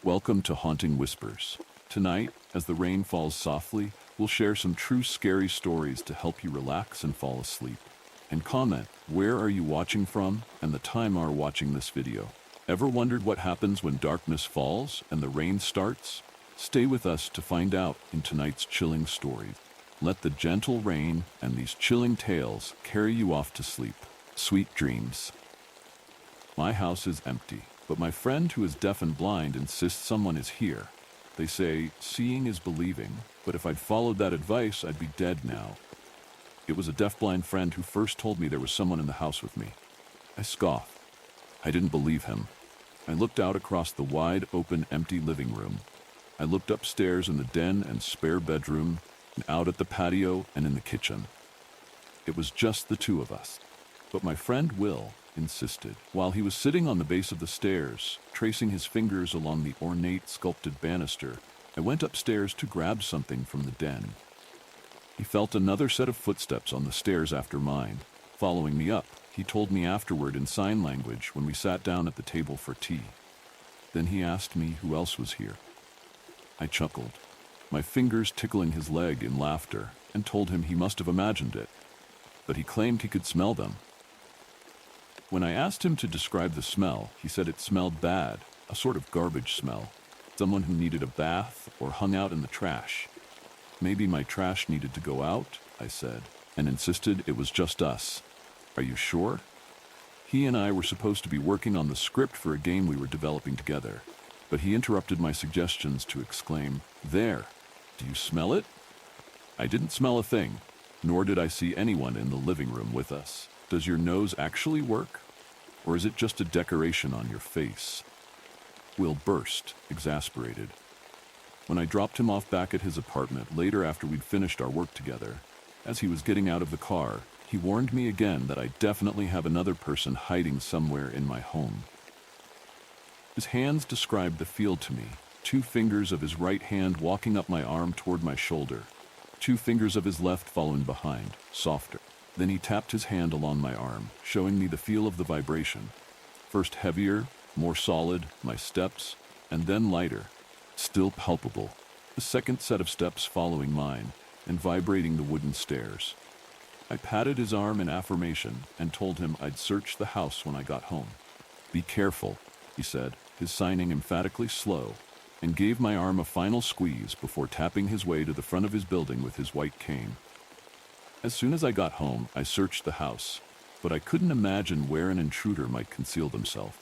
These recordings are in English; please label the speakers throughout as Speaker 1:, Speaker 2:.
Speaker 1: Welcome to Haunting Whispers. Tonight, as the rain falls softly, we'll share some true scary stories to help you relax and fall asleep. And comment, where are you watching from and the time are watching this video. Ever wondered what happens when darkness falls and the rain starts? Stay with us to find out in tonight's chilling story. Let the gentle rain and these chilling tales carry you off to sleep. Sweet dreams. My house is empty, but my friend who is deaf and blind insists someone is here. They say, seeing is believing, but if I'd followed that advice, I'd be dead now. It was a deaf-blind friend who first told me there was someone in the house with me. I scoffed. I didn't believe him. I looked out across the wide, open, empty living room. I looked upstairs in the den and spare bedroom, and out at the patio and in the kitchen. It was just the two of us. But my friend Will insisted. While he was sitting on the base of the stairs, tracing his fingers along the ornate sculpted banister, I went upstairs to grab something from the den. He felt another set of footsteps on the stairs after mine. Following me up, he told me afterward in sign language when we sat down at the table for tea. Then he asked me who else was here. I chuckled, my fingers tickling his leg in laughter, and told him he must have imagined it. But he claimed he could smell them. When I asked him to describe the smell, he said it smelled bad, a sort of garbage smell. Someone who needed a bath or hung out in the trash. Maybe my trash needed to go out, I said, and insisted it was just us. Are you sure? He and I were supposed to be working on the script for a game we were developing together, but he interrupted my suggestions to exclaim, "There, do you smell it?" I didn't smell a thing, nor did I see anyone in the living room with us. Does your nose actually work? Or is it just a decoration on your face? Will burst, exasperated. When I dropped him off back at his apartment later after we'd finished our work together, as he was getting out of the car, he warned me again that I definitely have another person hiding somewhere in my home. His hands described the feel to me, 2 fingers of his right hand walking up my arm toward my shoulder, 2 fingers of his left following behind, softer. Then he tapped his hand along my arm, showing me the feel of the vibration. First heavier, more solid, my steps, and then lighter, still palpable. The second set of steps following mine, and vibrating the wooden stairs. I patted his arm in affirmation and told him I'd search the house when I got home. Be careful, he said, his signing emphatically slow, and gave my arm a final squeeze before tapping his way to the front of his building with his white cane. As soon as I got home, I searched the house, but I couldn't imagine where an intruder might conceal themselves.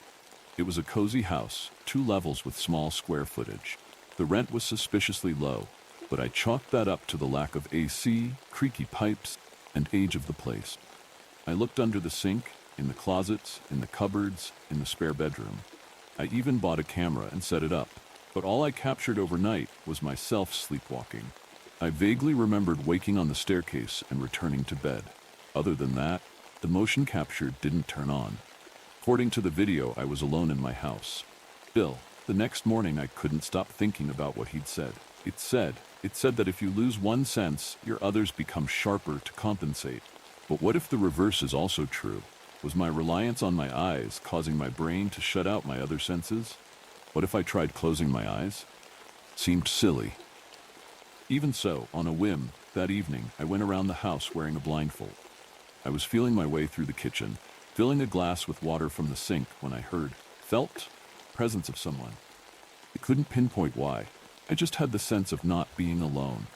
Speaker 1: It was a cozy house, 2 levels with small square footage. The rent was suspiciously low, but I chalked that up to the lack of AC, creaky pipes, and age of the place. I looked under the sink, in the closets, in the cupboards, in the spare bedroom. I even bought a camera and set it up, but all I captured overnight was myself sleepwalking. I vaguely remembered waking on the staircase and returning to bed. Other than that, the motion capture didn't turn on. According to the video, I was alone in my house. Still, the next morning I couldn't stop thinking about what he'd said. It said that if you lose one sense, your others become sharper to compensate. But what if the reverse is also true? Was my reliance on my eyes causing my brain to shut out my other senses? What if I tried closing my eyes? Seemed silly. Even so, on a whim, that evening, I went around the house wearing a blindfold. I was feeling my way through the kitchen, filling a glass with water from the sink when I felt, presence of someone. I couldn't pinpoint why. I just had the sense of not being alone.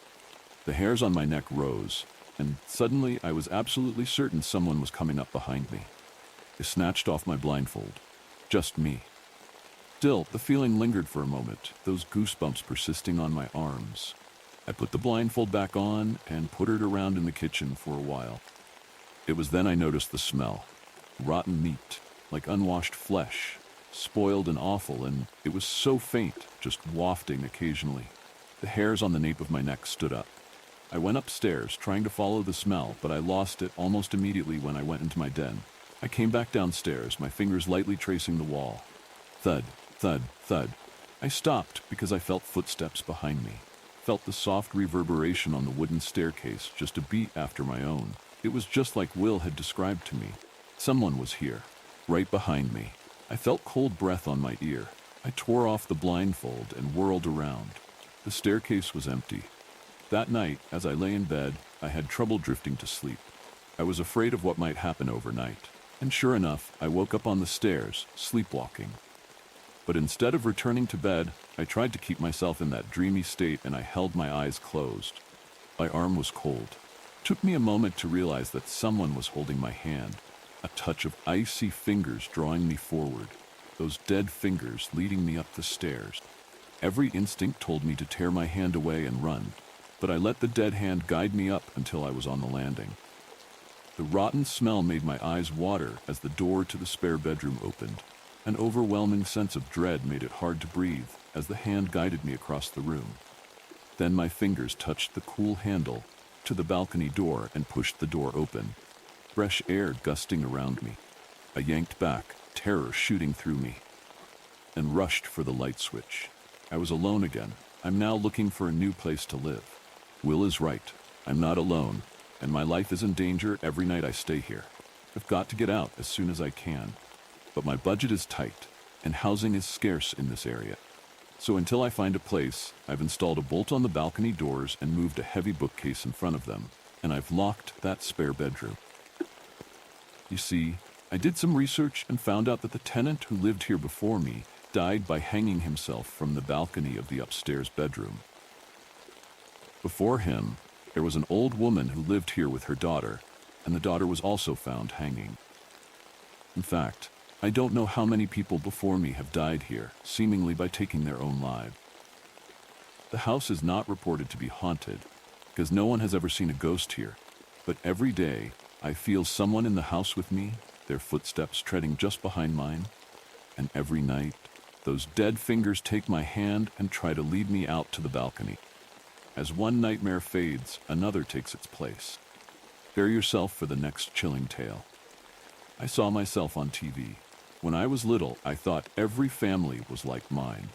Speaker 1: The hairs on my neck rose, and suddenly I was absolutely certain someone was coming up behind me. I snatched off my blindfold. Just me. Still, the feeling lingered for a moment, those goosebumps persisting on my arms. I put the blindfold back on and puttered around in the kitchen for a while. It was then I noticed the smell. Rotten meat, like unwashed flesh, spoiled and awful, and it was so faint, just wafting occasionally. The hairs on the nape of my neck stood up. I went upstairs, trying to follow the smell, but I lost it almost immediately when I went into my den. I came back downstairs, my fingers lightly tracing the wall. Thud, thud, thud. I stopped because I felt footsteps behind me. Felt the soft reverberation on the wooden staircase just a beat after my own. It was just like Will had described to me. Someone was here, right behind me. I felt cold breath on my ear. I tore off the blindfold and whirled around. The staircase was empty. That night, as I lay in bed, I had trouble drifting to sleep. I was afraid of what might happen overnight. And sure enough, I woke up on the stairs, sleepwalking. But instead of returning to bed, I tried to keep myself in that dreamy state and I held my eyes closed. My arm was cold. It took me a moment to realize that someone was holding my hand, a touch of icy fingers drawing me forward, those dead fingers leading me up the stairs. Every instinct told me to tear my hand away and run, but I let the dead hand guide me up until I was on the landing. The rotten smell made my eyes water as the door to the spare bedroom opened. An overwhelming sense of dread made it hard to breathe as the hand guided me across the room. Then my fingers touched the cool handle to the balcony door and pushed the door open. Fresh air gusting around me. I yanked back, terror shooting through me, and rushed for the light switch. I was alone again. I'm now looking for a new place to live. Will is right. I'm not alone, and my life is in danger every night I stay here. I've got to get out as soon as I can. But my budget is tight, and housing is scarce in this area. So until I find a place, I've installed a bolt on the balcony doors and moved a heavy bookcase in front of them, and I've locked that spare bedroom. You see, I did some research and found out that the tenant who lived here before me died by hanging himself from the balcony of the upstairs bedroom. Before him, there was an old woman who lived here with her daughter, and the daughter was also found hanging. In fact, I don't know how many people before me have died here, seemingly by taking their own lives. The house is not reported to be haunted, because no one has ever seen a ghost here, but every day I feel someone in the house with me, their footsteps treading just behind mine, and every night, those dead fingers take my hand and try to lead me out to the balcony. As one nightmare fades, another takes its place. Prepare yourself for the next chilling tale. I saw myself on TV. When I was little, I thought every family was like mine.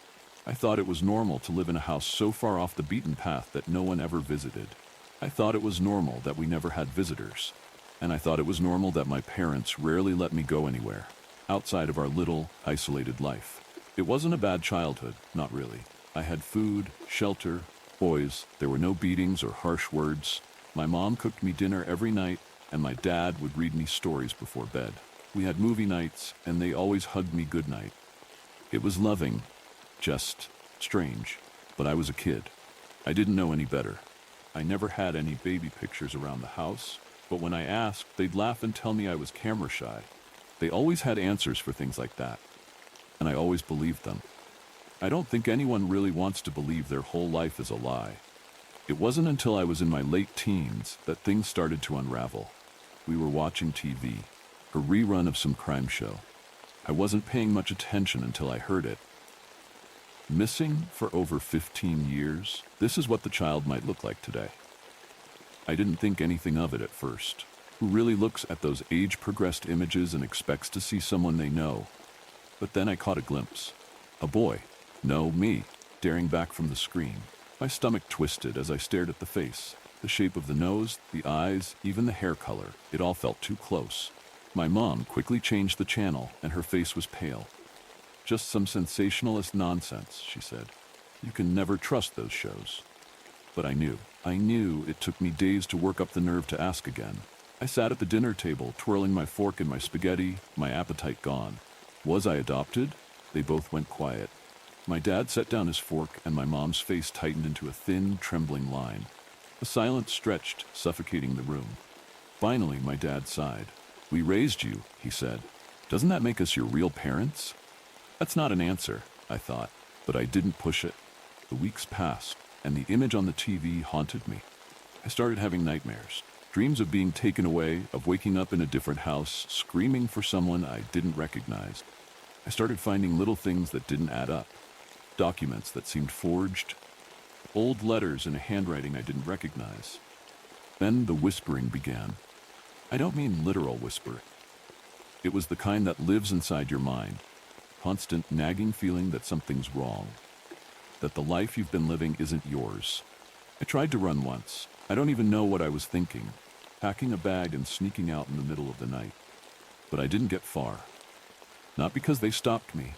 Speaker 1: I thought it was normal to live in a house so far off the beaten path that no one ever visited. I thought it was normal that we never had visitors. And I thought it was normal that my parents rarely let me go anywhere, outside of our little, isolated life. It wasn't a bad childhood, not really. I had food, shelter, boys. There were no beatings or harsh words. My mom cooked me dinner every night, and my dad would read me stories before bed. We had movie nights, and they always hugged me goodnight. It was loving, just strange, but I was a kid. I didn't know any better. I never had any baby pictures around the house, but when I asked, they'd laugh and tell me I was camera shy. They always had answers for things like that, and I always believed them. I don't think anyone really wants to believe their whole life is a lie. It wasn't until I was in my late teens that things started to unravel. We were watching TV. A rerun of some crime show. I wasn't paying much attention until I heard it. Missing for over 15 years, this is what the child might look like today. I didn't think anything of it at first. Who really looks at those age-progressed images and expects to see someone they know? But then I caught a glimpse. A boy. No, me, staring back from the screen. My stomach twisted as I stared at the face. The shape of the nose, the eyes, even the hair color. It all felt too close. My mom quickly changed the channel, and her face was pale. Just some sensationalist nonsense, she said. You can never trust those shows. But I knew it took me days to work up the nerve to ask again. I sat at the dinner table, twirling my fork in my spaghetti, my appetite gone. Was I adopted? They both went quiet. My dad set down his fork, and my mom's face tightened into a thin, trembling line. The silence stretched, suffocating the room. Finally, my dad sighed. We raised you, he said. Doesn't that make us your real parents? That's not an answer, I thought, but I didn't push it. The weeks passed, and the image on the TV haunted me. I started having nightmares, dreams of being taken away, of waking up in a different house, screaming for someone I didn't recognize. I started finding little things that didn't add up, documents that seemed forged, old letters in a handwriting I didn't recognize. Then the whispering began. I don't mean literal whisper. It was the kind that lives inside your mind, constant nagging feeling that something's wrong, that the life you've been living isn't yours. I tried to run once. I don't even know what I was thinking, packing a bag and sneaking out in the middle of the night. But I didn't get far. Not because they stopped me,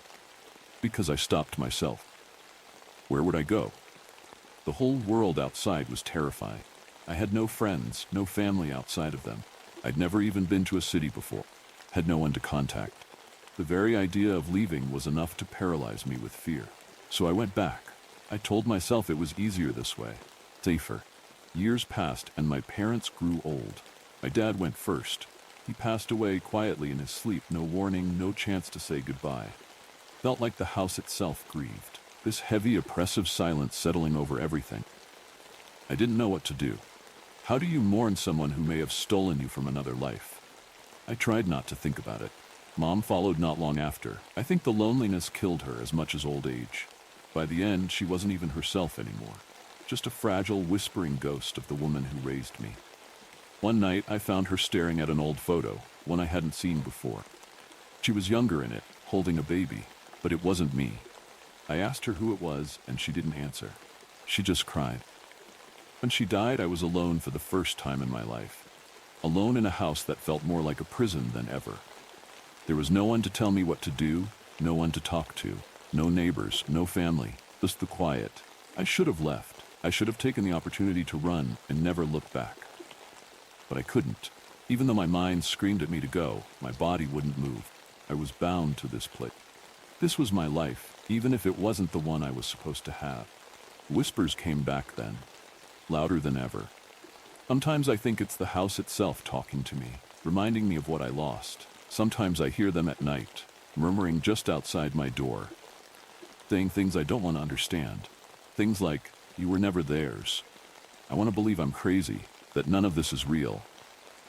Speaker 1: because I stopped myself. Where would I go? The whole world outside was terrifying. I had no friends, no family outside of them. I'd never even been to a city before, had no one to contact. The very idea of leaving was enough to paralyze me with fear. So I went back. I told myself it was easier this way, safer. Years passed and my parents grew old. My dad went first. He passed away quietly in his sleep, no warning, no chance to say goodbye. Felt like the house itself grieved, this heavy, oppressive silence settling over everything. I didn't know what to do. How do you mourn someone who may have stolen you from another life? I tried not to think about it. Mom followed not long after. I think the loneliness killed her as much as old age. By the end, she wasn't even herself anymore. Just a fragile, whispering ghost of the woman who raised me. One night, I found her staring at an old photo, one I hadn't seen before. She was younger in it, holding a baby, but it wasn't me. I asked her who it was, and she didn't answer. She just cried. When she died, I was alone for the first time in my life. Alone in a house that felt more like a prison than ever. There was no one to tell me what to do, no one to talk to, no neighbors, no family, just the quiet. I should have left. I should have taken the opportunity to run and never look back. But I couldn't. Even though my mind screamed at me to go, my body wouldn't move. I was bound to this place. This was my life, even if it wasn't the one I was supposed to have. Whispers came back then, louder than ever. Sometimes I think it's the house itself talking to me, reminding me of what I lost. Sometimes I hear them at night, murmuring just outside my door, saying things I don't want to understand. Things like, "You were never theirs." I want to believe I'm crazy, that none of this is real.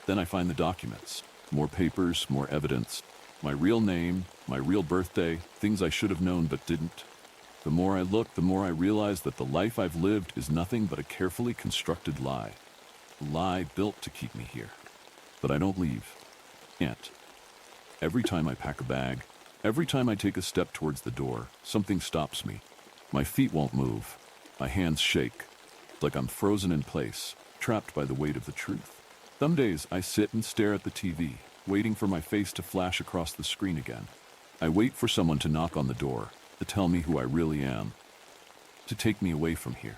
Speaker 1: Then I find the documents. More papers, more evidence. My real name, my real birthday, things I should have known but didn't. The more I look, the more I realize that the life I've lived is nothing but a carefully constructed lie. A lie built to keep me here. But I don't leave. Can't. Every time I pack a bag, every time I take a step towards the door, something stops me. My feet won't move. My hands shake. Like I'm frozen in place, trapped by the weight of the truth. Some days I sit and stare at the TV, waiting for my face to flash across the screen again. I wait for someone to knock on the door, to tell me who I really am, to take me away from here.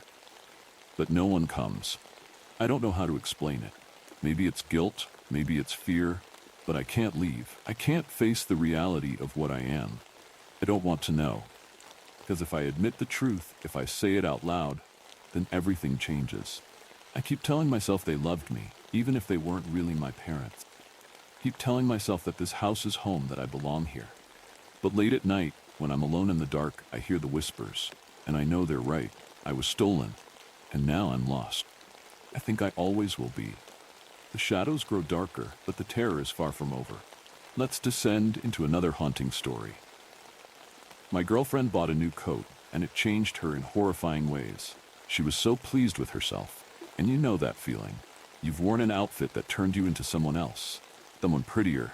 Speaker 1: But no one comes. I don't know how to explain it. Maybe it's guilt, maybe it's fear, but I can't leave. I can't face the reality of what I am. I don't want to know. Because if I admit the truth, if I say it out loud, then everything changes. I keep telling myself they loved me, even if they weren't really my parents. Keep telling myself that this house is home, that I belong here. But late at night, when I'm alone in the dark, I hear the whispers, and I know they're right. I was stolen, and now I'm lost. I think I always will be. The shadows grow darker, but the terror is far from over. Let's descend into another haunting story. My girlfriend bought a new coat, and it changed her in horrifying ways. She was so pleased with herself, and you know that feeling. You've worn an outfit that turned you into someone else, someone prettier,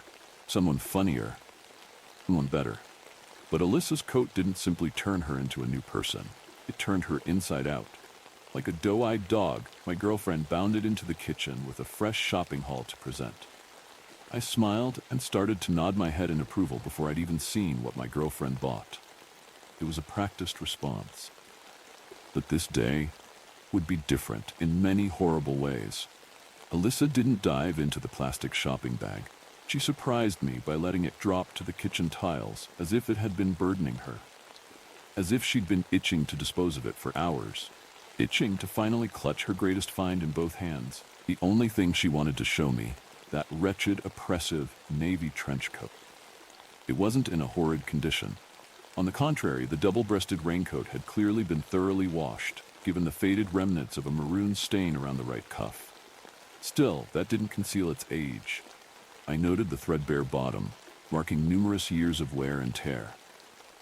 Speaker 1: someone funnier, someone better. But Alyssa's coat didn't simply turn her into a new person. It turned her inside out. Like a doe-eyed dog, my girlfriend bounded into the kitchen with a fresh shopping haul to present. I smiled and started to nod my head in approval before I'd even seen what my girlfriend bought. It was a practiced response. But this day would be different in many horrible ways. Alyssa didn't dive into the plastic shopping bag. She surprised me by letting it drop to the kitchen tiles as if it had been burdening her. As if she'd been itching to dispose of it for hours. Itching to finally clutch her greatest find in both hands. The only thing she wanted to show me, that wretched, oppressive navy trench coat. It wasn't in a horrid condition. On the contrary, the double-breasted raincoat had clearly been thoroughly washed, given the faded remnants of a maroon stain around the right cuff. Still, that didn't conceal its age. I noted the threadbare bottom, marking numerous years of wear and tear.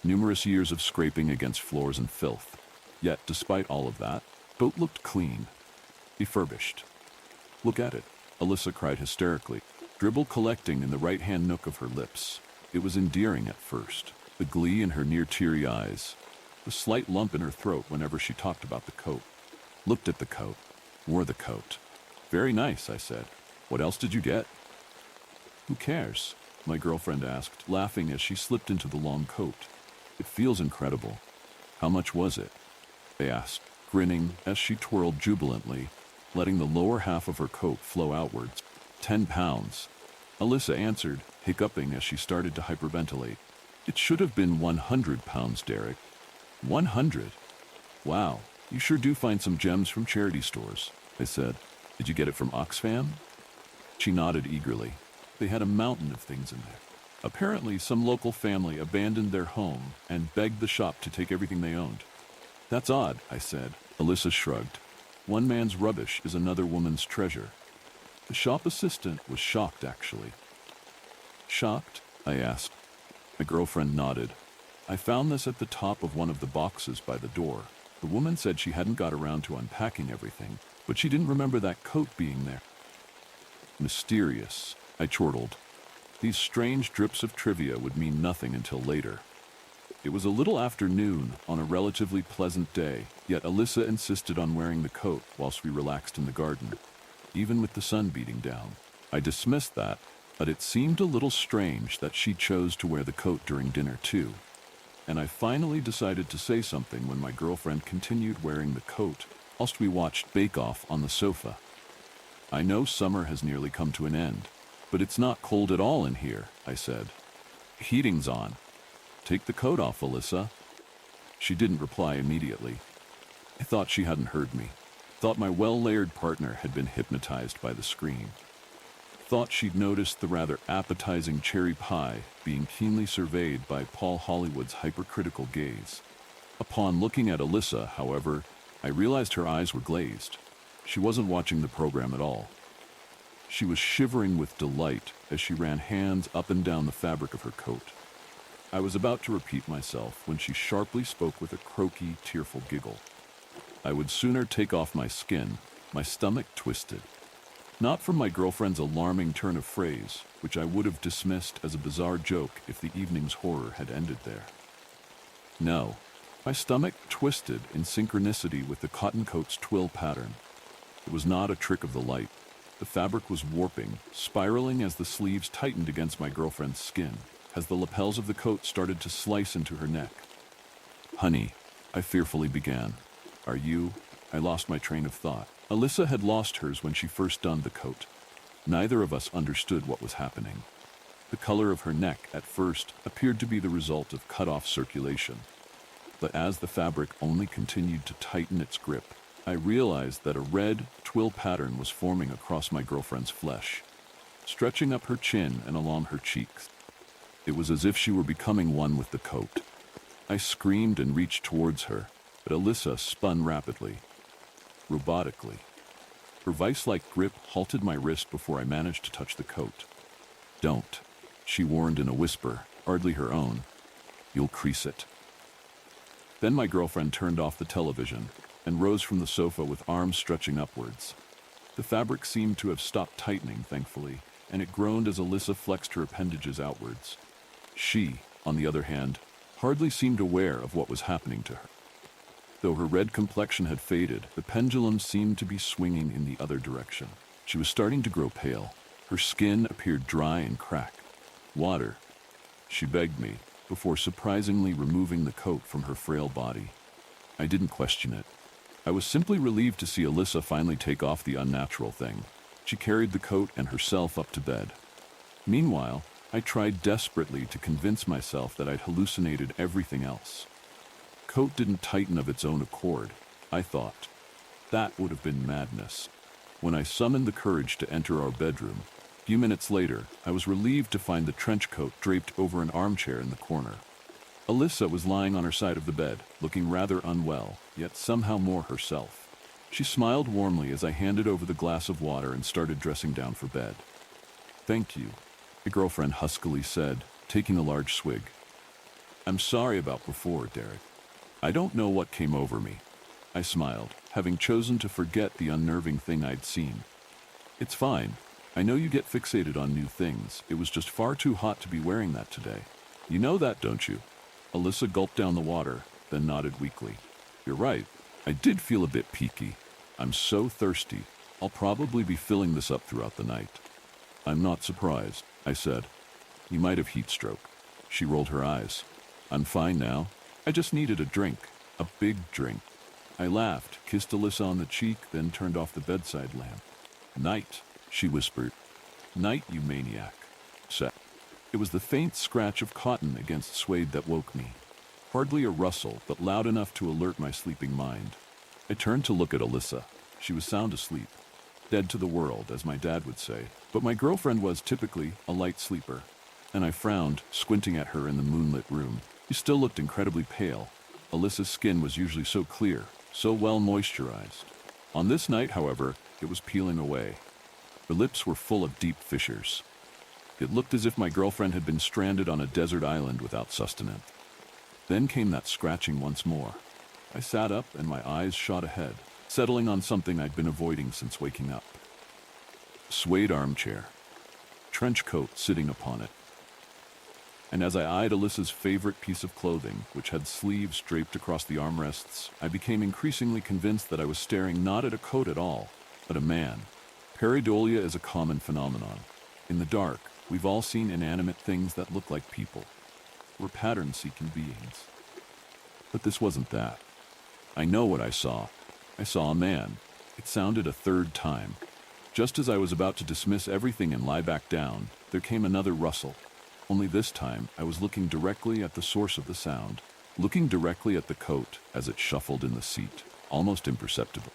Speaker 1: Numerous years of scraping against floors and filth. Yet, despite all of that, boat looked clean, refurbished. "Look at it," Alyssa cried hysterically, dribble collecting in the right-hand nook of her lips. It was endearing at first, the glee in her near-teary eyes, the slight lump in her throat whenever she talked about the coat. Looked at the coat, wore the coat. "Very nice," I said. "What else did you get?" "Who cares?" my girlfriend asked, laughing as she slipped into the long coat. It feels incredible. How much was it? I asked, grinning as she twirled jubilantly, letting the lower half of her coat flow outwards. 10 pounds. Alyssa answered, hiccuping as she started to hyperventilate. It should have been 100 pounds, Derek. 100? Wow, you sure do find some gems from charity stores, I said. Did you get it from Oxfam? She nodded eagerly. They had a mountain of things in there. Apparently, some local family abandoned their home and begged the shop to take everything they owned. That's odd, I said. Alyssa shrugged. One man's rubbish is another woman's treasure. The shop assistant was shocked, actually. Shocked? I asked. My girlfriend nodded. I found this at the top of one of the boxes by the door. The woman said she hadn't got around to unpacking everything, but she didn't remember that coat being there. Mysterious, I chortled. These strange drips of trivia would mean nothing until later. It was a little after noon on a relatively pleasant day, yet Alyssa insisted on wearing the coat whilst we relaxed in the garden, even with the sun beating down. I dismissed that, but it seemed a little strange that she chose to wear the coat during dinner too. And I finally decided to say something when my girlfriend continued wearing the coat whilst we watched Bake Off on the sofa. I know summer has nearly come to an end, but it's not cold at all in here, I said. Heating's on. Take the coat off, Alyssa. She didn't reply immediately. I thought she hadn't heard me. Thought my well-layered partner had been hypnotized by the screen. Thought she'd noticed the rather appetizing cherry pie being keenly surveyed by Paul Hollywood's hypercritical gaze. Upon looking at Alyssa, however, I realized her eyes were glazed. She wasn't watching the program at all. She was shivering with delight as she ran hands up and down the fabric of her coat. I was about to repeat myself when she sharply spoke with a croaky, tearful giggle. I would sooner take off my skin. My stomach twisted. Not from my girlfriend's alarming turn of phrase, which I would have dismissed as a bizarre joke if the evening's horror had ended there. No, my stomach twisted in synchronicity with the cotton coat's twill pattern. It was not a trick of the light. The fabric was warping, spiraling as the sleeves tightened against my girlfriend's skin, as the lapels of the coat started to slice into her neck. Honey, I fearfully began. Are you? I lost my train of thought. Alyssa had lost hers when she first donned the coat. Neither of us understood what was happening. The color of her neck, at first, appeared to be the result of cut-off circulation. But as the fabric only continued to tighten its grip, I realized that a red, twill pattern was forming across my girlfriend's flesh, stretching up her chin and along her cheeks. It was as if she were becoming one with the coat. I screamed and reached towards her, but Alyssa spun rapidly, robotically. Her vice-like grip halted my wrist before I managed to touch the coat. Don't, she warned in a whisper, hardly her own. You'll crease it. Then my girlfriend turned off the television and rose from the sofa with arms stretching upwards. The fabric seemed to have stopped tightening, thankfully, and it groaned as Alyssa flexed her appendages outwards. She, on the other hand, hardly seemed aware of what was happening to her. Though her red complexion had faded, the pendulum seemed to be swinging in the other direction. She was starting to grow pale. Her skin appeared dry and cracked. Water, she begged me, before surprisingly removing the coat from her frail body. I didn't question it. I was simply relieved to see Alyssa finally take off the unnatural thing. She carried the coat and herself up to bed. Meanwhile, I tried desperately to convince myself that I'd hallucinated everything else. Coat didn't tighten of its own accord, I thought. That would have been madness. When I summoned the courage to enter our bedroom, a few minutes later, I was relieved to find the trench coat draped over an armchair in the corner. Alyssa was lying on her side of the bed, looking rather unwell, yet somehow more herself. She smiled warmly as I handed over the glass of water and started dressing down for bed. Thank you, my girlfriend huskily said, taking a large swig. I'm sorry about before, Derek. I don't know what came over me. I smiled, having chosen to forget the unnerving thing I'd seen. It's fine. I know you get fixated on new things. It was just far too hot to be wearing that today. You know that, don't you? Alyssa gulped down the water, then nodded weakly. You're right. I did feel a bit peaky. I'm so thirsty. I'll probably be filling this up throughout the night. I'm not surprised, I said. You might have heat stroke. She rolled her eyes. I'm fine now. I just needed a drink. A big drink. I laughed, kissed Alyssa on the cheek, then turned off the bedside lamp. Night, she whispered. Night, you maniac. Set. It was the faint scratch of cotton against suede that woke me. Hardly a rustle, but loud enough to alert my sleeping mind. I turned to look at Alyssa. She was sound asleep. Dead to the world, as my dad would say. But my girlfriend was typically a light sleeper. And I frowned, squinting at her in the moonlit room. She still looked incredibly pale. Alyssa's skin was usually so clear, so well moisturized. On this night, however, it was peeling away. Her lips were full of deep fissures. It looked as if my girlfriend had been stranded on a desert island without sustenance. Then came that scratching once more. I sat up and my eyes shot ahead, settling on something I'd been avoiding since waking up. Suede armchair. Trench coat sitting upon it. And as I eyed Alyssa's favorite piece of clothing, which had sleeves draped across the armrests, I became increasingly convinced that I was staring not at a coat at all, but a man. Pareidolia is a common phenomenon. In the dark, we've all seen inanimate things that look like people. We're pattern-seeking beings. But this wasn't that. I know what I saw. I saw a man. It sounded a third time. Just as I was about to dismiss everything and lie back down, there came another rustle. Only this time, I was looking directly at the source of the sound, looking directly at the coat as it shuffled in the seat, almost imperceptible.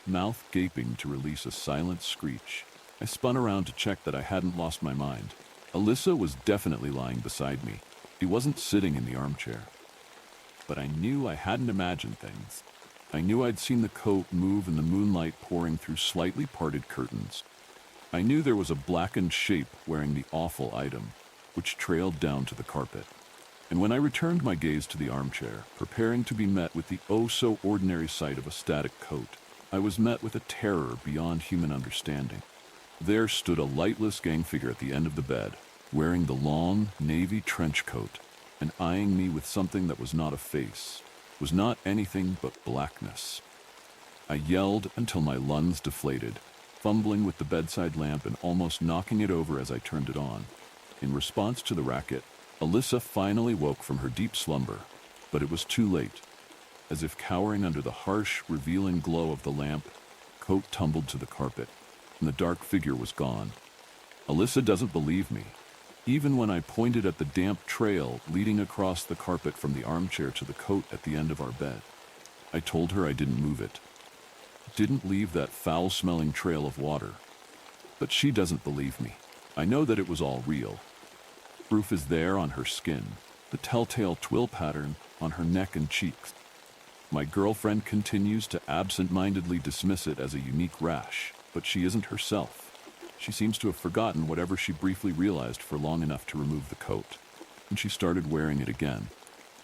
Speaker 1: Mouth gaping to release a silent screech, I spun around to check that I hadn't lost my mind. Alyssa was definitely lying beside me. She wasn't sitting in the armchair. But I knew I hadn't imagined things. I knew I'd seen the coat move in the moonlight pouring through slightly parted curtains. I knew there was a blackened shape wearing the awful item, which trailed down to the carpet. And when I returned my gaze to the armchair, preparing to be met with the oh-so-ordinary sight of a static coat, I was met with a terror beyond human understanding. There stood a lightless gang figure at the end of the bed, wearing the long, navy trench coat, and eyeing me with something that was not a face, was not anything but blackness. I yelled until my lungs deflated, fumbling with the bedside lamp and almost knocking it over as I turned it on. In response to the racket, Alyssa finally woke from her deep slumber, but it was too late. As if cowering under the harsh, revealing glow of the lamp, coat tumbled to the carpet, and the dark figure was gone. Alyssa doesn't believe me, even when I pointed at the damp trail leading across the carpet from the armchair to the coat at the end of our bed. I told her I didn't move it. Didn't leave that foul-smelling trail of water. But she doesn't believe me. I know that it was all real. Proof is there on her skin, the telltale twill pattern on her neck and cheeks. My girlfriend continues to absent-mindedly dismiss it as a unique rash, but she isn't herself. She seems to have forgotten whatever she briefly realized for long enough to remove the coat, and she started wearing it again.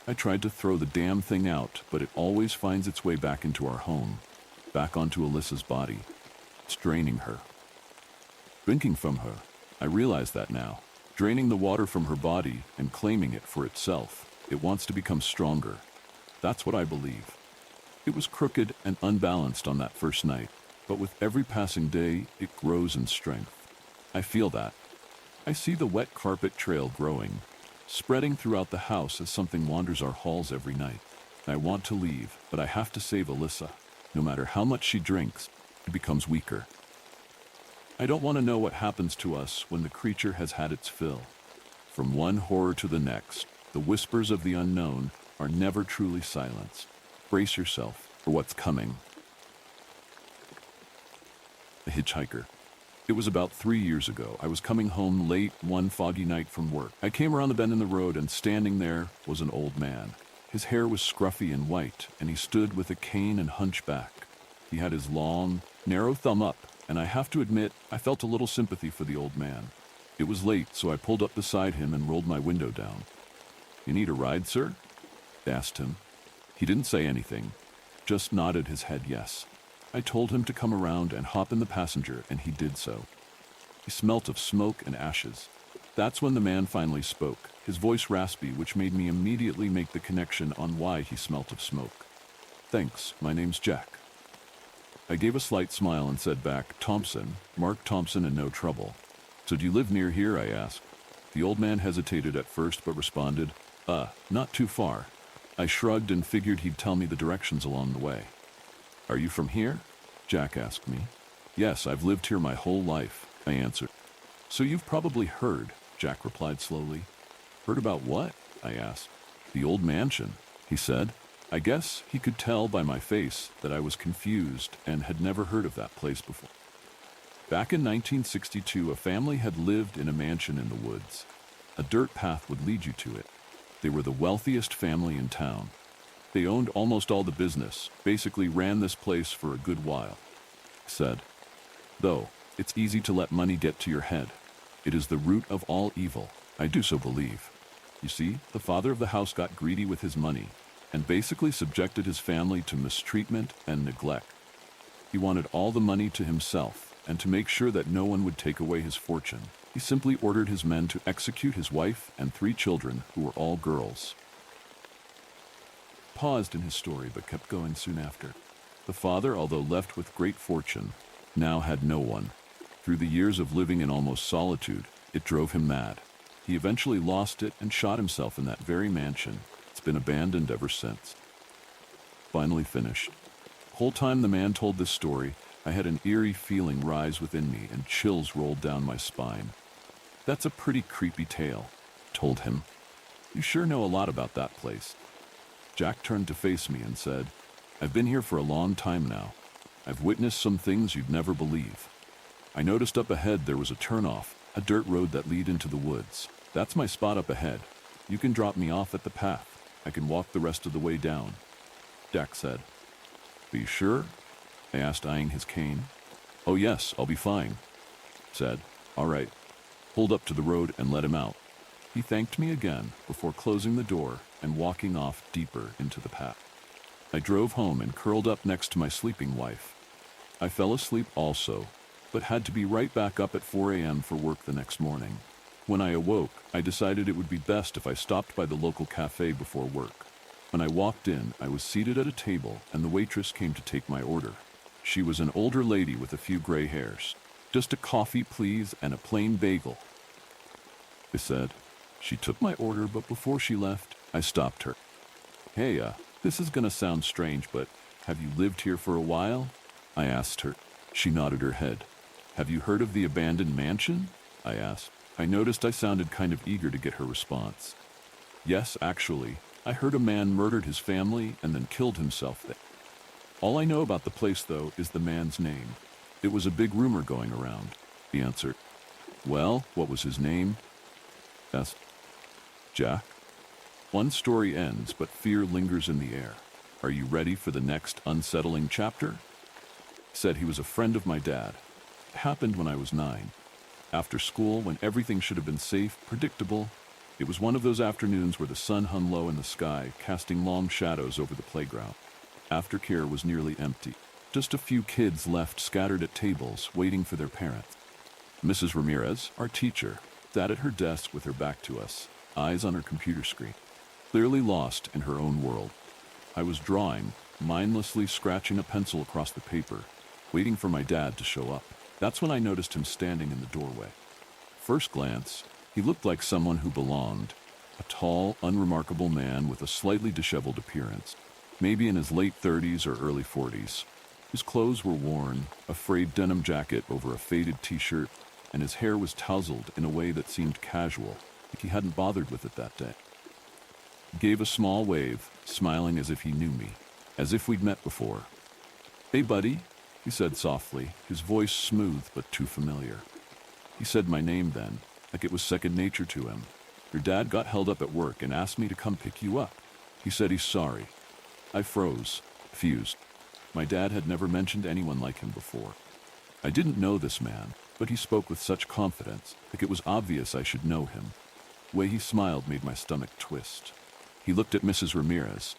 Speaker 1: I tried to throw the damn thing out, but it always finds its way back into our home, back onto Alyssa's body. It's draining her. Drinking from her. I realize that now. Draining the water from her body and claiming it for itself. It wants to become stronger. That's what I believe. It was crooked and unbalanced on that first night, but with every passing day, it grows in strength. I feel that. I see the wet carpet trail growing, spreading throughout the house as something wanders our halls every night. I want to leave, but I have to save Alyssa. No matter how much she drinks, she becomes weaker. I don't want to know what happens to us when the creature has had its fill. From one horror to the next, the whispers of the unknown are never truly silenced. Brace yourself for what's coming. The Hitchhiker. It was about 3 years ago. I was coming home late one foggy night from work. I came around the bend in the road, and standing there was an old man. His hair was scruffy and white, and he stood with a cane and hunchback. He had his long, narrow thumb up, and I have to admit, I felt a little sympathy for the old man. It was late, so I pulled up beside him and rolled my window down. "You need a ride, sir?" I asked him. He didn't say anything, just nodded his head yes. I told him to come around and hop in the passenger, and he did so. He smelt of smoke and ashes. That's when the man finally spoke, his voice raspy, which made me immediately make the connection on why he smelt of smoke. "Thanks, my name's Jack." I gave a slight smile and said back, "Thompson, Mark Thompson and no trouble." "So do you live near here?" I asked. The old man hesitated at first but responded, Not too far. I shrugged and figured he'd tell me the directions along the way. Are you from here? Jack asked me. Yes, I've lived here my whole life, I answered. So you've probably heard, Jack replied slowly. Heard about what? I asked. The old mansion, he said. I guess he could tell by my face that I was confused and had never heard of that place before. Back in 1962, a family had lived in a mansion in the woods. A dirt path would lead you to it. They were the wealthiest family in town. They owned almost all the business, basically ran this place for a good while. He said, though, it's easy to let money get to your head. It is the root of all evil. I do so believe. You see, the father of the house got greedy with his money and basically subjected his family to mistreatment and neglect. He wanted all the money to himself, and to make sure that no one would take away his fortune, he simply ordered his men to execute his wife and 3 children, who were all girls. Paused in his story but kept going soon after. The father, although left with great fortune, now had no one. Through the years of living in almost solitude, it drove him mad. He eventually lost it and shot himself in that very mansion. It's been abandoned ever since. Finally finished. Whole time the man told this story, I had an eerie feeling rise within me and chills rolled down my spine. That's a pretty creepy tale, I told him. You sure know a lot about that place. Jack turned to face me and said, I've been here for a long time now. I've witnessed some things you'd never believe. I noticed up ahead there was a turnoff, a dirt road that lead into the woods. That's my spot up ahead. You can drop me off at the path. I can walk the rest of the way down. Jack said. Be sure? I asked, eyeing his cane. Oh yes, I'll be fine, said. All right. Pulled up to the road and let him out. He thanked me again before closing the door and walking off deeper into the path. I drove home and curled up next to my sleeping wife. I fell asleep also, but had to be right back up at 4 a.m. for work the next morning. When I awoke, I decided it would be best if I stopped by the local cafe before work. When I walked in, I was seated at a table and the waitress came to take my order. She was an older lady with a few gray hairs. Just a coffee, please, and a plain bagel, I said. She took my order, but before she left, I stopped her. Hey, this is gonna sound strange, but have you lived here for a while? I asked her. She nodded her head. Have you heard of the abandoned mansion? I asked. I noticed I sounded kind of eager to get her response. Yes, actually, I heard a man murdered his family and then killed himself there. All I know about the place, though, is the man's name. It was a big rumor going around, he answered. Well, what was his name? Asked Jack. One story ends, but fear lingers in the air. Are you ready for the next unsettling chapter? Said he was a friend of my dad. It happened when I was 9. After school, when everything should have been safe, predictable, it was one of those afternoons where the sun hung low in the sky, casting long shadows over the playground. Aftercare was nearly empty. Just a few kids left scattered at tables, waiting for their parents. Mrs. Ramirez, our teacher, sat at her desk with her back to us, eyes on her computer screen, clearly lost in her own world. I was drawing, mindlessly scratching a pencil across the paper, waiting for my dad to show up. That's when I noticed him standing in the doorway. First glance, he looked like someone who belonged, a tall, unremarkable man with a slightly disheveled appearance, maybe in his late 30s or early 40s. His clothes were worn, a frayed denim jacket over a faded t-shirt, and his hair was tousled in a way that seemed casual, like he hadn't bothered with it that day. He gave a small wave, smiling as if he knew me, as if we'd met before. Hey, buddy, he said softly, his voice smooth but too familiar. He said my name then, like it was second nature to him. Your dad got held up at work and asked me to come pick you up. He said he's sorry. I froze, fused. My dad had never mentioned anyone like him before. I didn't know this man, but he spoke with such confidence, like it was obvious I should know him. The way he smiled made my stomach twist. He looked at Mrs. Ramirez.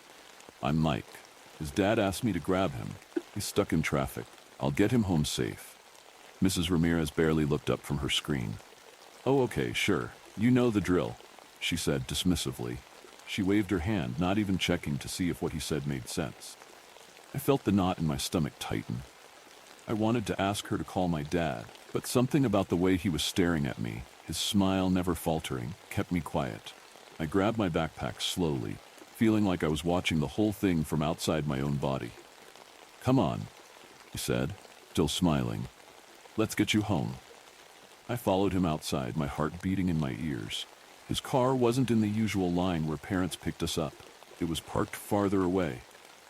Speaker 1: I'm Mike. His dad asked me to grab him. He's stuck in traffic. I'll get him home safe. Mrs. Ramirez barely looked up from her screen. Oh, okay, sure. You know the drill, she said dismissively. She waved her hand, not even checking to see if what he said made sense. I felt the knot in my stomach tighten. I wanted to ask her to call my dad, but something about the way he was staring at me, his smile never faltering, kept me quiet. I grabbed my backpack slowly, feeling like I was watching the whole thing from outside my own body. "Come on," he said, still smiling. "Let's get you home." I followed him outside, my heart beating in my ears. His car wasn't in the usual line where parents picked us up. It was parked farther away,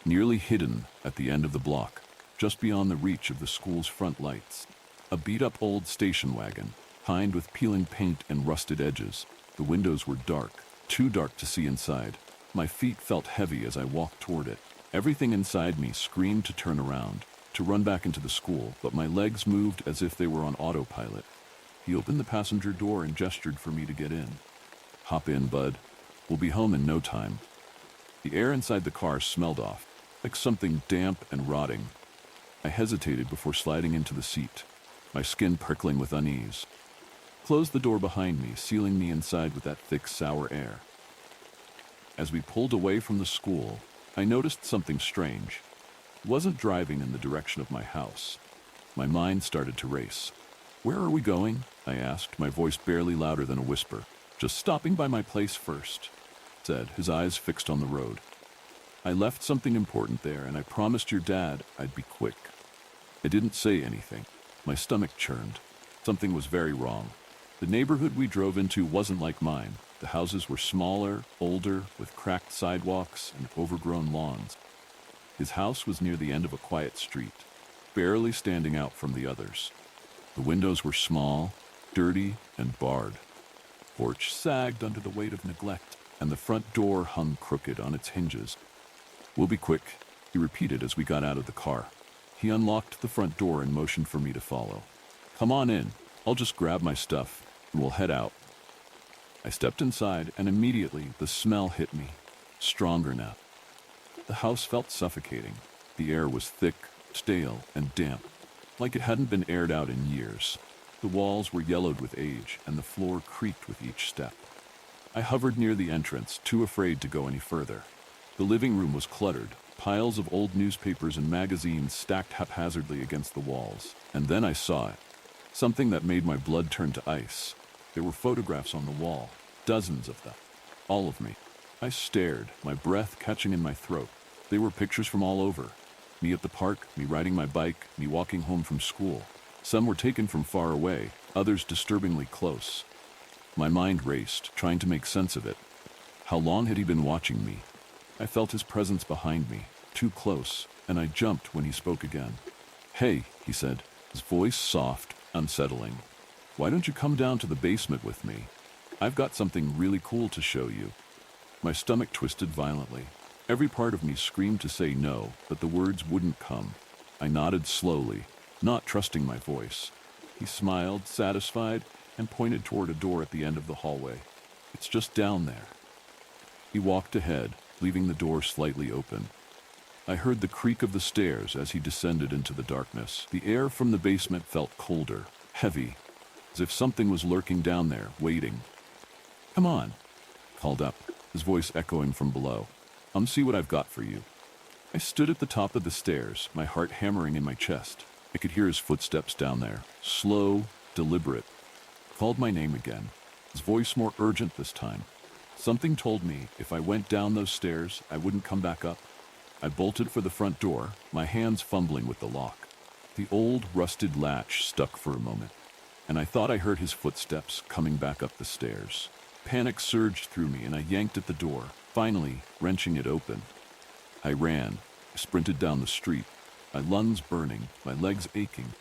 Speaker 1: nearly hidden at the end of the block, just beyond the reach of the school's front lights. A beat-up old station wagon, lined with peeling paint and rusted edges. The windows were dark, too dark to see inside. My feet felt heavy as I walked toward it. Everything inside me screamed to turn around, to run back into the school, but my legs moved as if they were on autopilot. He opened the passenger door and gestured for me to get in. "Hop in, bud. We'll be home in no time." The air inside the car smelled off, like something damp and rotting. I hesitated before sliding into the seat, my skin prickling with unease. Closed the door behind me, sealing me inside with that thick, sour air. As we pulled away from the school, I noticed something strange. I wasn't driving in the direction of my house. My mind started to race. "Where are we going?" I asked, my voice barely louder than a whisper. "Just stopping by my place first," he said, his eyes fixed on the road. "I left something important there, and I promised your dad I'd be quick." I didn't say anything. My stomach churned. Something was very wrong. The neighborhood we drove into wasn't like mine. The houses were smaller, older, with cracked sidewalks and overgrown lawns. His house was near the end of a quiet street, barely standing out from the others. The windows were small, dirty, and barred. The porch sagged under the weight of neglect, and the front door hung crooked on its hinges. "We'll be quick," he repeated as we got out of the car. He unlocked the front door and motioned for me to follow. "Come on in. I'll just grab my stuff, and we'll head out." I stepped inside, and immediately the smell hit me, stronger now. The house felt suffocating. The air was thick, stale, and damp, like it hadn't been aired out in years. The walls were yellowed with age, and the floor creaked with each step. I hovered near the entrance, too afraid to go any further. The living room was cluttered, piles of old newspapers and magazines stacked haphazardly against the walls. And then I saw it, something that made my blood turn to ice. There were photographs on the wall, dozens of them, all of me. I stared, my breath catching in my throat. They were pictures from all over. Me at the park, me riding my bike, me walking home from school. Some were taken from far away, others disturbingly close. My mind raced, trying to make sense of it. How long had he been watching me? I felt his presence behind me, too close, and I jumped when he spoke again. "Hey," he said, his voice soft, unsettling. "Why don't you come down to the basement with me? I've got something really cool to show you." My stomach twisted violently. Every part of me screamed to say no, but the words wouldn't come. I nodded slowly, not trusting my voice. He smiled, satisfied, and pointed toward a door at the end of the hallway. "It's just down there." He walked ahead, leaving the door slightly open. I heard the creak of the stairs as he descended into the darkness. The air from the basement felt colder, heavy, as if something was lurking down there, waiting. "Come on," he called up, his voice echoing from below. "Come see what I've got for you." I stood at the top of the stairs, my heart hammering in my chest. I could hear his footsteps down there, slow, deliberate. He called my name again, his voice more urgent this time. Something told me if I went down those stairs, I wouldn't come back up. I bolted for the front door, my hands fumbling with the lock. The old, rusted latch stuck for a moment, and I thought I heard his footsteps coming back up the stairs. Panic surged through me, and I yanked at the door, finally wrenching it open. I ran. I sprinted down the street, my lungs burning, my legs aching.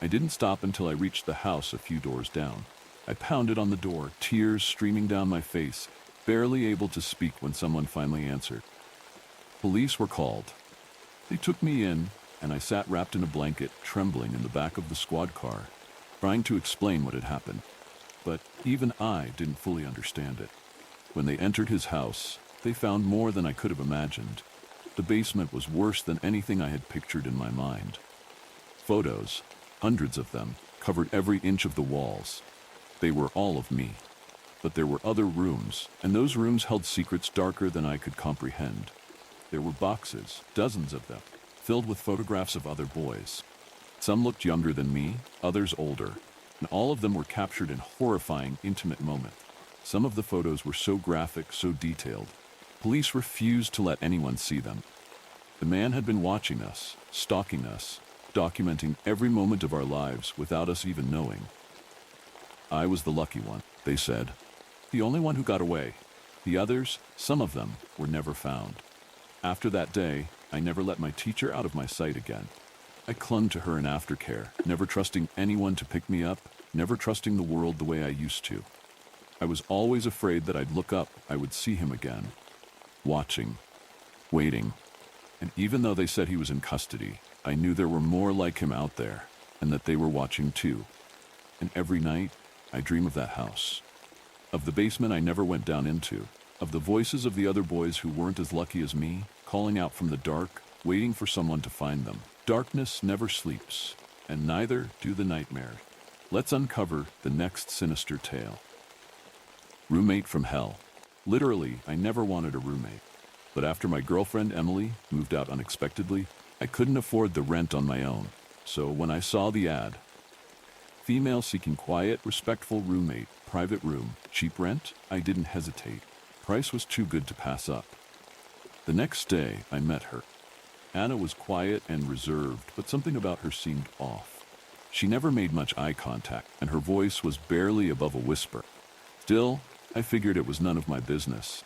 Speaker 1: I didn't stop until I reached the house a few doors down. I pounded on the door, tears streaming down my face, barely able to speak when someone finally answered. Police were called. They took me in, and I sat wrapped in a blanket, trembling in the back of the squad car, trying to explain what had happened. But even I didn't fully understand it. When they entered his house, they found more than I could have imagined. The basement was worse than anything I had pictured in my mind. Photos, hundreds of them, covered every inch of the walls. They were all of me. But there were other rooms, and those rooms held secrets darker than I could comprehend. There were boxes, dozens of them, filled with photographs of other boys. Some looked younger than me, others older, and all of them were captured in horrifying, intimate moments. Some of the photos were so graphic, so detailed. Police refused to let anyone see them. The man had been watching us, stalking us, documenting every moment of our lives without us even knowing. I was the lucky one, they said. The only one who got away. The others, some of them, were never found. After that day, I never let my teacher out of my sight again. I clung to her in aftercare, never trusting anyone to pick me up, never trusting the world the way I used to. I was always afraid that I'd look up, I would see him again. Watching. Waiting. And even though they said he was in custody, I knew there were more like him out there, and that they were watching too. And every night, I dream of that house. Of the basement I never went down into. Of the voices of the other boys who weren't as lucky as me, calling out from the dark, waiting for someone to find them. Darkness never sleeps, and neither do the nightmares. Let's uncover the next sinister tale. Roommate from hell. Literally, I never wanted a roommate. But after my girlfriend Emily moved out unexpectedly, I couldn't afford the rent on my own. So when I saw the ad, female seeking quiet, respectful roommate, private room, cheap rent, I didn't hesitate. Price was too good to pass up. The next day, I met her. Anna was quiet and reserved, but something about her seemed off. She never made much eye contact, and her voice was barely above a whisper. Still, I figured it was none of my business.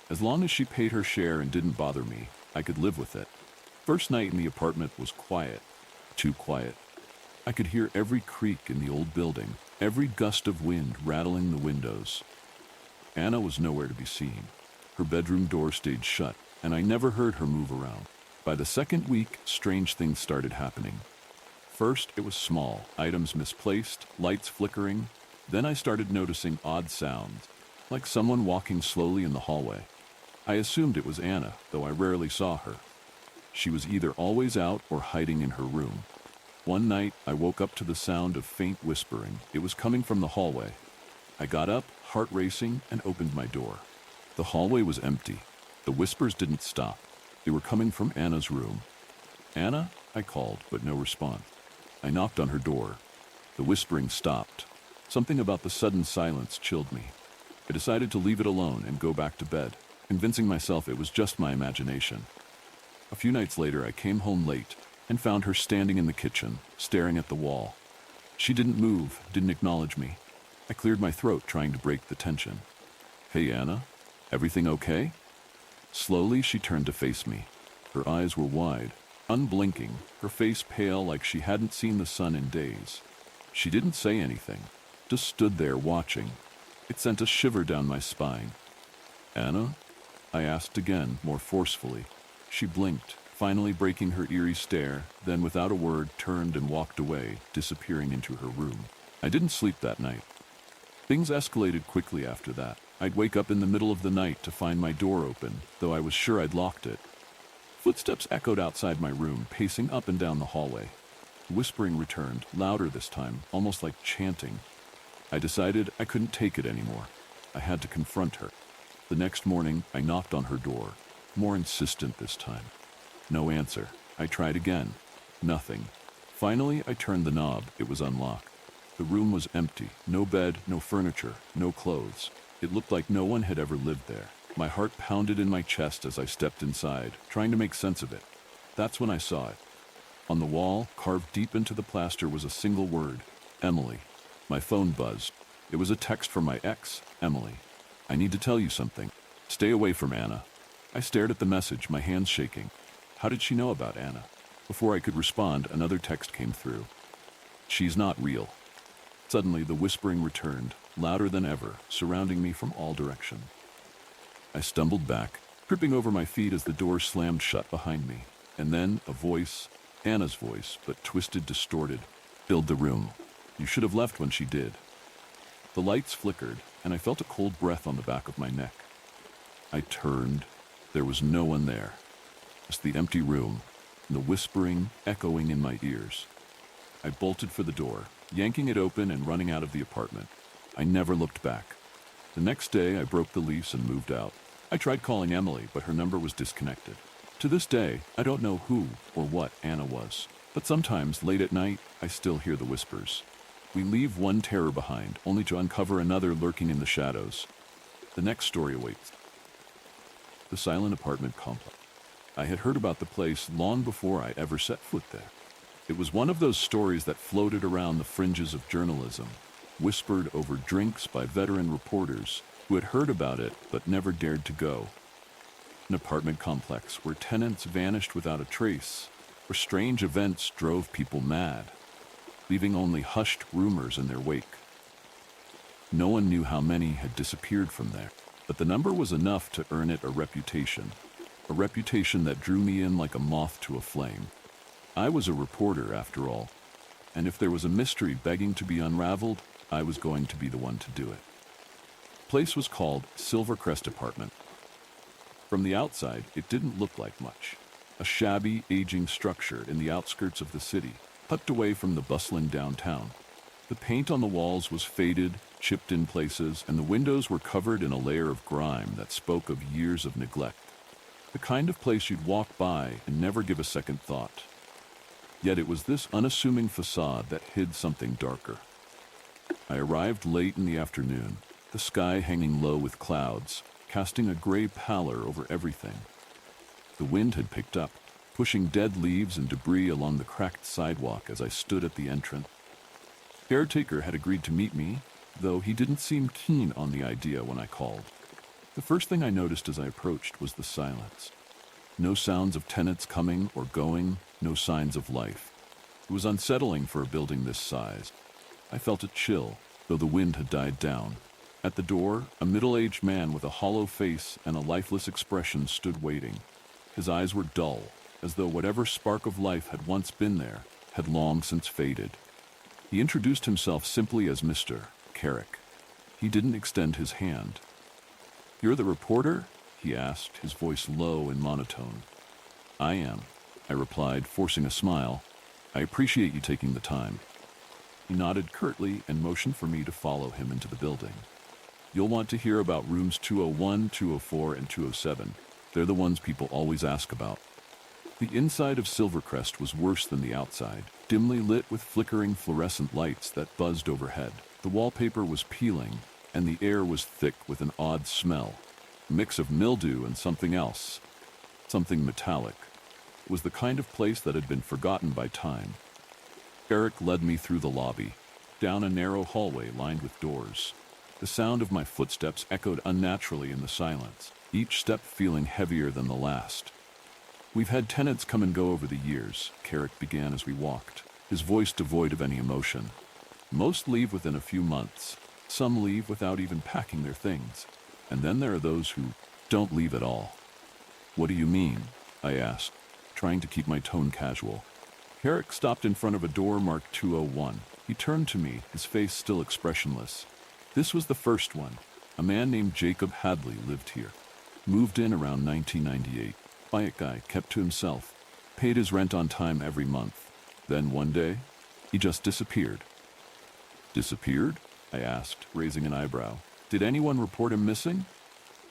Speaker 1: As long as she paid her share and didn't bother me, I could live with it. First night in the apartment was quiet. Too quiet. I could hear every creak in the old building, every gust of wind rattling the windows. Anna was nowhere to be seen. Her bedroom door stayed shut, and I never heard her move around. By the second week, strange things started happening. First, it was small, items misplaced, lights flickering. Then I started noticing odd sounds, like someone walking slowly in the hallway. I assumed it was Anna, though I rarely saw her. She was either always out or hiding in her room. One night, I woke up to the sound of faint whispering. It was coming from the hallway. I got up, heart racing, and opened my door. The hallway was empty. The whispers didn't stop. They were coming from Anna's room. Anna? I called, but no response. I knocked on her door. The whispering stopped. Something about the sudden silence chilled me. I decided to leave it alone and go back to bed, convincing myself it was just my imagination. A few nights later, I came home late and found her standing in the kitchen, staring at the wall. She didn't move, didn't acknowledge me. I cleared my throat, trying to break the tension. Hey, Anna, everything okay? Slowly, she turned to face me. Her eyes were wide, unblinking, her face pale like she hadn't seen the sun in days. She didn't say anything, just stood there watching. It sent a shiver down my spine. Anna? I asked again, more forcefully. She blinked, finally breaking her eerie stare, then without a word turned and walked away, disappearing into her room. I didn't sleep that night. Things escalated quickly after that. I'd wake up in the middle of the night to find my door open, though I was sure I'd locked it. Footsteps echoed outside my room, pacing up and down the hallway. Whispering returned, louder this time, almost like chanting. I decided I couldn't take it anymore. I had to confront her. The next morning, I knocked on her door, more insistent this time. No answer. I tried again. Nothing. Finally, I turned the knob. It was unlocked. The room was empty. No bed, no furniture, no clothes. It looked like no one had ever lived there. My heart pounded in my chest as I stepped inside, trying to make sense of it. That's when I saw it. On the wall, carved deep into the plaster, was a single word: Emily. My phone buzzed. It was a text from my ex, Emily. I need to tell you something. Stay away from Anna. I stared at the message, my hands shaking. How did she know about Anna? Before I could respond, another text came through. She's not real. Suddenly, the whispering returned, louder than ever, surrounding me from all directions. I stumbled back, tripping over my feet as the door slammed shut behind me. And then a voice, Anna's voice, but twisted, distorted, filled the room. You should have left when she did. The lights flickered, and I felt a cold breath on the back of my neck. I turned. There was no one there. Just the empty room, and the whispering echoing in my ears. I bolted for the door, yanking it open and running out of the apartment. I never looked back. The next day, I broke the lease and moved out. I tried calling Emily, but her number was disconnected. To this day, I don't know who or what Anna was. But sometimes, late at night, I still hear the whispers. We leave one terror behind, only to uncover another lurking in the shadows. The next story awaits. The silent apartment complex. I had heard about the place long before I ever set foot there. It was one of those stories that floated around the fringes of journalism, whispered over drinks by veteran reporters who had heard about it but never dared to go. An apartment complex where tenants vanished without a trace, where strange events drove people mad, leaving only hushed rumors in their wake. No one knew how many had disappeared from there, but the number was enough to earn it a reputation that drew me in like a moth to a flame. I was a reporter, after all, and if there was a mystery begging to be unraveled, I was going to be the one to do it. The place was called Silvercrest Apartment. From the outside, it didn't look like much. A shabby, aging structure in the outskirts of the city, tucked away from the bustling downtown. The paint on the walls was faded, chipped in places, and the windows were covered in a layer of grime that spoke of years of neglect. The kind of place you'd walk by and never give a second thought. Yet it was this unassuming facade that hid something darker. I arrived late in the afternoon, the sky hanging low with clouds, casting a gray pallor over everything. The wind had picked up, pushing dead leaves and debris along the cracked sidewalk as I stood at the entrance. The caretaker had agreed to meet me, though he didn't seem keen on the idea when I called. The first thing I noticed as I approached was the silence. No sounds of tenants coming or going, no signs of life. It was unsettling for a building this size. I felt a chill, though the wind had died down. At the door, a middle-aged man with a hollow face and a lifeless expression stood waiting. His eyes were dull, as though whatever spark of life had once been there had long since faded. He introduced himself simply as Mr. Carrick. He didn't extend his hand. "You're the reporter?" he asked, his voice low and monotone. "I am," I replied, forcing a smile. "I appreciate you taking the time." He nodded curtly and motioned for me to follow him into the building. "You'll want to hear about rooms 201, 204, and 207. They're the ones people always ask about." The inside of Silvercrest was worse than the outside, dimly lit with flickering fluorescent lights that buzzed overhead. The wallpaper was peeling, and the air was thick with an odd smell, a mix of mildew and something else, something metallic. It was the kind of place that had been forgotten by time. Eric led me through the lobby, down a narrow hallway lined with doors. The sound of my footsteps echoed unnaturally in the silence, each step feeling heavier than the last. "We've had tenants come and go over the years," Carrick began as we walked, his voice devoid of any emotion. "Most leave within a few months. Some leave without even packing their things. And then there are those who don't leave at all." "What do you mean?" I asked, trying to keep my tone casual. Carrick stopped in front of a door marked 201. He turned to me, his face still expressionless. "This was the first one. A man named Jacob Hadley lived here. Moved in around 1998. Quiet guy, kept to himself. Paid his rent on time every month. Then one day, he just disappeared." "Disappeared?" I asked, raising an eyebrow. "Did anyone report him missing?"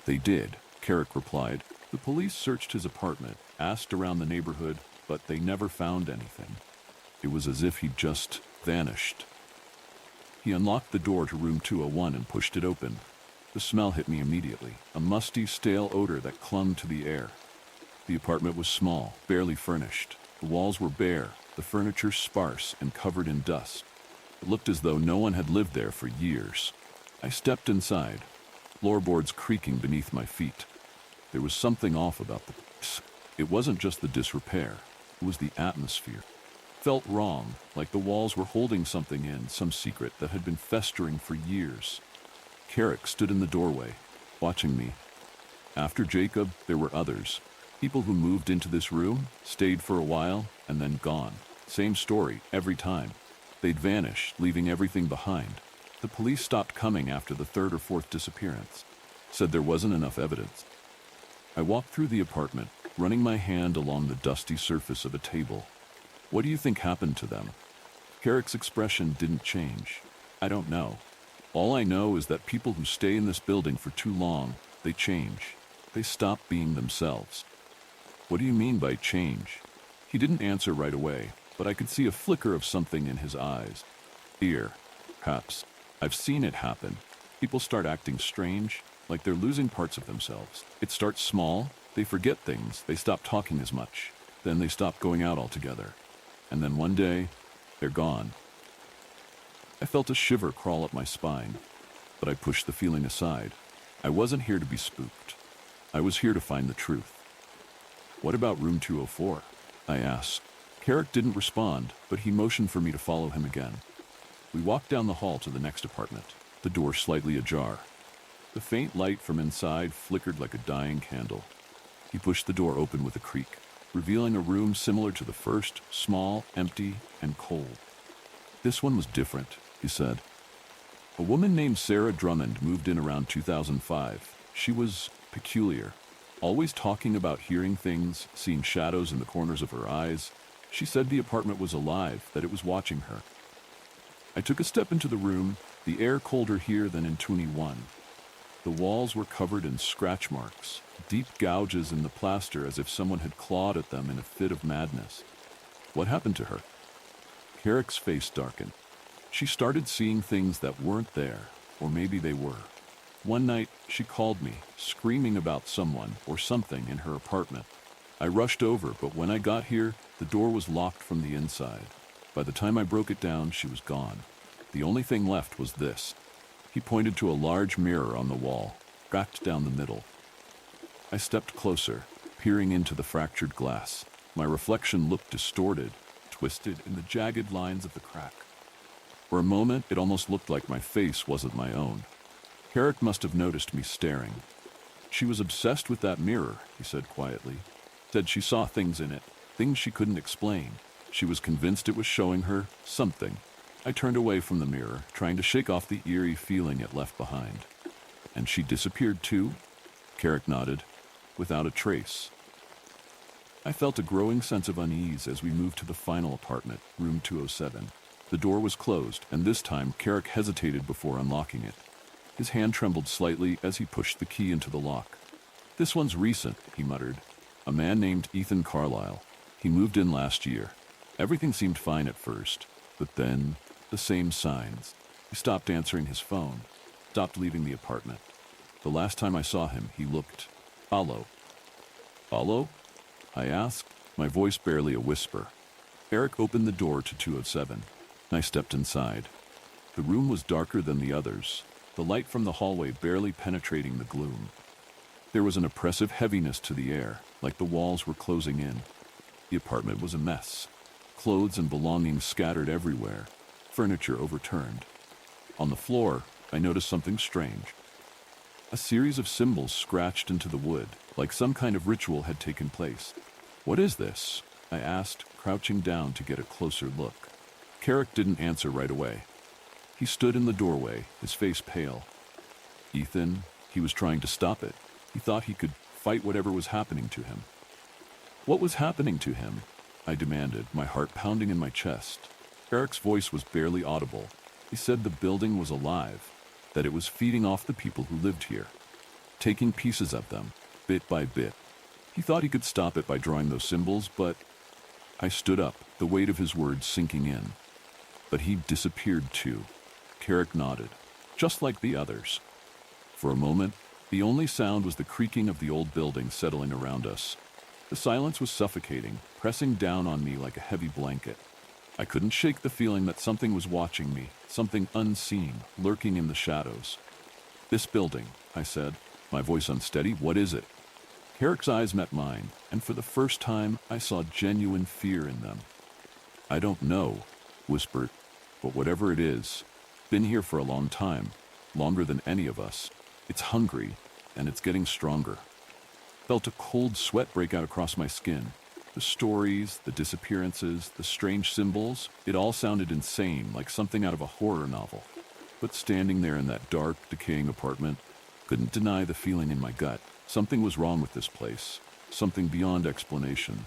Speaker 1: "They did," Carrick replied. "The police searched his apartment, asked around the neighborhood, but they never found anything. It was as if he'd just vanished." He unlocked the door to room 201 and pushed it open. The smell hit me immediately, a musty, stale odor that clung to the air. The apartment was small, barely furnished. The walls were bare, the furniture sparse and covered in dust. It looked as though no one had lived there for years. I stepped inside, floorboards creaking beneath my feet. There was something off about the place. It wasn't just the disrepair, it was the atmosphere. It felt wrong, like the walls were holding something in, some secret that had been festering for years. Carrick stood in the doorway, watching me. After Jacob, there were others. People who moved into this room, stayed for a while, and then gone. Same story, every time. They'd vanish, leaving everything behind. The police stopped coming after the third or fourth disappearance. Said there wasn't enough evidence. I walked through the apartment, running my hand along the dusty surface of a table. "What do you think happened to them?" Carrick's expression didn't change. "I don't know. All I know is that people who stay in this building for too long, they change. They stop being themselves." "What do you mean by change?" He didn't answer right away, but I could see a flicker of something in his eyes. "Fear, perhaps. I've seen it happen. People start acting strange, like they're losing parts of themselves. It starts small, they forget things, they stop talking as much, then they stop going out altogether. And then one day, they're gone. I felt a shiver crawl up my spine, but I pushed the feeling aside. I wasn't here to be spooked. I was here to find the truth. "What about room 204? I asked. Carrick didn't respond, but he motioned for me to follow him again. We walked down the hall to the next apartment, the door slightly ajar. The faint light from inside flickered like a dying candle. He pushed the door open with a creak, revealing a room similar to the first, small, empty, and cold. "This one was different," he said. "A woman named Sarah Drummond moved in around 2005. She was peculiar, always talking about hearing things, seeing shadows in the corners of her eyes. She said the apartment was alive, that it was watching her." I took a step into the room, the air colder here than in 21. The walls were covered in scratch marks, deep gouges in the plaster as if someone had clawed at them in a fit of madness. "What happened to her?" Carrick's face darkened. "She started seeing things that weren't there, or maybe they were. One night, she called me, screaming about someone or something in her apartment. I rushed over, but when I got here, the door was locked from the inside. By the time I broke it down, she was gone. The only thing left was this." He pointed to a large mirror on the wall, cracked down the middle. I stepped closer, peering into the fractured glass. My reflection looked distorted, twisted in the jagged lines of the crack. For a moment, it almost looked like my face wasn't my own. Carrick must have noticed me staring. "She was obsessed with that mirror," he said quietly. "Said she saw things in it, things she couldn't explain. She was convinced it was showing her something." I turned away from the mirror, trying to shake off the eerie feeling it left behind. "And she disappeared too?" Carrick nodded, "without a trace." I felt a growing sense of unease as we moved to the final apartment, room 207. The door was closed, and this time Carrick hesitated before unlocking it. His hand trembled slightly as he pushed the key into the lock. "This one's recent," he muttered. "A man named Ethan Carlyle. He moved in last year. Everything seemed fine at first, but then the same signs." He stopped answering his phone, stopped leaving the apartment. "The last time I saw him, he looked hollow." "Hollow?" I asked, my voice barely a whisper. Eric opened the door to 207. I stepped inside. The room was darker than the others, the light from the hallway barely penetrating the gloom. There was an oppressive heaviness to the air, like the walls were closing in. The apartment was a mess. Clothes and belongings scattered everywhere, furniture overturned. On the floor, I noticed something strange. A series of symbols scratched into the wood, like some kind of ritual had taken place. "What is this?" I asked, crouching down to get a closer look. Carrick didn't answer right away. He stood in the doorway, his face pale. "Ethan," he was trying to stop it. He thought he could fight whatever was happening to him. "What was happening to him?" I demanded, my heart pounding in my chest. Eric's voice was barely audible. He said the building was alive, that it was feeding off the people who lived here, taking pieces of them, bit by bit. He thought he could stop it by drawing those symbols, but... I stood up, the weight of his words sinking in. "But he disappeared too." Carrick nodded, "just like the others." For a moment, the only sound was the creaking of the old building settling around us. The silence was suffocating, pressing down on me like a heavy blanket. I couldn't shake the feeling that something was watching me, something unseen, lurking in the shadows. "This building," I said, my voice unsteady, "what is it?" Carrick's eyes met mine, and for the first time, I saw genuine fear in them. "I don't know," whispered, "but whatever it is, been here for a long time, longer than any of us. It's hungry, and it's getting stronger." Felt a cold sweat break out across my skin. The stories, the disappearances, the strange symbols, it all sounded insane, like something out of a horror novel. But standing there in that dark, decaying apartment, couldn't deny the feeling in my gut. Something was wrong with this place, something beyond explanation.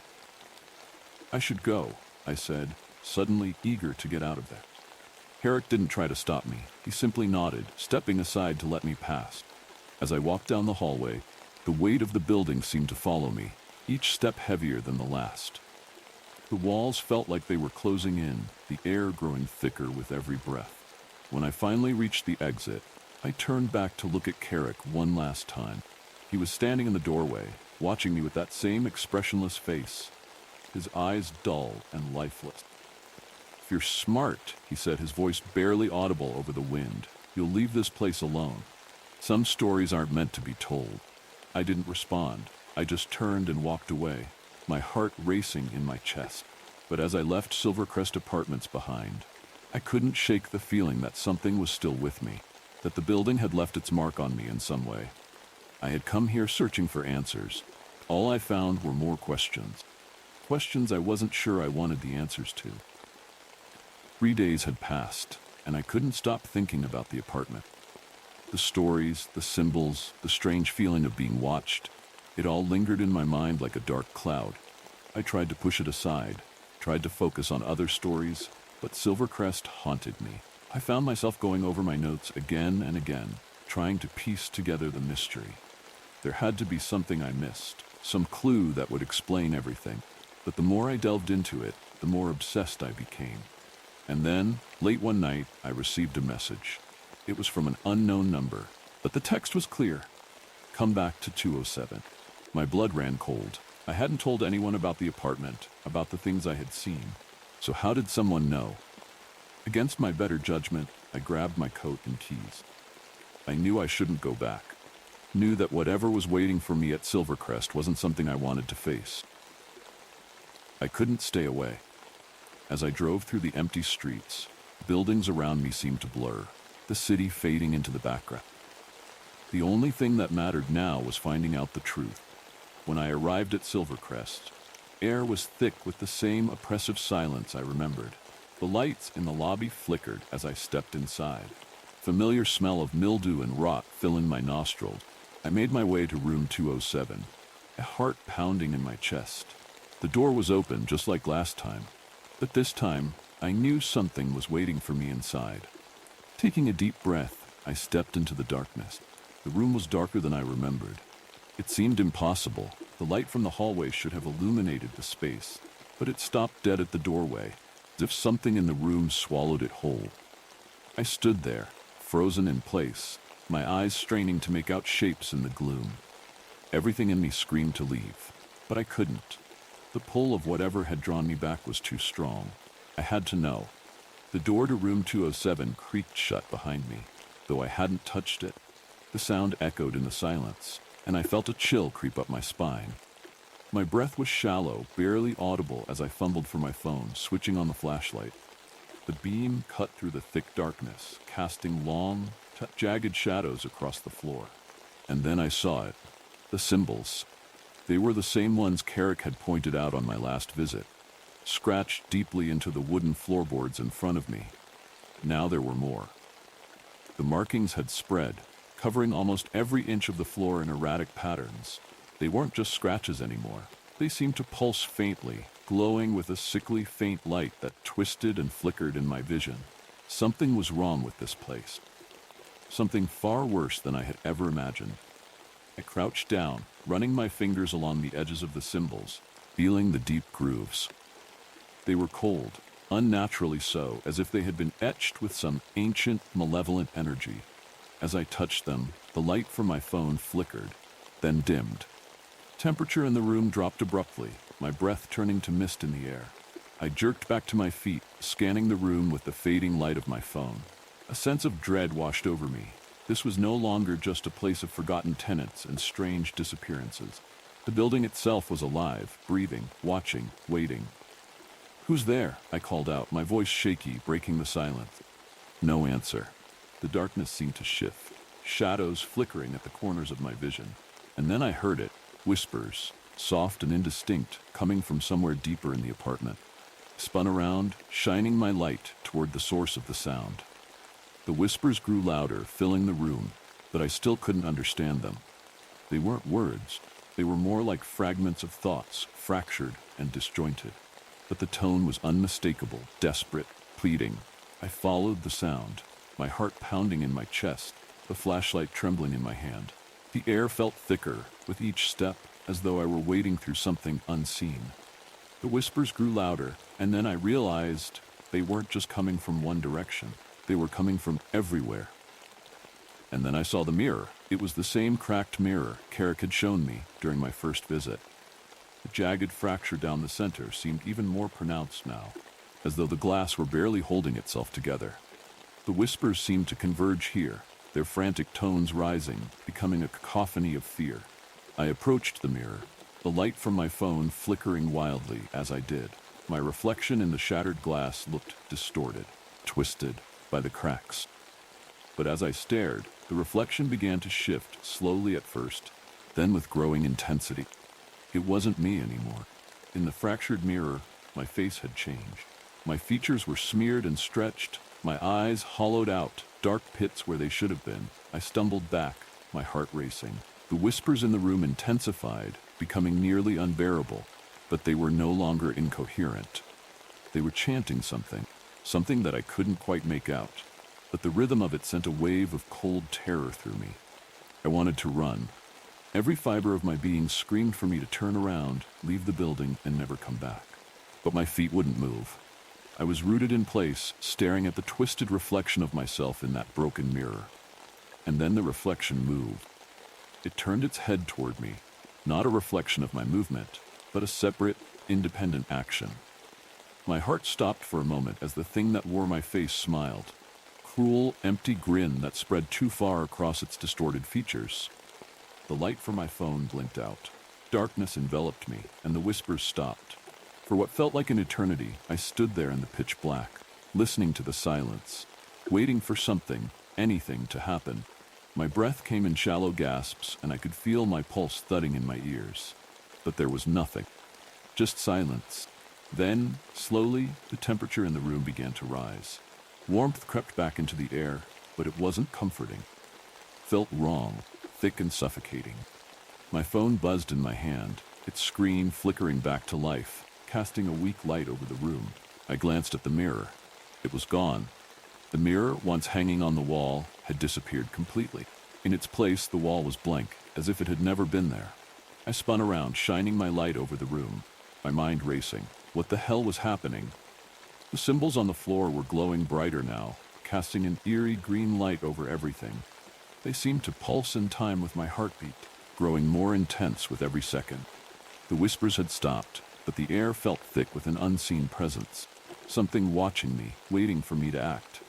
Speaker 1: "I should go," I said, suddenly eager to get out of there. Carrick didn't try to stop me. He simply nodded, stepping aside to let me pass. As I walked down the hallway, the weight of the building seemed to follow me, each step heavier than the last. The walls felt like they were closing in, the air growing thicker with every breath. When I finally reached the exit, I turned back to look at Carrick one last time. He was standing in the doorway, watching me with that same expressionless face, his eyes dull and lifeless. "If you're smart," he said, his voice barely audible over the wind, "you'll leave this place alone. Some stories aren't meant to be told." I didn't respond. I just turned and walked away, my heart racing in my chest. But as I left Silvercrest Apartments behind, I couldn't shake the feeling that something was still with me, that the building had left its mark on me in some way. I had come here searching for answers. All I found were more questions. Questions I wasn't sure I wanted the answers to. 3 days had passed, and I couldn't stop thinking about the apartment. The stories, the symbols, the strange feeling of being watched, it all lingered in my mind like a dark cloud. I tried to push it aside, tried to focus on other stories, but Silvercrest haunted me. I found myself going over my notes again and again, trying to piece together the mystery. There had to be something I missed, some clue that would explain everything. But the more I delved into it, the more obsessed I became. And then, late one night, I received a message. It was from an unknown number, but the text was clear. "Come back to 207. My blood ran cold. I hadn't told anyone about the apartment, about the things I had seen. So how did someone know? Against my better judgment, I grabbed my coat and keys. I knew I shouldn't go back. Knew that whatever was waiting for me at Silvercrest wasn't something I wanted to face. I couldn't stay away. As I drove through the empty streets, buildings around me seemed to blur, the city fading into the background. The only thing that mattered now was finding out the truth. When I arrived at Silvercrest, air was thick with the same oppressive silence I remembered. The lights in the lobby flickered as I stepped inside. Familiar smell of mildew and rot filling my nostrils. I made my way to room 207, a heart pounding in my chest. The door was open just like last time, but this time I knew something was waiting for me inside. Taking a deep breath, I stepped into the darkness. The room was darker than I remembered. It seemed impossible. The light from the hallway should have illuminated the space, but it stopped dead at the doorway, as if something in the room swallowed it whole. I stood there, frozen in place, my eyes straining to make out shapes in the gloom. Everything in me screamed to leave, but I couldn't. The pull of whatever had drawn me back was too strong. I had to know. The door to room 207 creaked shut behind me, though I hadn't touched it. The sound echoed in the silence, and I felt a chill creep up my spine. My breath was shallow, barely audible as I fumbled for my phone, switching on the flashlight. The beam cut through the thick darkness, casting long, jagged shadows across the floor. And then I saw it. The symbols. They were the same ones Carrick had pointed out on my last visit, scratched deeply into the wooden floorboards in front of me. Now there were more. The markings had spread, covering almost every inch of the floor in erratic patterns. They weren't just scratches anymore. They seemed to pulse faintly, glowing with a sickly faint light that twisted and flickered in my vision. Something was wrong with this place. Something far worse than I had ever imagined. I crouched down, running my fingers along the edges of the symbols, feeling the deep grooves. They were cold, unnaturally so, as if they had been etched with some ancient, malevolent energy. As I touched them, the light from my phone flickered, then dimmed. Temperature in the room dropped abruptly, my breath turning to mist in the air. I jerked back to my feet, scanning the room with the fading light of my phone. A sense of dread washed over me. This was no longer just a place of forgotten tenants and strange disappearances. The building itself was alive, breathing, watching, waiting. "Who's there?" I called out, my voice shaky, breaking the silence. No answer. The darkness seemed to shift, shadows flickering at the corners of my vision. And then I heard it, whispers, soft and indistinct, coming from somewhere deeper in the apartment. Spun around, shining my light toward the source of the sound. The whispers grew louder, filling the room, but I still couldn't understand them. They weren't words. They were more like fragments of thoughts, fractured and disjointed. But the tone was unmistakable, desperate, pleading. I followed the sound, my heart pounding in my chest, the flashlight trembling in my hand. The air felt thicker with each step, as though I were wading through something unseen. The whispers grew louder, and then I realized they weren't just coming from one direction. They were coming from everywhere. And then I saw the mirror. It was the same cracked mirror Carrick had shown me during my first visit. The jagged fracture down the center seemed even more pronounced now, as though the glass were barely holding itself together. The whispers seemed to converge here, their frantic tones rising, becoming a cacophony of fear. I approached the mirror, the light from my phone flickering wildly as I did. My reflection in the shattered glass looked distorted, twisted by the cracks. But as I stared, the reflection began to shift slowly at first, then with growing intensity. It wasn't me anymore. In the fractured mirror, my face had changed. My features were smeared and stretched, my eyes hollowed out, dark pits where they should have been. I stumbled back, my heart racing. The whispers in the room intensified, becoming nearly unbearable, but they were no longer incoherent. They were chanting something that I couldn't quite make out, but the rhythm of it sent a wave of cold terror through me. I wanted to run. Every fiber of my being screamed for me to turn around, leave the building, and never come back. But my feet wouldn't move. I was rooted in place, staring at the twisted reflection of myself in that broken mirror. And then the reflection moved. It turned its head toward me, not a reflection of my movement, but a separate, independent action. My heart stopped for a moment as the thing that wore my face smiled. Cruel, empty grin that spread too far across its distorted features. The light from my phone blinked out. Darkness enveloped me, and the whispers stopped. For what felt like an eternity, I stood there in the pitch black, listening to the silence, waiting for something, anything, to happen. My breath came in shallow gasps, and I could feel my pulse thudding in my ears. But there was nothing. Just silence. Then, slowly, the temperature in the room began to rise. Warmth crept back into the air, but it wasn't comforting. Felt wrong, thick and suffocating. My phone buzzed in my hand, its screen flickering back to life, casting a weak light over the room. I glanced at the mirror. It was gone. The mirror, once hanging on the wall, had disappeared completely. In its place, the wall was blank, as if it had never been there. I spun around, shining my light over the room, my mind racing. What the hell was happening? The symbols on the floor were glowing brighter now, casting an eerie green light over everything. They seemed to pulse in time with my heartbeat, growing more intense with every second. The whispers had stopped, but the air felt thick with an unseen presence, something watching me, waiting for me to act.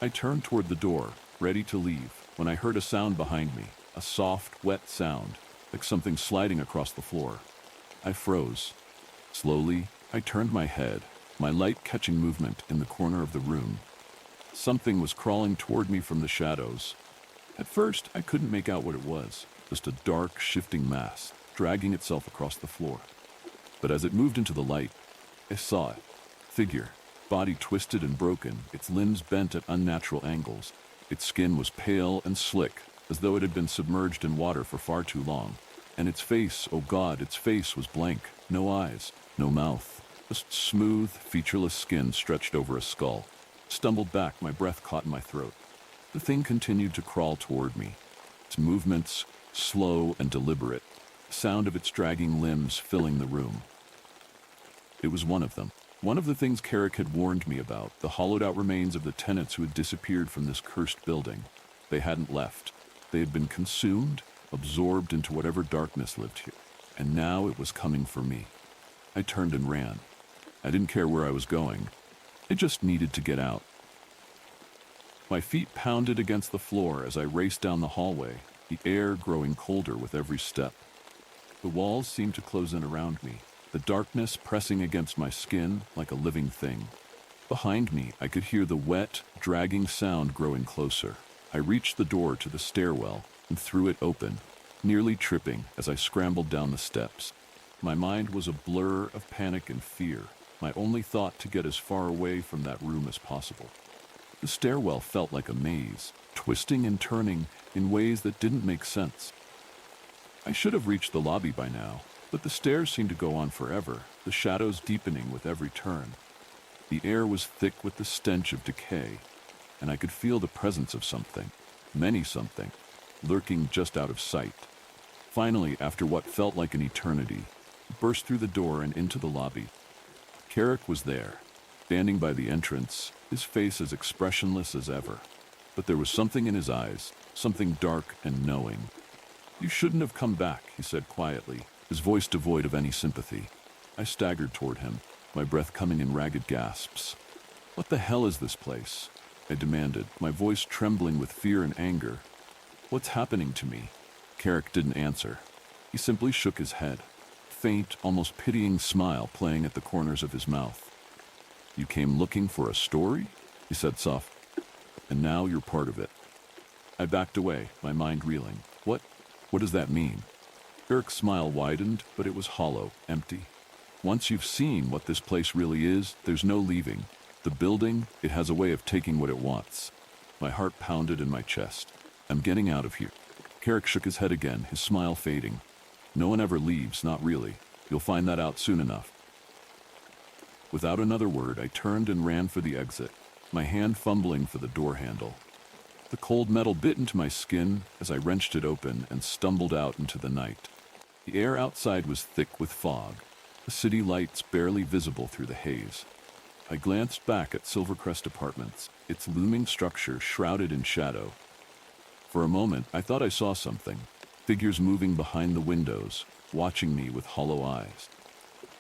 Speaker 1: I turned toward the door, ready to leave, when I heard a sound behind me, a soft, wet sound, like something sliding across the floor. I froze. Slowly, I turned my head, my light catching movement in the corner of the room. Something was crawling toward me from the shadows. At first, I couldn't make out what it was, just a dark, shifting mass, dragging itself across the floor. But as it moved into the light, I saw it. Figure, body twisted and broken, its limbs bent at unnatural angles. Its skin was pale and slick, as though it had been submerged in water for far too long. And its face, oh God, its face was blank. No eyes, no mouth. Just smooth, featureless skin stretched over a skull. Stumbled back, my breath caught in my throat. The thing continued to crawl toward me, its movements slow and deliberate, the sound of its dragging limbs filling the room. It was one of them. One of the things Carrick had warned me about, the hollowed-out remains of the tenants who had disappeared from this cursed building. They hadn't left. They had been consumed, absorbed into whatever darkness lived here. And now it was coming for me. I turned and ran. I didn't care where I was going. I just needed to get out. My feet pounded against the floor as I raced down the hallway, the air growing colder with every step. The walls seemed to close in around me, the darkness pressing against my skin like a living thing. Behind me, I could hear the wet, dragging sound growing closer. I reached the door to the stairwell and threw it open, nearly tripping as I scrambled down the steps. My mind was a blur of panic and fear, my only thought to get as far away from that room as possible. The stairwell felt like a maze, twisting and turning in ways that didn't make sense. I should have reached the lobby by now, but the stairs seemed to go on forever, the shadows deepening with every turn. The air was thick with the stench of decay, and I could feel the presence of something, something, lurking just out of sight. Finally, after what felt like an eternity, I burst through the door and into the lobby. Carrick was there, standing by the entrance, his face as expressionless as ever. But there was something in his eyes, something dark and knowing. "You shouldn't have come back," he said quietly, his voice devoid of any sympathy. I staggered toward him, my breath coming in ragged gasps. "What the hell is this place?" I demanded, my voice trembling with fear and anger. "What's happening to me?" Carrick didn't answer. He simply shook his head, faint, almost pitying smile playing at the corners of his mouth. "You came looking for a story?" he said softly. "And now you're part of it." I backed away, my mind reeling. What does that mean?" Carrick's smile widened, but it was hollow, empty. "Once you've seen what this place really is, there's no leaving. The building, it has a way of taking what it wants." My heart pounded in my chest. "I'm getting out of here." Carrick shook his head again, his smile fading. "No one ever leaves, not really. You'll find that out soon enough." Without another word, I turned and ran for the exit, my hand fumbling for the door handle. The cold metal bit into my skin as I wrenched it open and stumbled out into the night. The air outside was thick with fog, the city lights barely visible through the haze. I glanced back at Silvercrest Apartments, its looming structure shrouded in shadow. For a moment, I thought I saw something, figures moving behind the windows, watching me with hollow eyes.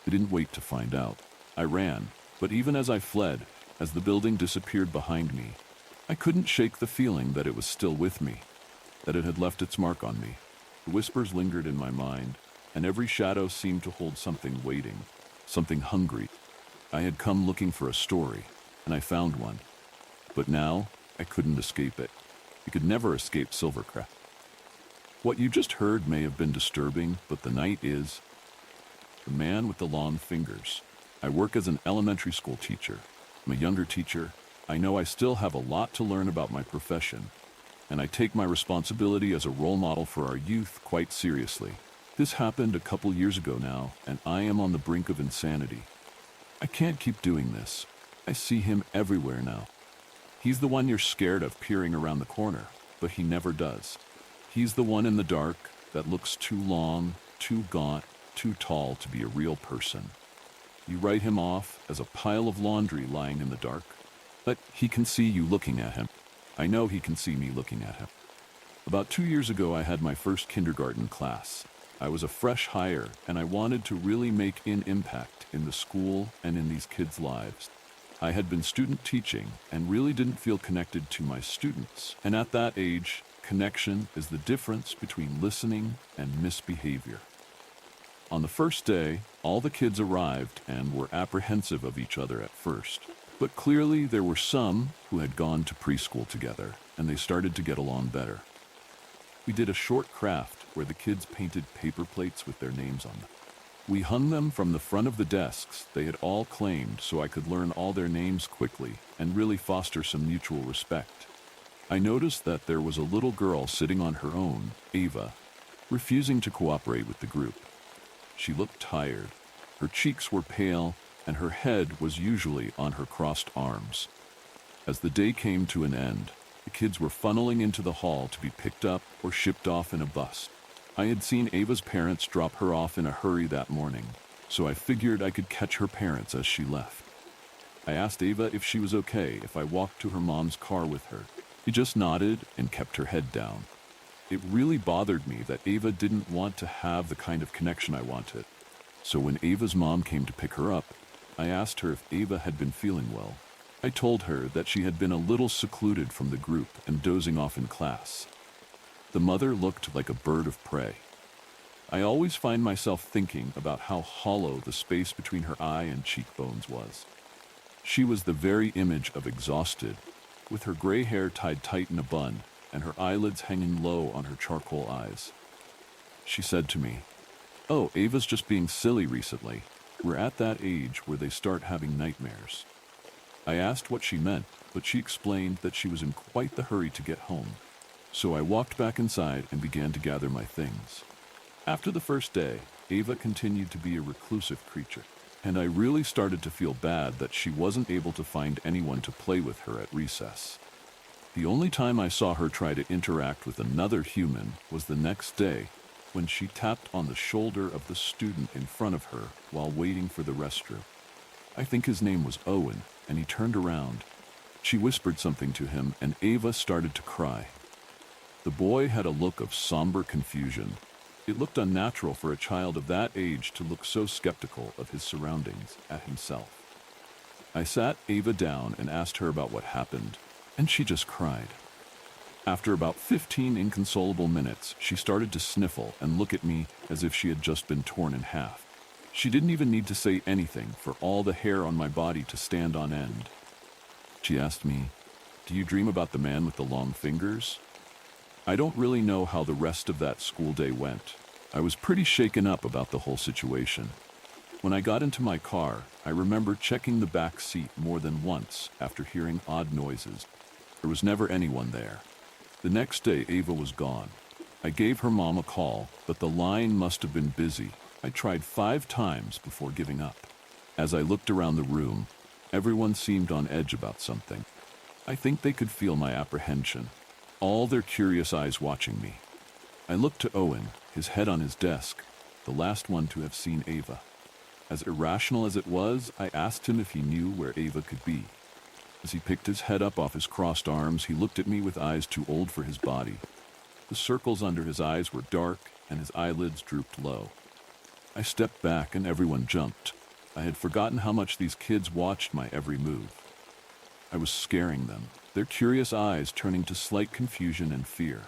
Speaker 1: I didn't wait to find out. I ran, but even as I fled, as the building disappeared behind me, I couldn't shake the feeling that it was still with me, that it had left its mark on me. The whispers lingered in my mind, and every shadow seemed to hold something waiting, something hungry. I had come looking for a story, and I found one. But now, I couldn't escape it. I could never escape Silvercrest. What you just heard may have been disturbing, but the night is. The man with the long fingers. I work as an elementary school teacher. I'm a younger teacher. I know I still have a lot to learn about my profession, and I take my responsibility as a role model for our youth quite seriously. This happened a couple years ago now, and I am on the brink of insanity. I can't keep doing this. I see him everywhere now. He's the one you're scared of peering around the corner, but he never does. He's the one in the dark that looks too long, too gaunt, too tall to be a real person. You write him off as a pile of laundry lying in the dark, but he can see you looking at him. I know he can see me looking at him. About 2 years ago, I had my first kindergarten class. I was a fresh hire, and I wanted to really make an impact in the school and in these kids' lives. I had been student teaching and really didn't feel connected to my students. And at that age, connection is the difference between listening and misbehavior. On the first day, all the kids arrived and were apprehensive of each other at first. But clearly there were some who had gone to preschool together, and they started to get along better. We did a short craft where the kids painted paper plates with their names on them. We hung them from the front of the desks they had all claimed so I could learn all their names quickly and really foster some mutual respect. I noticed that there was a little girl sitting on her own, Ava, refusing to cooperate with the group. She looked tired. Her cheeks were pale, and her head was usually on her crossed arms. As the day came to an end, the kids were funneling into the hall to be picked up or shipped off in a bus. I had seen Ava's parents drop her off in a hurry that morning, so I figured I could catch her parents as she left. I asked Ava if she was okay if I walked to her mom's car with her. She just nodded and kept her head down. It really bothered me that Ava didn't want to have the kind of connection I wanted. So when Ava's mom came to pick her up, I asked her if Ava had been feeling well. I told her that she had been a little secluded from the group and dozing off in class. The mother looked like a bird of prey. I always find myself thinking about how hollow the space between her eye and cheekbones was. She was the very image of exhausted, with her gray hair tied tight in a bun and her eyelids hanging low on her charcoal eyes. She said to me, "Oh, Ava's just being silly recently. We're at that age where they start having nightmares." I asked what she meant, but she explained that she was in quite the hurry to get home. So I walked back inside and began to gather my things. After the first day, Ava continued to be a reclusive creature, and I really started to feel bad that she wasn't able to find anyone to play with her at recess. The only time I saw her try to interact with another human was the next day, when she tapped on the shoulder of the student in front of her while waiting for the restroom. I think his name was Owen, and he turned around. She whispered something to him, and Ava started to cry. The boy had a look of somber confusion. It looked unnatural for a child of that age to look so skeptical of his surroundings at himself. I sat Ava down and asked her about what happened, and she just cried. After about 15 inconsolable minutes, she started to sniffle and look at me as if she had just been torn in half. She didn't even need to say anything for all the hair on my body to stand on end. She asked me, "Do you dream about the man with the long fingers?" I don't really know how the rest of that school day went. I was pretty shaken up about the whole situation. When I got into my car, I remember checking the back seat more than once after hearing odd noises. There was never anyone there. The next day, Ava was gone. I gave her mom a call, but the line must have been busy. I tried 5 times before giving up. As I looked around the room, everyone seemed on edge about something. I think they could feel my apprehension, all their curious eyes watching me. I looked to Owen, his head on his desk, the last one to have seen Ava. As irrational as it was, I asked him if he knew where Ava could be. As he picked his head up off his crossed arms, he looked at me with eyes too old for his body. The circles under his eyes were dark, and his eyelids drooped low. I stepped back, and everyone jumped. I had forgotten how much these kids watched my every move. I was scaring them, their curious eyes turning to slight confusion and fear.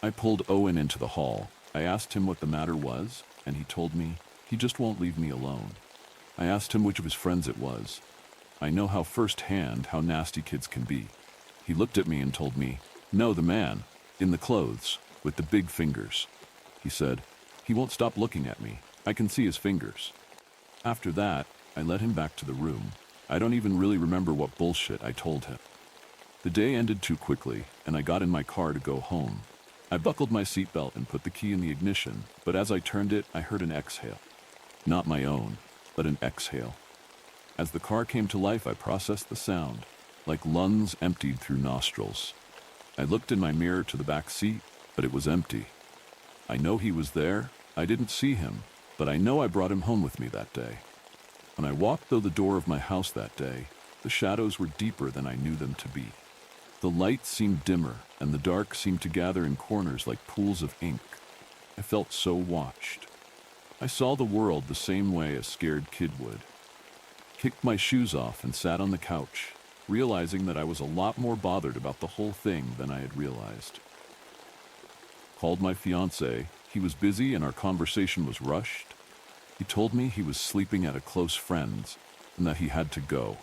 Speaker 1: I pulled Owen into the hall. I asked him what the matter was, and he told me he just won't leave me alone. I asked him which of his friends it was. I know how firsthand how nasty kids can be. He looked at me and told me, "No, the man, in the clothes, with the big fingers." He said, "He won't stop looking at me. I can see his fingers." After that, I led him back to the room. I don't even really remember what bullshit I told him. The day ended too quickly, and I got in my car to go home. I buckled my seatbelt and put the key in the ignition, but as I turned it, I heard an exhale. Not my own, but an exhale. As the car came to life, I processed the sound, like lungs emptied through nostrils. I looked in my mirror to the back seat, but it was empty. I know he was there. I didn't see him, but I know I brought him home with me that day. When I walked through the door of my house that day, the shadows were deeper than I knew them to be. The light seemed dimmer, and the dark seemed to gather in corners like pools of ink. I felt so watched. I saw the world the same way a scared kid would. Kicked my shoes off and sat on the couch, realizing that I was a lot more bothered about the whole thing than I had realized. Called my fiancé. He was busy and our conversation was rushed. He told me he was sleeping at a close friend's and that he had to go.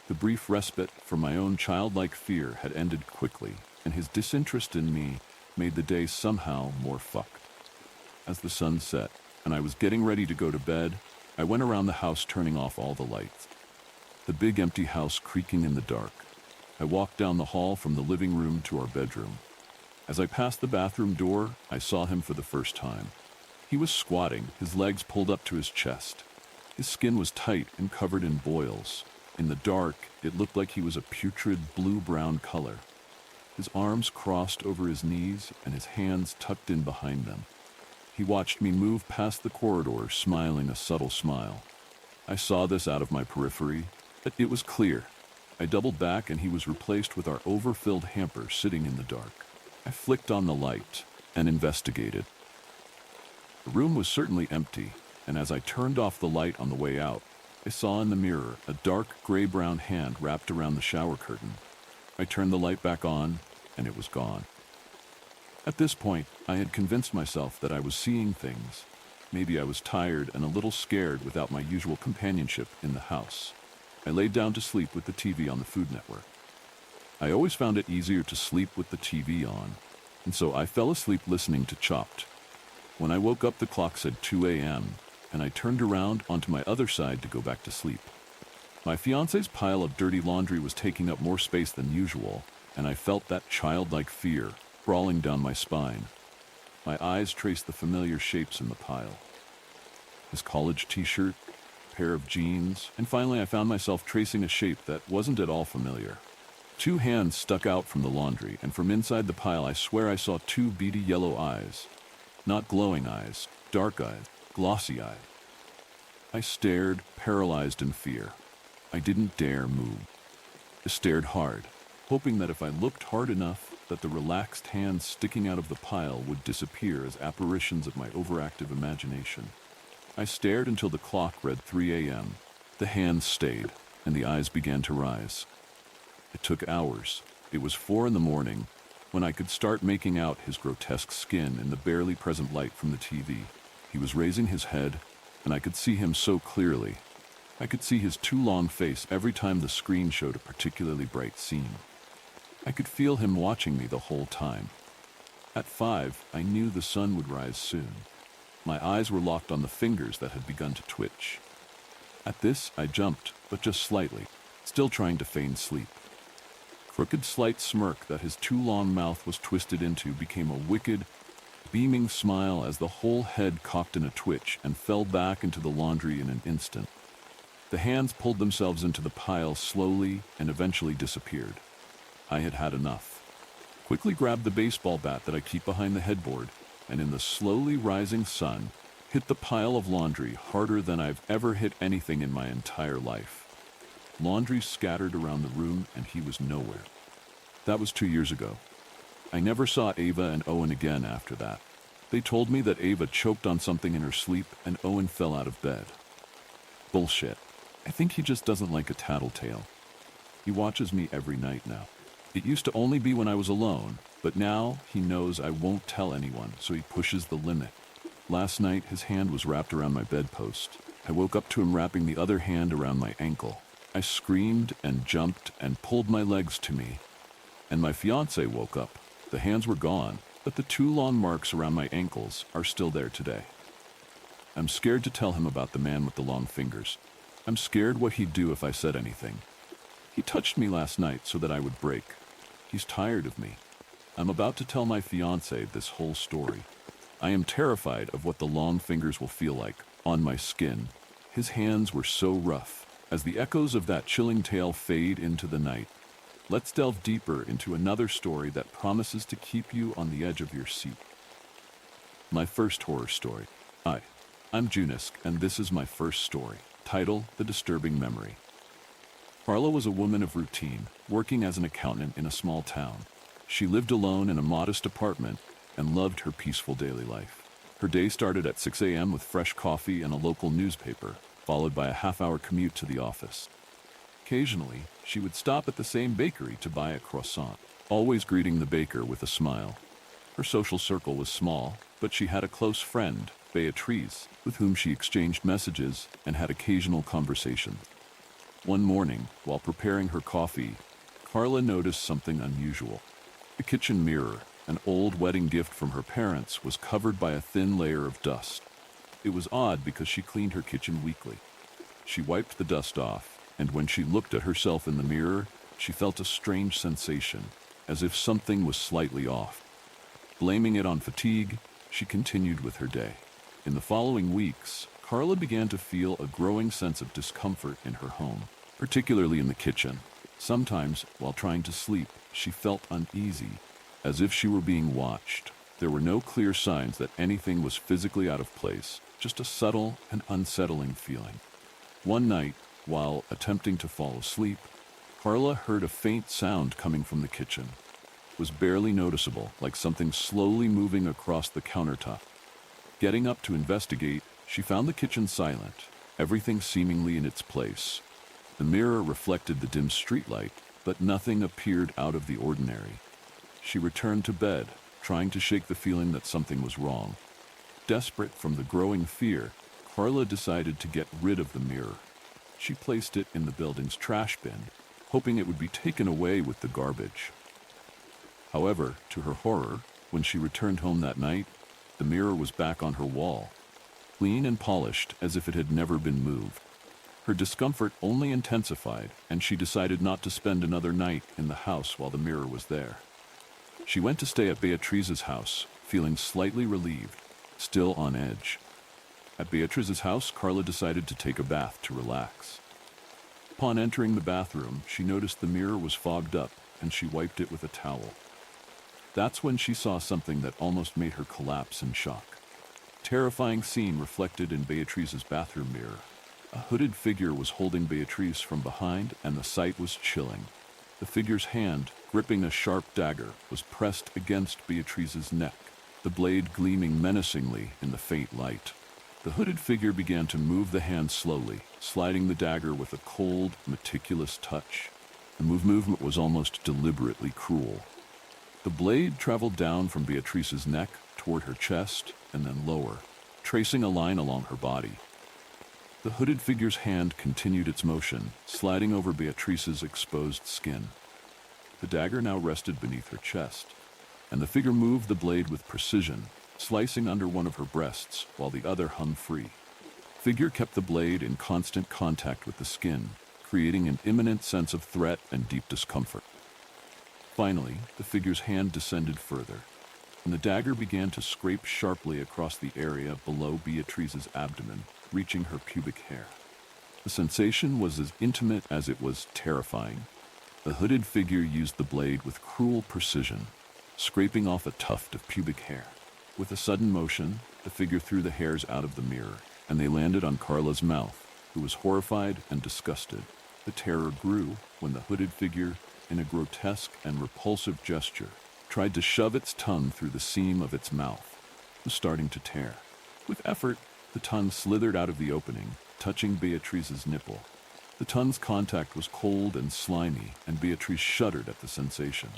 Speaker 1: The brief respite from my own childlike fear had ended quickly, and his disinterest in me made the day somehow more fucked. As the sun set and I was getting ready to go to bed, I went around the house turning off all the lights. The big empty house creaking in the dark. I walked down the hall from the living room to our bedroom. As I passed the bathroom door, I saw him for the first time. He was squatting, his legs pulled up to his chest. His skin was tight and covered in boils. In the dark, it looked like he was a putrid blue-brown color. His arms crossed over his knees and his hands tucked in behind them. He watched me move past the corridor, smiling a subtle smile. I saw this out of my periphery, but it was clear. I doubled back and he was replaced with our overfilled hamper sitting in the dark. I flicked on the light and investigated. The room was certainly empty, and as I turned off the light on the way out, I saw in the mirror a dark gray-brown hand wrapped around the shower curtain. I turned the light back on, and it was gone. At this point, I had convinced myself that I was seeing things. Maybe I was tired and a little scared without my usual companionship in the house. I laid down to sleep with the TV on the Food Network. I always found it easier to sleep with the TV on, and so I fell asleep listening to Chopped. When I woke up, the clock said 2 a.m., and I turned around onto my other side to go back to sleep. My fiancé's pile of dirty laundry was taking up more space than usual, and I felt that childlike fear crawling down my spine. My eyes traced the familiar shapes in the pile. His college t-shirt, a pair of jeans, and finally I found myself tracing a shape that wasn't at all familiar. 2 hands stuck out from the laundry, and from inside the pile I swear I saw 2 beady yellow eyes. Not glowing eyes, dark eyes, glossy eyes. I stared, paralyzed in fear. I didn't dare move. I stared hard, hoping that if I looked hard enough, that the relaxed hands sticking out of the pile would disappear as apparitions of my overactive imagination. I stared until the clock read 3 a.m. The hands stayed, and the eyes began to rise. It took hours. It was 4 in the morning when I could start making out his grotesque skin in the barely present light from the TV. He was raising his head, and I could see him so clearly. I could see his too long face every time the screen showed a particularly bright scene. I could feel him watching me the whole time. At 5, I knew the sun would rise soon. My eyes were locked on the fingers that had begun to twitch. At this, I jumped, but just slightly, still trying to feign sleep. Crooked slight smirk that his too long mouth was twisted into became a wicked, beaming smile as the whole head cocked in a twitch and fell back into the laundry in an instant. The hands pulled themselves into the pile slowly and eventually disappeared. I had had enough. Quickly grabbed the baseball bat that I keep behind the headboard, and in the slowly rising sun, hit the pile of laundry harder than I've ever hit anything in my entire life. Laundry scattered around the room, and he was nowhere. That was 2 years ago. I never saw Ava and Owen again after that. They told me that Ava choked on something in her sleep and Owen fell out of bed. Bullshit. I think he just doesn't like a tattletale. He watches me every night now. It used to only be when I was alone, but now he knows I won't tell anyone, so he pushes the limit. Last night, his hand was wrapped around my bedpost. I woke up to him wrapping the other hand around my ankle. I screamed and jumped and pulled my legs to me. And my fiancé woke up. The hands were gone, but the 2 long marks around my ankles are still there today. I'm scared to tell him about the man with the long fingers. I'm scared what he'd do if I said anything. He touched me last night so that I would break. He's tired of me. I'm about to tell my fiancé this whole story. I am terrified of what the long fingers will feel like on my skin. His hands were so rough. As the echoes of that chilling tale fade into the night, let's delve deeper into another story that promises to keep you on the edge of your seat. My first horror story. Hi, I'm Junisk, and this is my first story. Title: The Disturbing Memory. Carla was a woman of routine, working as an accountant in a small town. She lived alone in a modest apartment and loved her peaceful daily life. Her day started at 6 a.m. with fresh coffee and a local newspaper, followed by a half-hour commute to the office. Occasionally, she would stop at the same bakery to buy a croissant, always greeting the baker with a smile. Her social circle was small, but she had a close friend, Beatrice, with whom she exchanged messages and had occasional conversations. One morning, while preparing her coffee, Carla noticed something unusual. The kitchen mirror, an old wedding gift from her parents, was covered by a thin layer of dust. It was odd because she cleaned her kitchen weekly. She wiped the dust off, and when she looked at herself in the mirror, she felt a strange sensation, as if something was slightly off. Blaming it on fatigue, she continued with her day. In the following weeks, Carla began to feel a growing sense of discomfort in her home, particularly in the kitchen. Sometimes, while trying to sleep, she felt uneasy, as if she were being watched. There were no clear signs that anything was physically out of place, just a subtle and unsettling feeling. One night, while attempting to fall asleep, Carla heard a faint sound coming from the kitchen. It was barely noticeable, like something slowly moving across the countertop. Getting up to investigate, she found the kitchen silent, everything seemingly in its place. The mirror reflected the dim streetlight, but nothing appeared out of the ordinary. She returned to bed, trying to shake the feeling that something was wrong. Desperate from the growing fear, Carla decided to get rid of the mirror. She placed it in the building's trash bin, hoping it would be taken away with the garbage. However, to her horror, when she returned home that night, the mirror was back on her wall, clean and polished as if it had never been moved. Her discomfort only intensified, and she decided not to spend another night in the house while the mirror was there. She went to stay at Beatrice's house, feeling slightly relieved, still on edge. At Beatrice's house, Carla decided to take a bath to relax. Upon entering the bathroom, she noticed the mirror was fogged up, and she wiped it with a towel. That's when she saw something that almost made her collapse in shock. A terrifying scene reflected in Beatrice's bathroom mirror. A hooded figure was holding Beatrice from behind, and the sight was chilling. The figure's hand, gripping a sharp dagger, was pressed against Beatrice's neck, the blade gleaming menacingly in the faint light. The hooded figure began to move the hand slowly, sliding the dagger with a cold, meticulous touch. The movement was almost deliberately cruel. The blade traveled down from Beatrice's neck toward her chest and then lower, tracing a line along her body. The hooded figure's hand continued its motion, sliding over Beatrice's exposed skin. The dagger now rested beneath her chest, and the figure moved the blade with precision, slicing under one of her breasts while the other hung free. The figure kept the blade in constant contact with the skin, creating an imminent sense of threat and deep discomfort. Finally, the figure's hand descended further, and the dagger began to scrape sharply across the area below Beatrice's abdomen, reaching her pubic hair. The sensation was as intimate as it was terrifying. The hooded figure used the blade with cruel precision, scraping off a tuft of pubic hair. With a sudden motion, the figure threw the hairs out of the mirror, and they landed on Carla's mouth, who was horrified and disgusted. The terror grew when the hooded figure, in a grotesque and repulsive gesture, tried to shove its tongue through the seam of its mouth. It was starting to tear. With effort, the tongue slithered out of the opening, touching Beatrice's nipple. The tongue's contact was cold and slimy, and Beatrice shuddered at the sensation.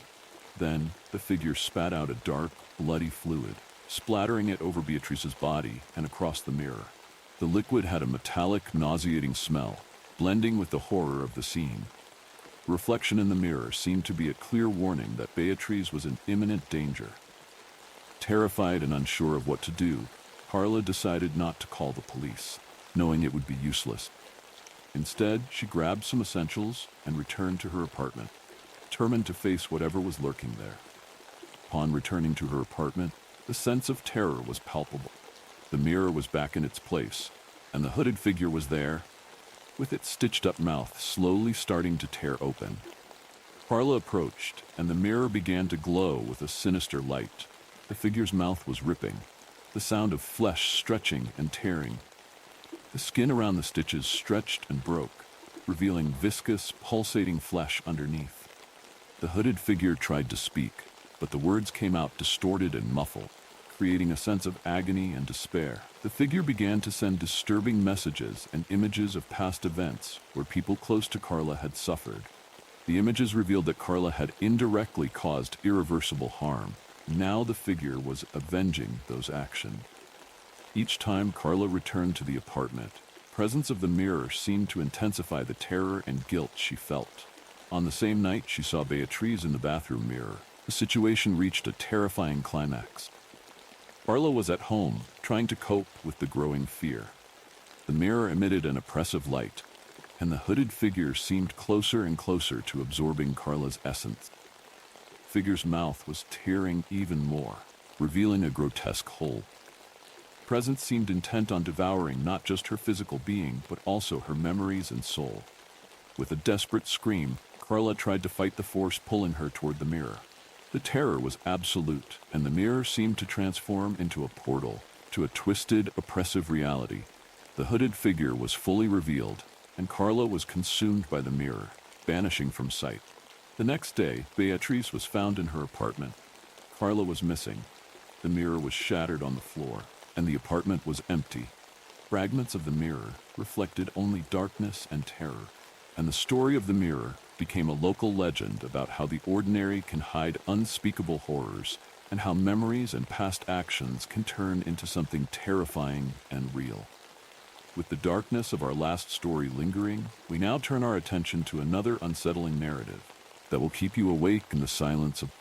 Speaker 1: Then, the figure spat out a dark, bloody fluid, splattering it over Beatrice's body and across the mirror. The liquid had a metallic, nauseating smell, blending with the horror of the scene. The reflection in the mirror seemed to be a clear warning that Beatrice was in imminent danger. Terrified and unsure of what to do, Carla decided not to call the police, knowing it would be useless. Instead, she grabbed some essentials and returned to her apartment, determined to face whatever was lurking there. Upon returning to her apartment, the sense of terror was palpable. The mirror was back in its place, and the hooded figure was there, with its stitched-up mouth slowly starting to tear open. Carla approached, and the mirror began to glow with a sinister light. The figure's mouth was ripping, the sound of flesh stretching and tearing. The skin around the stitches stretched and broke, revealing viscous, pulsating flesh underneath. The hooded figure tried to speak, but the words came out distorted and muffled, creating a sense of agony and despair. The figure began to send disturbing messages and images of past events where people close to Carla had suffered. The images revealed that Carla had indirectly caused irreversible harm. Now the figure was avenging those actions. Each time Carla returned to the apartment, the presence of the mirror seemed to intensify the terror and guilt she felt. On the same night she saw Beatrice in the bathroom mirror, the situation reached a terrifying climax. Carla was at home, trying to cope with the growing fear. The mirror emitted an oppressive light, and the hooded figure seemed closer and closer to absorbing Carla's essence. The figure's mouth was tearing even more, revealing a grotesque hole. The presence seemed intent on devouring not just her physical being, but also her memories and soul. With a desperate scream, Carla tried to fight the force pulling her toward the mirror. The terror was absolute, and the mirror seemed to transform into a portal to a twisted, oppressive reality. The hooded figure was fully revealed, and Carla was consumed by the mirror, vanishing from sight. The next day, Beatrice was found in her apartment. Carla was missing. The mirror was shattered on the floor, and the apartment was empty. Fragments of the mirror reflected only darkness and terror, and the story of the mirror became a local legend about how the ordinary can hide unspeakable horrors and how memories and past actions can turn into something terrifying and real. With the darkness of our last story lingering, we now turn our attention to another unsettling narrative that will keep you awake in the silence of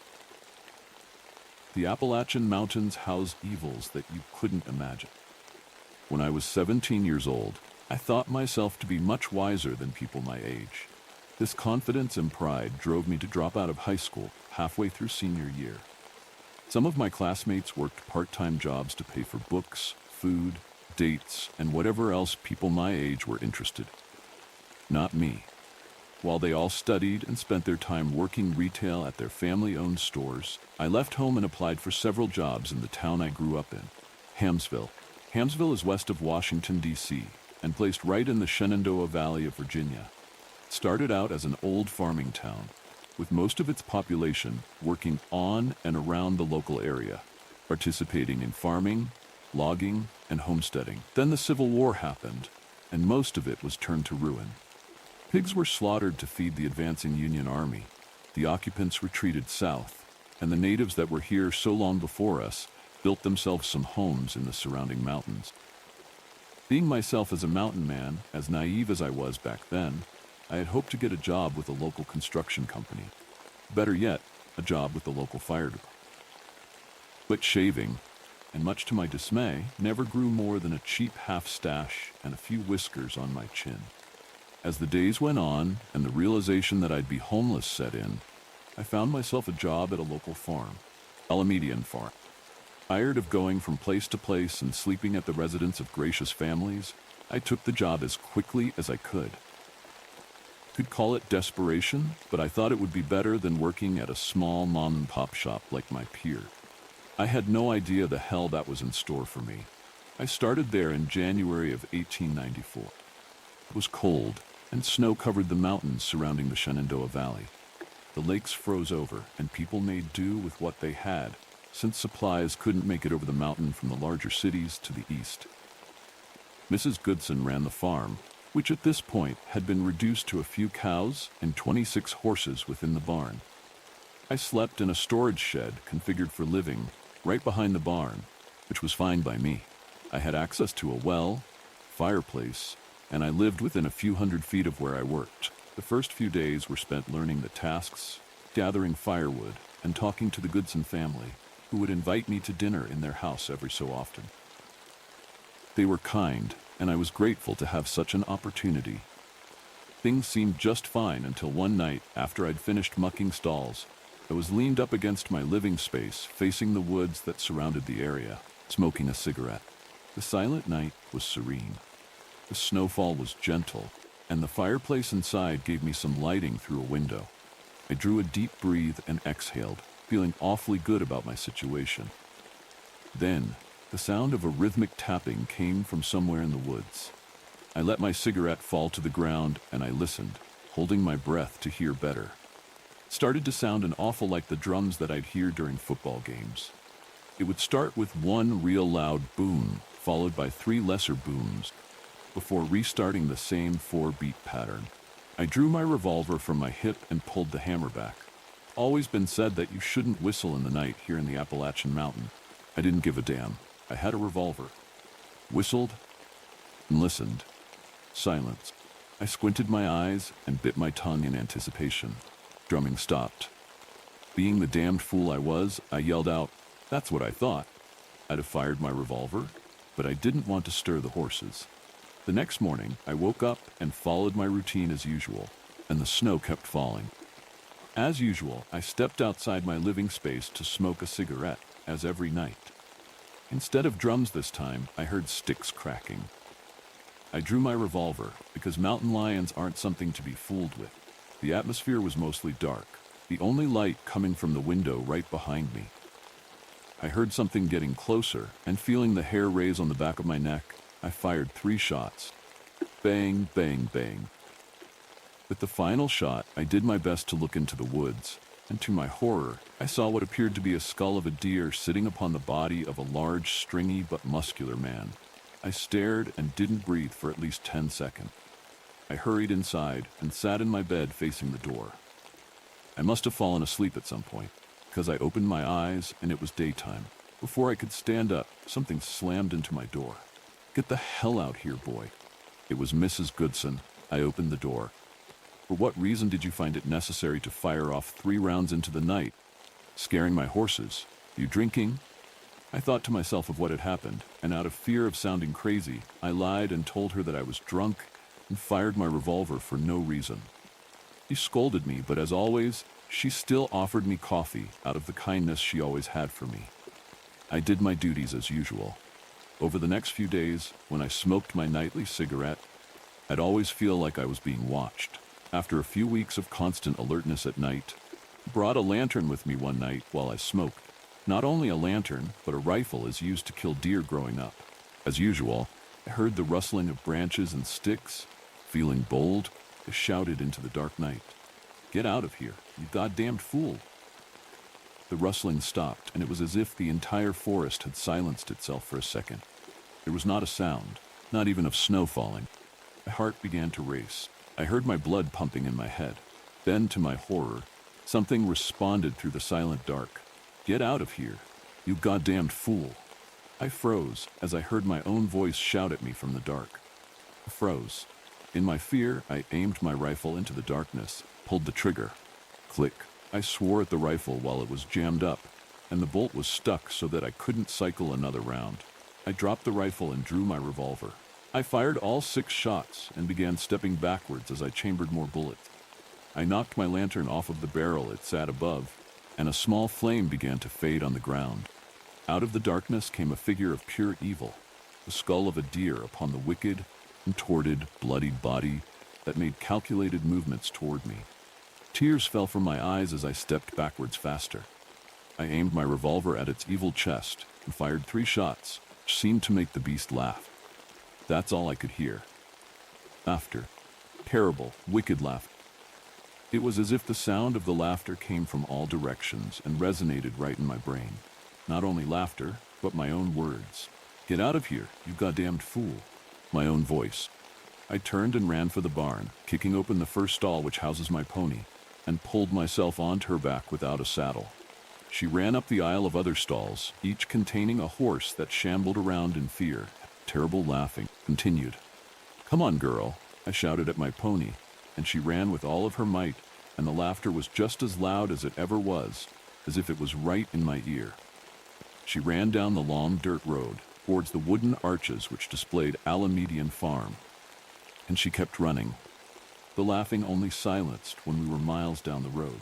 Speaker 1: the Appalachian Mountains. House evils that you couldn't imagine. When I was 17 years old, I thought myself to be much wiser than people my age. This confidence and pride drove me to drop out of high school halfway through senior year. Some of my classmates worked part-time jobs to pay for books, food, dates, and whatever else people my age were interested in. Not me. While they all studied and spent their time working retail at their family-owned stores, I left home and applied for several jobs in the town I grew up in, Hamsville. Hamsville is west of Washington, D.C., and placed right in the Shenandoah Valley of Virginia. It started out as an old farming town, with most of its population working on and around the local area, participating in farming, logging, and homesteading. Then the Civil War happened, and most of it was turned to ruin. Pigs were slaughtered to feed the advancing Union Army. The occupants retreated south, and the natives that were here so long before us built themselves some homes in the surrounding mountains. Being myself as a mountain man, as naive as I was back then, I had hoped to get a job with a local construction company. Better yet, a job with the local fire department. But shaving, and much to my dismay, never grew more than a cheap half-stash and a few whiskers on my chin. As the days went on and the realization that I'd be homeless set in, I found myself a job at a local farm, a median farm. Tired of going from place to place and sleeping at the residence of gracious families, I took the job as quickly as I could. Could call it desperation, but I thought it would be better than working at a small mom-and-pop shop like my peer. I had no idea the hell that was in store for me. I started there in January of 1894. It was cold, and snow covered the mountains surrounding the Shenandoah Valley. The lakes froze over, and people made do with what they had, since supplies couldn't make it over the mountain from the larger cities to the east. Mrs. Goodson ran the farm, which at this point had been reduced to a few cows and 26 horses within the barn. I slept in a storage shed configured for living right behind the barn, which was fine by me. I had access to a well, fireplace, and I lived within a few hundred feet of where I worked. The first few days were spent learning the tasks, gathering firewood, and talking to the Goodson family, who would invite me to dinner in their house every so often. They were kind, and I was grateful to have such an opportunity. Things seemed just fine until one night, after I'd finished mucking stalls, I was leaned up against my living space, facing the woods that surrounded the area, smoking a cigarette. The silent night was serene. The snowfall was gentle, and the fireplace inside gave me some lighting through a window. I drew a deep breath and exhaled, feeling awfully good about my situation. Then, the sound of a rhythmic tapping came from somewhere in the woods. I let my cigarette fall to the ground and I listened, holding my breath to hear better. It started to sound an awful like the drums that I'd hear during football games. It would start with one real loud boom, followed by 3 lesser booms, before restarting the same 4-beat pattern. I drew my revolver from my hip and pulled the hammer back. Always been said that you shouldn't whistle in the night here in the Appalachian Mountain. I didn't give a damn. I had a revolver. Whistled and listened. Silence. I squinted my eyes and bit my tongue in anticipation. Drumming stopped. Being the damned fool I was, I yelled out, "That's what I thought." I'd have fired my revolver, but I didn't want to stir the horses. The next morning, I woke up and followed my routine as usual, and the snow kept falling. As usual, I stepped outside my living space to smoke a cigarette, as every night. Instead of drums this time, I heard sticks cracking. I drew my revolver, because mountain lions aren't something to be fooled with. The atmosphere was mostly dark, the only light coming from the window right behind me. I heard something getting closer, and feeling the hair raise on the back of my neck, I fired 3 shots. Bang, bang, bang. With the final shot, I did my best to look into the woods, and to my horror, I saw what appeared to be a skull of a deer sitting upon the body of a large, stringy but muscular man. I stared and didn't breathe for at least 10 seconds. I hurried inside and sat in my bed facing the door. I must have fallen asleep at some point, because I opened my eyes and it was daytime. Before I could stand up, something slammed into my door. "Get the hell out here, boy." It was Mrs. Goodson. I opened the door. "For what reason did you find it necessary to fire off 3 rounds into the night? Scaring my horses? You drinking?" I thought to myself of what had happened, and out of fear of sounding crazy, I lied and told her that I was drunk and fired my revolver for no reason. She scolded me, but as always, she still offered me coffee out of the kindness she always had for me. I did my duties as usual. Over the next few days, when I smoked my nightly cigarette, I'd always feel like I was being watched. After a few weeks of constant alertness at night, I brought a lantern with me one night while I smoked. Not only a lantern, but a rifle is used to kill deer growing up. As usual, I heard the rustling of branches and sticks. Feeling bold, I shouted into the dark night, Get out of here, you goddamned fool. The rustling stopped, and it was as if the entire forest had silenced itself for a second. There was not a sound, not even of snow falling. My heart began to race. I heard my blood pumping in my head. Then, to my horror, something responded through the silent dark. Get out of here, you goddamned fool. I froze as I heard my own voice shout at me from the dark. I froze. In my fear, I aimed my rifle into the darkness, pulled the trigger. Click. I swore at the rifle while it was jammed up, and the bolt was stuck so that I couldn't cycle another round. I dropped the rifle and drew my revolver. I fired all 6 shots and began stepping backwards as I chambered more bullets. I knocked my lantern off of the barrel it sat above, and a small flame began to fade on the ground. Out of the darkness came a figure of pure evil, the skull of a deer upon the wicked, contorted, bloodied body that made calculated movements toward me. Tears fell from my eyes as I stepped backwards faster. I aimed my revolver at its evil chest and fired 3 shots, which seemed to make the beast laugh. That's all I could hear. Laughter. Terrible, wicked laughter. It was as if the sound of the laughter came from all directions and resonated right in my brain. Not only laughter, but my own words. Get out of here, you goddamned fool. My own voice. I turned and ran for the barn, kicking open the first stall which houses my pony, and pulled myself onto her back without a saddle. She ran up the aisle of other stalls, each containing a horse that shambled around in fear. Terrible laughing continued. Come on, girl, I shouted at my pony, and she ran with all of her might, and the laughter was just as loud as it ever was, as if it was right in my ear. She ran down the long dirt road, towards the wooden arches which displayed Alamedian Farm, and she kept running. The laughing only silenced when we were miles down the road.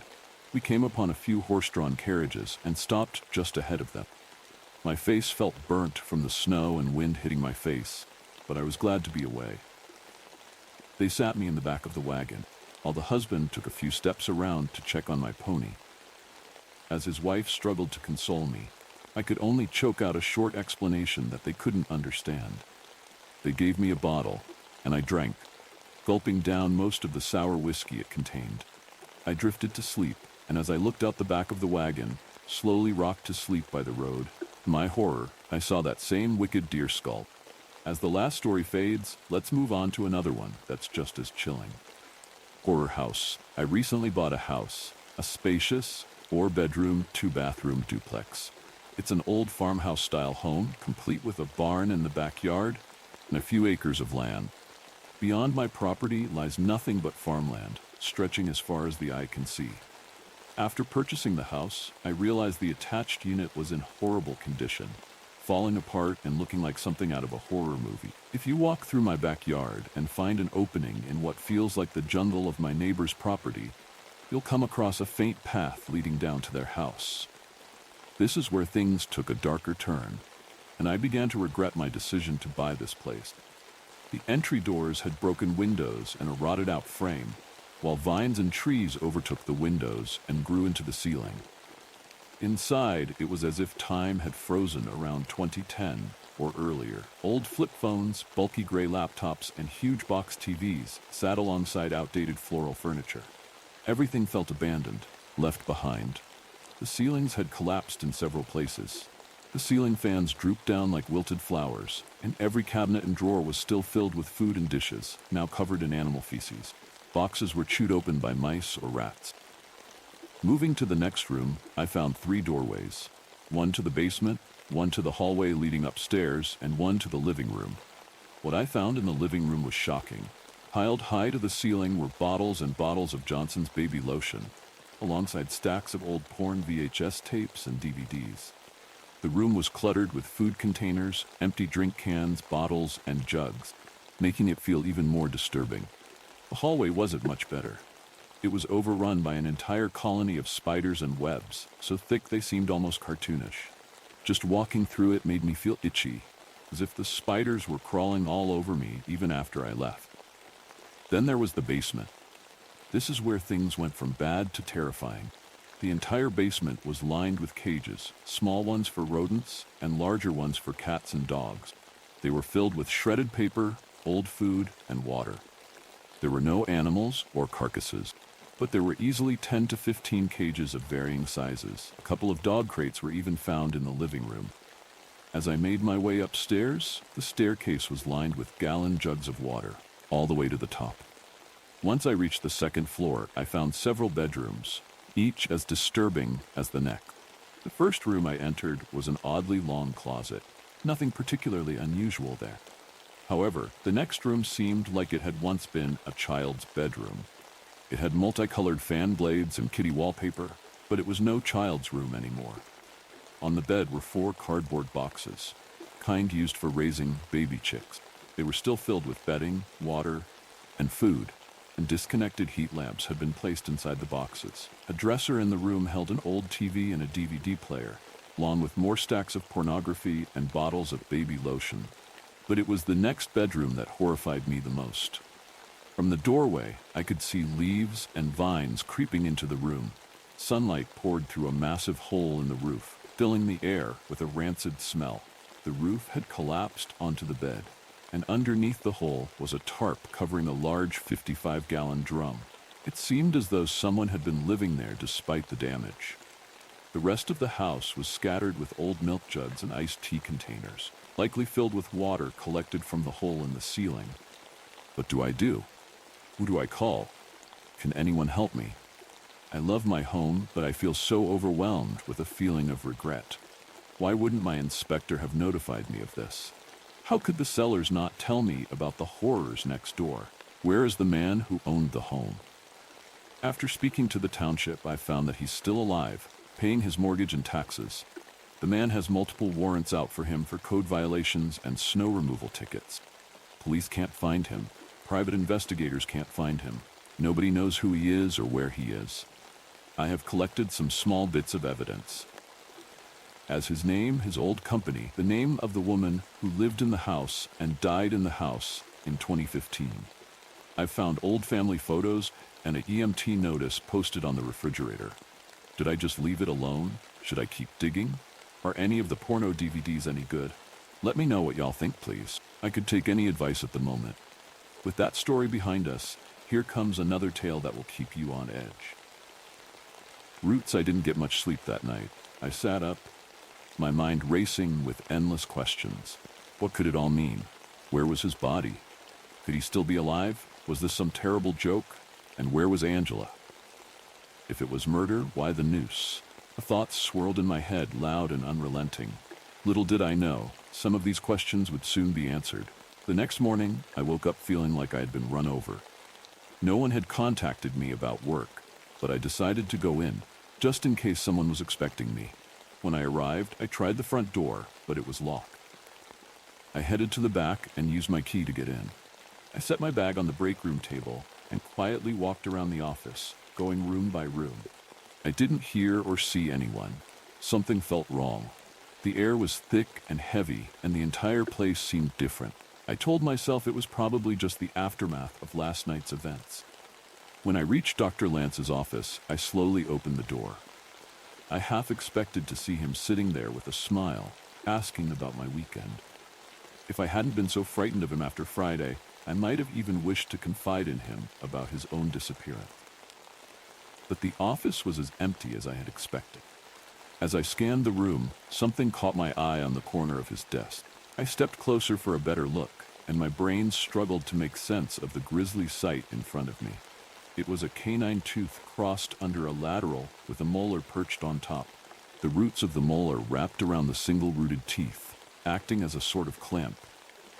Speaker 1: We came upon a few horse-drawn carriages and stopped just ahead of them. My face felt burnt from the snow and wind hitting my face, but I was glad to be away. They sat me in the back of the wagon, while the husband took a few steps around to check on my pony. As his wife struggled to console me, I could only choke out a short explanation that they couldn't understand. They gave me a bottle, and I drank, gulping down most of the sour whiskey it contained. I drifted to sleep, and as I looked out the back of the wagon, slowly rocked to sleep by the road, to my horror, I saw that same wicked deer skull. As the last story fades, let's move on to another one that's just as chilling. Horror house. I recently bought a house, a spacious, 4-bedroom, 2-bathroom duplex. It's an old farmhouse-style home, complete with a barn in the backyard and a few acres of land. Beyond my property lies nothing but farmland, stretching as far as the eye can see. After purchasing the house, I realized the attached unit was in horrible condition, falling apart and looking like something out of a horror movie. If you walk through my backyard and find an opening in what feels like the jungle of my neighbor's property, you'll come across a faint path leading down to their house. This is where things took a darker turn, and I began to regret my decision to buy this place. The entry doors had broken windows and a rotted-out frame, while vines and trees overtook the windows and grew into the ceiling. Inside, it was as if time had frozen around 2010 or earlier. Old flip phones, bulky gray laptops, and huge box TVs sat alongside outdated floral furniture. Everything felt abandoned, left behind. The ceilings had collapsed in several places. The ceiling fans drooped down like wilted flowers, and every cabinet and drawer was still filled with food and dishes, now covered in animal feces. Boxes were chewed open by mice or rats. Moving to the next room, I found 3 doorways. One to the basement, one to the hallway leading upstairs, and one to the living room. What I found in the living room was shocking. Piled high to the ceiling were bottles and bottles of Johnson's baby lotion, alongside stacks of old porn VHS tapes and DVDs. The room was cluttered with food containers, empty drink cans, bottles, and jugs, making it feel even more disturbing. The hallway wasn't much better. It was overrun by an entire colony of spiders and webs, so thick they seemed almost cartoonish. Just walking through it made me feel itchy, as if the spiders were crawling all over me even after I left. Then there was the basement. This is where things went from bad to terrifying. The entire basement was lined with cages, small ones for rodents and larger ones for cats and dogs. They were filled with shredded paper, old food, and water. There were no animals or carcasses. but there were easily 10 to 15 cages of varying sizes. A couple of dog crates were even found in the living room. As I made my way upstairs, the staircase was lined with gallon jugs of water, all the way to the top. Once I reached the second floor, I found several bedrooms, each as disturbing as the next. The first room I entered was an oddly long closet. Nothing particularly unusual there. However, the next room seemed like it had once been a child's bedroom. It had multicolored fan blades and kitty wallpaper, but it was no child's room anymore. On the bed were 4 cardboard boxes, kind used for raising baby chicks. They were still filled with bedding, water, and food, and disconnected heat lamps had been placed inside the boxes. A dresser in the room held an old TV and a DVD player, along with more stacks of pornography and bottles of baby lotion. But it was the next bedroom that horrified me the most. From the doorway, I could see leaves and vines creeping into the room. Sunlight poured through a massive hole in the roof, filling the air with a rancid smell. The roof had collapsed onto the bed, and underneath the hole was a tarp covering a large 55-gallon drum. It seemed as though someone had been living there despite the damage. The rest of the house was scattered with old milk jugs and iced tea containers, likely filled with water collected from the hole in the ceiling. What do I do? Who do I call? Can anyone help me? I love my home, but I feel so overwhelmed with a feeling of regret. Why wouldn't my inspector have notified me of this? How could the sellers not tell me about the horrors next door? Where is the man who owned the home? After speaking to the township, I found that he's still alive, paying his mortgage and taxes. The man has multiple warrants out for him for code violations and snow removal tickets. Police can't find him. Private investigators can't find him. Nobody knows who he is or where he is. I have collected some small bits of evidence. As his name, his old company, the name of the woman who lived in the house and died in the house in 2015. I've found old family photos and an EMT notice posted on the refrigerator. Did I just leave it alone? Should I keep digging? Are any of the porno DVDs any good? Let me know what y'all think, please. I could take any advice at the moment. With that story behind us, here comes another tale that will keep you on edge. Roots, I didn't get much sleep that night. I sat up, my mind racing with endless questions. What could it all mean? Where was his body? Could he still be alive? Was this some terrible joke? And where was Angela? If it was murder, why the noose? The thoughts swirled in my head, loud and unrelenting. Little did I know, some of these questions would soon be answered. The next morning, I woke up feeling like I had been run over. No one had contacted me about work, but I decided to go in, just in case someone was expecting me. When I arrived, I tried the front door, but it was locked. I headed to the back and used my key to get in. I set my bag on the break room table and quietly walked around the office, going room by room. I didn't hear or see anyone. Something felt wrong. The air was thick and heavy, and the entire place seemed different. I told myself it was probably just the aftermath of last night's events. When I reached Dr. Lance's office, I slowly opened the door. I half expected to see him sitting there with a smile, asking about my weekend. If I hadn't been so frightened of him after Friday, I might have even wished to confide in him about his own disappearance. But the office was as empty as I had expected. As I scanned the room, something caught my eye on the corner of his desk. I stepped closer for a better look, and my brain struggled to make sense of the grisly sight in front of me. It was a canine tooth crossed under a lateral with a molar perched on top. The roots of the molar wrapped around the single-rooted teeth, acting as a sort of clamp.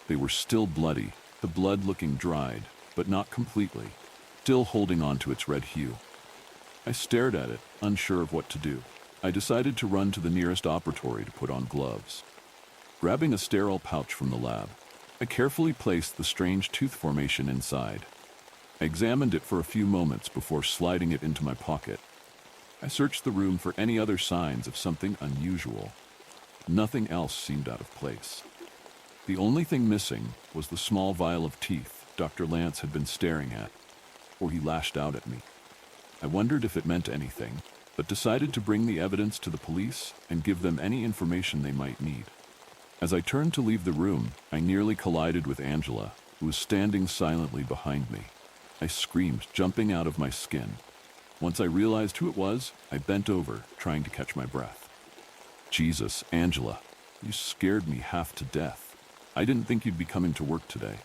Speaker 1: They were still bloody, the blood looking dried, but not completely, still holding on to its red hue. I stared at it, unsure of what to do. I decided to run to the nearest operatory to put on gloves. Grabbing a sterile pouch from the lab, I carefully placed the strange tooth formation inside. I examined it for a few moments before sliding it into my pocket. I searched the room for any other signs of something unusual. Nothing else seemed out of place. The only thing missing was the small vial of teeth Dr. Lance had been staring at, or he lashed out at me. I wondered if it meant anything, but decided to bring the evidence to the police and give them any information they might need. As I turned to leave the room, I nearly collided with Angela, who was standing silently behind me. I screamed, jumping out of my skin. Once I realized who it was, I bent over, trying to catch my breath. Jesus, Angela, you scared me half to death. I didn't think you'd be coming to work today.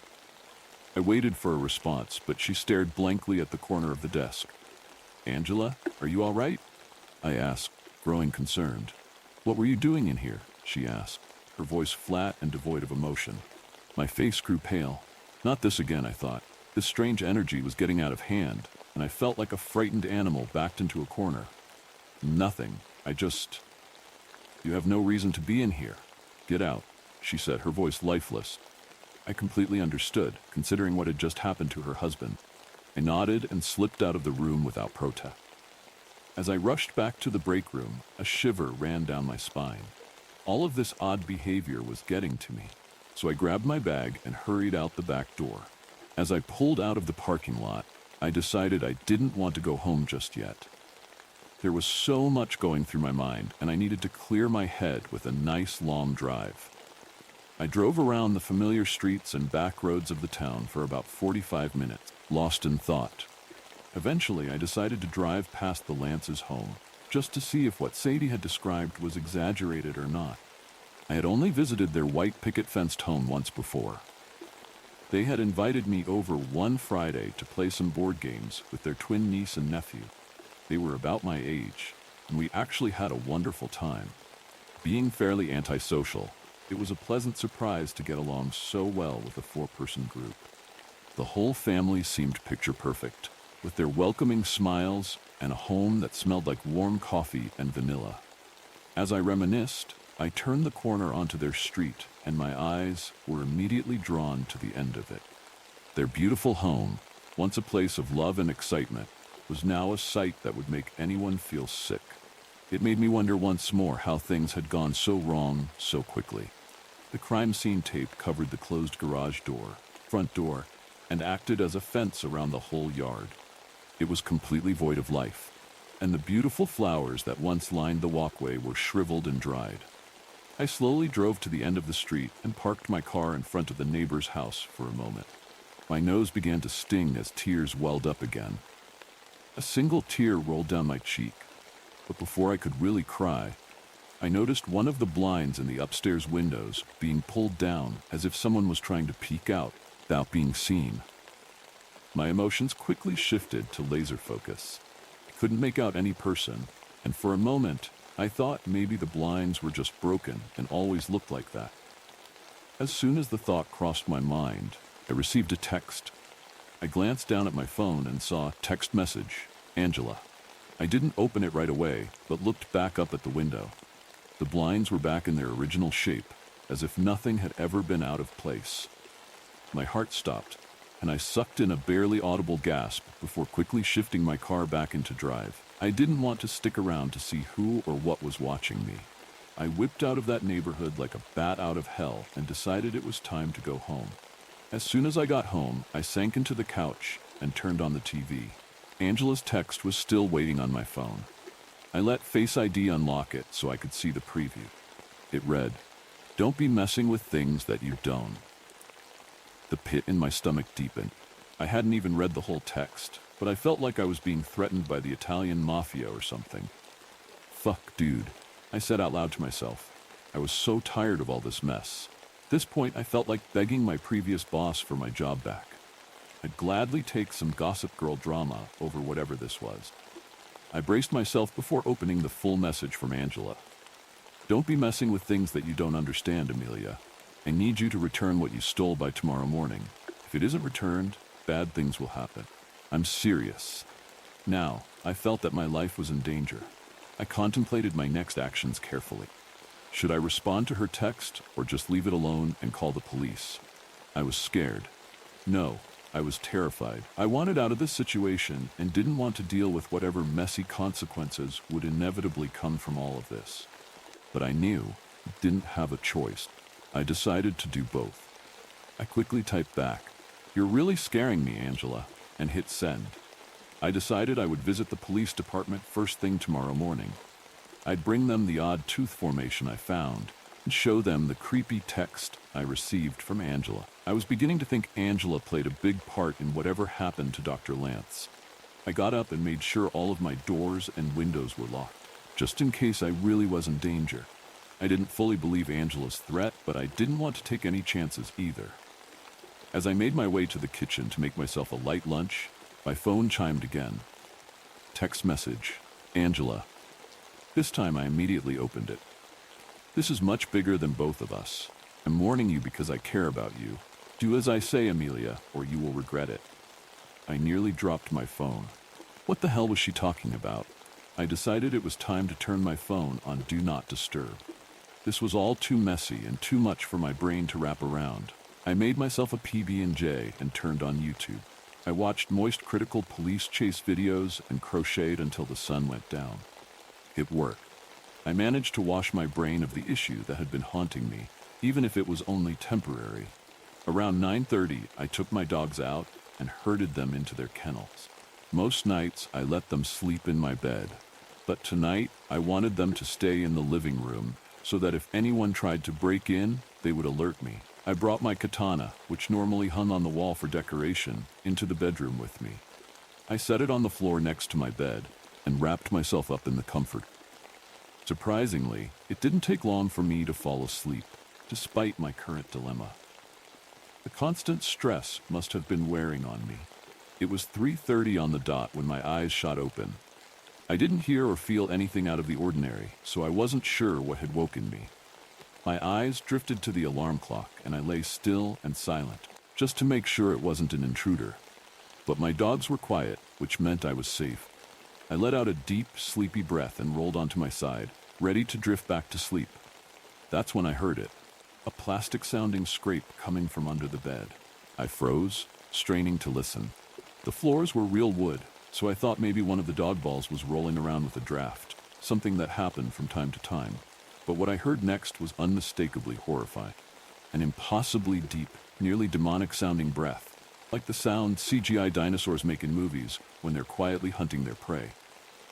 Speaker 1: I waited for a response, but she stared blankly at the corner of the desk. Angela, are you all right? I asked, growing concerned. What were you doing in here? She asked, her voice flat and devoid of emotion. My face grew pale. Not this again, I thought. This strange energy was getting out of hand, and I felt like a frightened animal backed into a corner. Nothing. You have no reason to be in here. Get out, she said, her voice lifeless. I completely understood, considering what had just happened to her husband. I nodded and slipped out of the room without protest. As I rushed back to the break room, a shiver ran down my spine. All of this odd behavior was getting to me, so I grabbed my bag and hurried out the back door. As I pulled out of the parking lot, I decided I didn't want to go home just yet. There was so much going through my mind, and I needed to clear my head with a nice long drive. I drove around the familiar streets and back roads of the town for about 45 minutes, lost in thought. Eventually, I decided to drive past the Lance's home, just to see if what Sadie had described was exaggerated or not. I had only visited their white picket-fenced home once before. They had invited me over one Friday to play some board games with their twin niece and nephew. They were about my age, and we actually had a wonderful time. Being fairly antisocial, it was a pleasant surprise to get along so well with a four-person group. The whole family seemed picture-perfect, with their welcoming smiles and a home that smelled like warm coffee and vanilla. As I reminisced, I turned the corner onto their street, and my eyes were immediately drawn to the end of it. Their beautiful home, once a place of love and excitement, was now a sight that would make anyone feel sick. It made me wonder once more how things had gone so wrong so quickly. The crime scene tape covered the closed garage door, front door, and acted as a fence around the whole yard. It was completely void of life, and the beautiful flowers that once lined the walkway were shriveled and dried. I slowly drove to the end of the street and parked my car in front of the neighbor's house for a moment. My nose began to sting as tears welled up again. A single tear rolled down my cheek, but before I could really cry, I noticed one of the blinds in the upstairs windows being pulled down as if someone was trying to peek out without being seen. My emotions quickly shifted to laser focus. I couldn't make out any person, and for a moment, I thought maybe the blinds were just broken and always looked like that. As soon as the thought crossed my mind, I received a text. I glanced down at my phone and saw text message, Angela. I didn't open it right away, but looked back up at the window. The blinds were back in their original shape, as if nothing had ever been out of place. My heart stopped, and I sucked in a barely audible gasp before quickly shifting my car back into drive. I didn't want to stick around to see who or what was watching me. I whipped out of that neighborhood like a bat out of hell and decided it was time to go home. As soon as I got home, I sank into the couch and turned on the TV. Angela's text was still waiting on my phone. I let Face ID unlock it so I could see the preview. It read, "Don't be messing with things that you don't." The pit in my stomach deepened. I hadn't even read the whole text, but I felt like I was being threatened by the Italian mafia or something. Fuck, dude, I said out loud to myself. I was so tired of all this mess. At this point, I felt like begging my previous boss for my job back. I'd gladly take some Gossip Girl drama over whatever this was. I braced myself before opening the full message from Angela. "Don't be messing with things that you don't understand, Amelia. I need you to return what you stole by tomorrow morning. If it isn't returned, bad things will happen. I'm serious." Now, I felt that my life was in danger. I contemplated my next actions carefully. Should I respond to her text or just leave it alone and call the police? I was scared. No, I was terrified. I wanted out of this situation and didn't want to deal with whatever messy consequences would inevitably come from all of this. But I knew I didn't have a choice. I decided to do both. I quickly typed back, "You're really scaring me, Angela," and hit send. I decided I would visit the police department first thing tomorrow morning. I'd bring them the odd tooth formation I found and show them the creepy text I received from Angela. I was beginning to think Angela played a big part in whatever happened to Dr. Lance. I got up and made sure all of my doors and windows were locked, just in case I really was in danger. I didn't fully believe Angela's threat, but I didn't want to take any chances either. As I made my way to the kitchen to make myself a light lunch, my phone chimed again. Text message, Angela. This time I immediately opened it. This is much bigger than both of us. I'm warning you because I care about you. Do as I say, Amelia, or you will regret it. I nearly dropped my phone. What the hell was she talking about? I decided it was time to turn my phone on Do Not Disturb. This was all too messy and too much for my brain to wrap around. I made myself a PB&J and turned on YouTube. I watched moist critical police chase videos and crocheted until the sun went down. It worked. I managed to wash my brain of the issue that had been haunting me, even if it was only temporary. Around 9:30, I took my dogs out and herded them into their kennels. Most nights, I let them sleep in my bed, but tonight, I wanted them to stay in the living room so that if anyone tried to break in, they would alert me. I brought my katana, which normally hung on the wall for decoration, into the bedroom with me. I set it on the floor next to my bed and wrapped myself up in the comfort. Surprisingly, it didn't take long for me to fall asleep, despite my current dilemma. The constant stress must have been wearing on me. It was 3:30 on the dot when my eyes shot open. I didn't hear or feel anything out of the ordinary, so I wasn't sure what had woken me. My eyes drifted to the alarm clock, and I lay still and silent, just to make sure it wasn't an intruder. But my dogs were quiet, which meant I was safe. I let out a deep, sleepy breath and rolled onto my side, ready to drift back to sleep. That's when I heard it. A plastic-sounding scrape coming from under the bed. I froze, straining to listen. The floors were real wood, so I thought maybe one of the dog balls was rolling around with a draft, something that happened from time to time. But what I heard next was unmistakably horrifying. An impossibly deep, nearly demonic-sounding breath, like the sound CGI dinosaurs make in movies when they're quietly hunting their prey.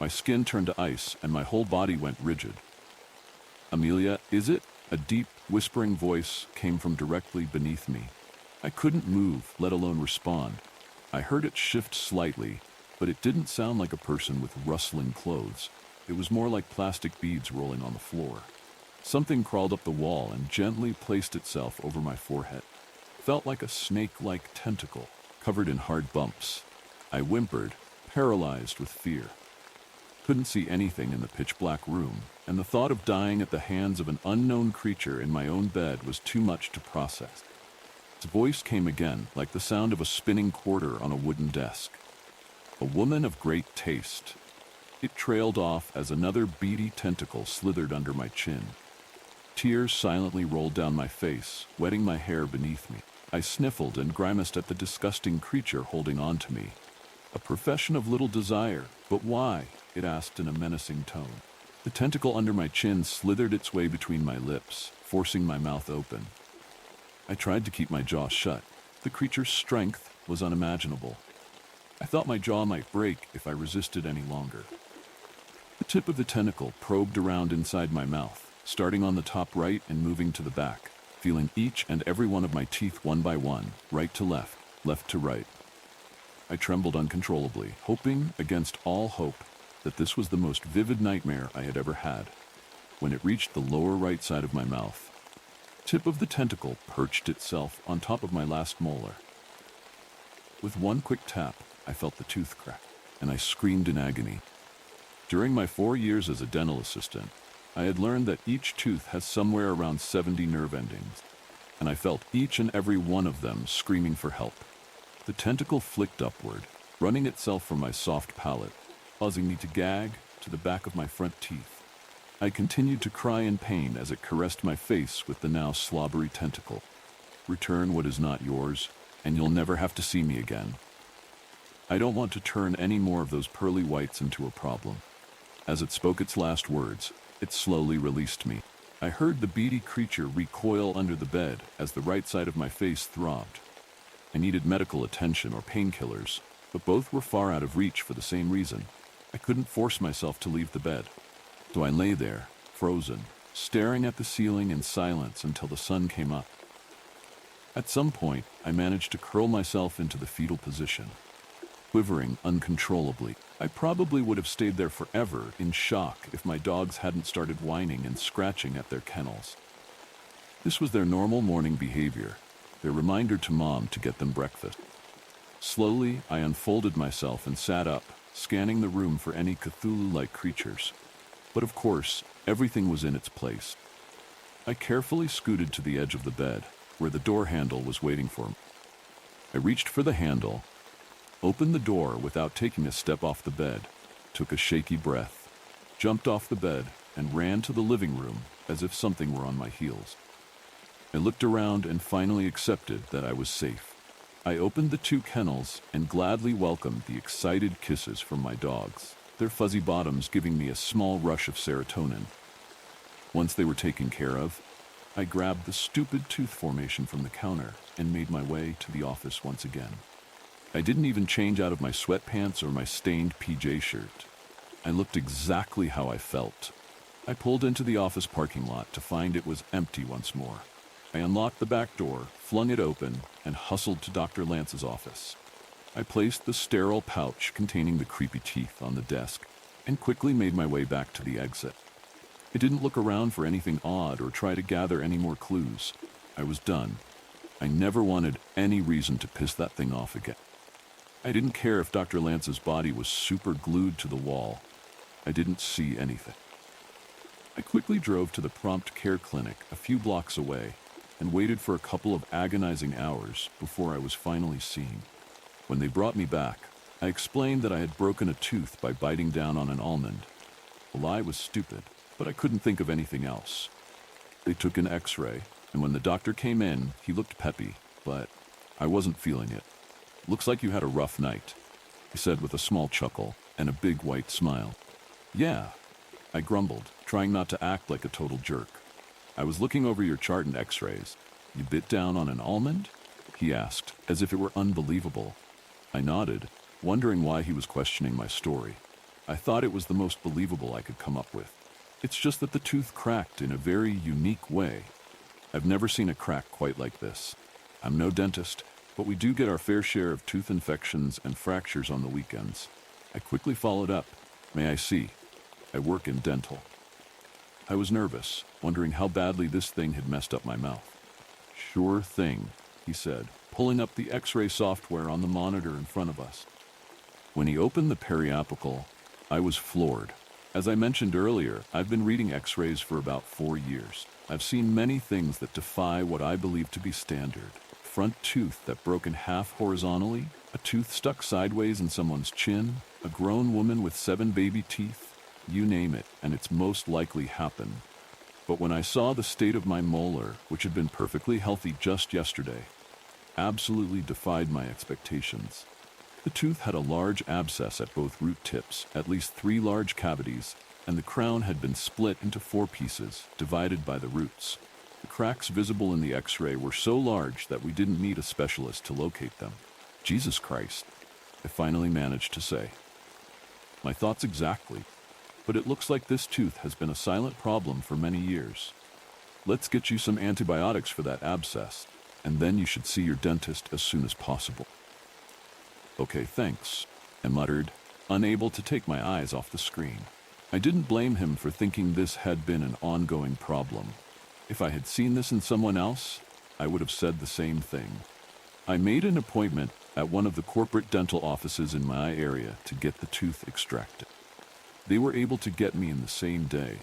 Speaker 1: My skin turned to ice, and my whole body went rigid. Amelia, is it? A deep, whispering voice came from directly beneath me. I couldn't move, let alone respond. I heard it shift slightly, but it didn't sound like a person with rustling clothes. It was more like plastic beads rolling on the floor. Something crawled up the wall and gently placed itself over my forehead. Felt like a snake-like tentacle, covered in hard bumps. I whimpered, paralyzed with fear. Couldn't see anything in the pitch-black room, and the thought of dying at the hands of an unknown creature in my own bed was too much to process. Its voice came again, like the sound of a spinning quarter on a wooden desk. A woman of great taste. It trailed off as another beady tentacle slithered under my chin. Tears silently rolled down my face, wetting my hair beneath me. I sniffled and grimaced at the disgusting creature holding on to me. A profession of little desire, but why? It asked in a menacing tone. The tentacle under my chin slithered its way between my lips, forcing my mouth open. I tried to keep my jaw shut. The creature's strength was unimaginable. I thought my jaw might break if I resisted any longer. The tip of the tentacle probed around inside my mouth, starting on the top right and moving to the back, feeling each and every one of my teeth one by one, right to left, left to right. I trembled uncontrollably, hoping against all hope that this was the most vivid nightmare I had ever had. When it reached the lower right side of my mouth, the tip of the tentacle perched itself on top of my last molar. With one quick tap, I felt the tooth crack, and I screamed in agony. During my 4 years as a dental assistant, I had learned that each tooth has somewhere around 70 nerve endings, and I felt each and every one of them screaming for help. The tentacle flicked upward, running itself from my soft palate, causing me to gag to the back of my front teeth. I continued to cry in pain as it caressed my face with the now slobbery tentacle. Return what is not yours, and you'll never have to see me again. I don't want to turn any more of those pearly whites into a problem. As it spoke its last words, it slowly released me. I heard the beady creature recoil under the bed as the right side of my face throbbed. I needed medical attention or painkillers, but both were far out of reach for the same reason. I couldn't force myself to leave the bed. So I lay there, frozen, staring at the ceiling in silence until the sun came up. At some point, I managed to curl myself into the fetal position. quivering uncontrollably. I probably would have stayed there forever in shock if my dogs hadn't started whining and scratching at their kennels. This was their normal morning behavior, their reminder to Mom to get them breakfast. Slowly, I unfolded myself and sat up, scanning the room for any Cthulhu-like creatures. But of course, everything was in its place. I carefully scooted to the edge of the bed, where the door handle was waiting for me. I reached for the handle, opened the door without taking a step off the bed, took a shaky breath, jumped off the bed, and ran to the living room as if something were on my heels. I looked around and finally accepted that I was safe. I opened the 2 kennels and gladly welcomed the excited kisses from my dogs, their fuzzy bottoms giving me a small rush of serotonin. Once they were taken care of, I grabbed the stupid tooth formation from the counter and made my way to the office once again. I didn't even change out of my sweatpants or my stained PJ shirt. I looked exactly how I felt. I pulled into the office parking lot to find it was empty once more. I unlocked the back door, flung it open, and hustled to Dr. Lance's office. I placed the sterile pouch containing the creepy teeth on the desk and quickly made my way back to the exit. I didn't look around for anything odd or try to gather any more clues. I was done. I never wanted any reason to piss that thing off again. I didn't care if Dr. Lance's body was super glued to the wall. I didn't see anything. I quickly drove to the prompt care clinic a few blocks away and waited for a couple of agonizing hours before I was finally seen. When they brought me back, I explained that I had broken a tooth by biting down on an almond. The lie was stupid, but I couldn't think of anything else. They took an x-ray, and when the doctor came in, he looked peppy, but I wasn't feeling it. "Looks like you had a rough night," he said with a small chuckle and a big white smile. "Yeah," I grumbled, trying not to act like a total jerk. "I was looking over your chart and x-rays. You bit down on an almond?" he asked, as if it were unbelievable. I nodded, wondering why he was questioning my story. I thought it was the most believable I could come up with. It's just that the tooth cracked in a very unique way. I've never seen a crack quite like this. I'm no dentist, but we do get our fair share of tooth infections and fractures on the weekends. I quickly followed up. "May I see? I work in dental." I was nervous, wondering how badly this thing had messed up my mouth. "Sure thing," he said, pulling up the x-ray software on the monitor in front of us. When he opened the periapical, I was floored. As I mentioned earlier, I've been reading x-rays for about 4 years. I've seen many things that defy what I believe to be standard. Front tooth that broke in half horizontally, a tooth stuck sideways in someone's chin, a grown woman with 7 baby teeth. You name it, and it's most likely happened. But when I saw the state of my molar, which had been perfectly healthy just yesterday, absolutely defied my expectations. The tooth had a large abscess at both root tips, at least 3 large cavities, and the crown had been split into 4 pieces, divided by the roots. The cracks visible in the x-ray were so large that we didn't need a specialist to locate them. "Jesus Christ," I finally managed to say. "My thoughts exactly. But it looks like this tooth has been a silent problem for many years. Let's get you some antibiotics for that abscess, and then you should see your dentist as soon as possible." "Okay, thanks," I muttered, unable to take my eyes off the screen. I didn't blame him for thinking this had been an ongoing problem. If I had seen this in someone else, I would have said the same thing. I made an appointment at one of the corporate dental offices in my area to get the tooth extracted. They were able to get me in the same day.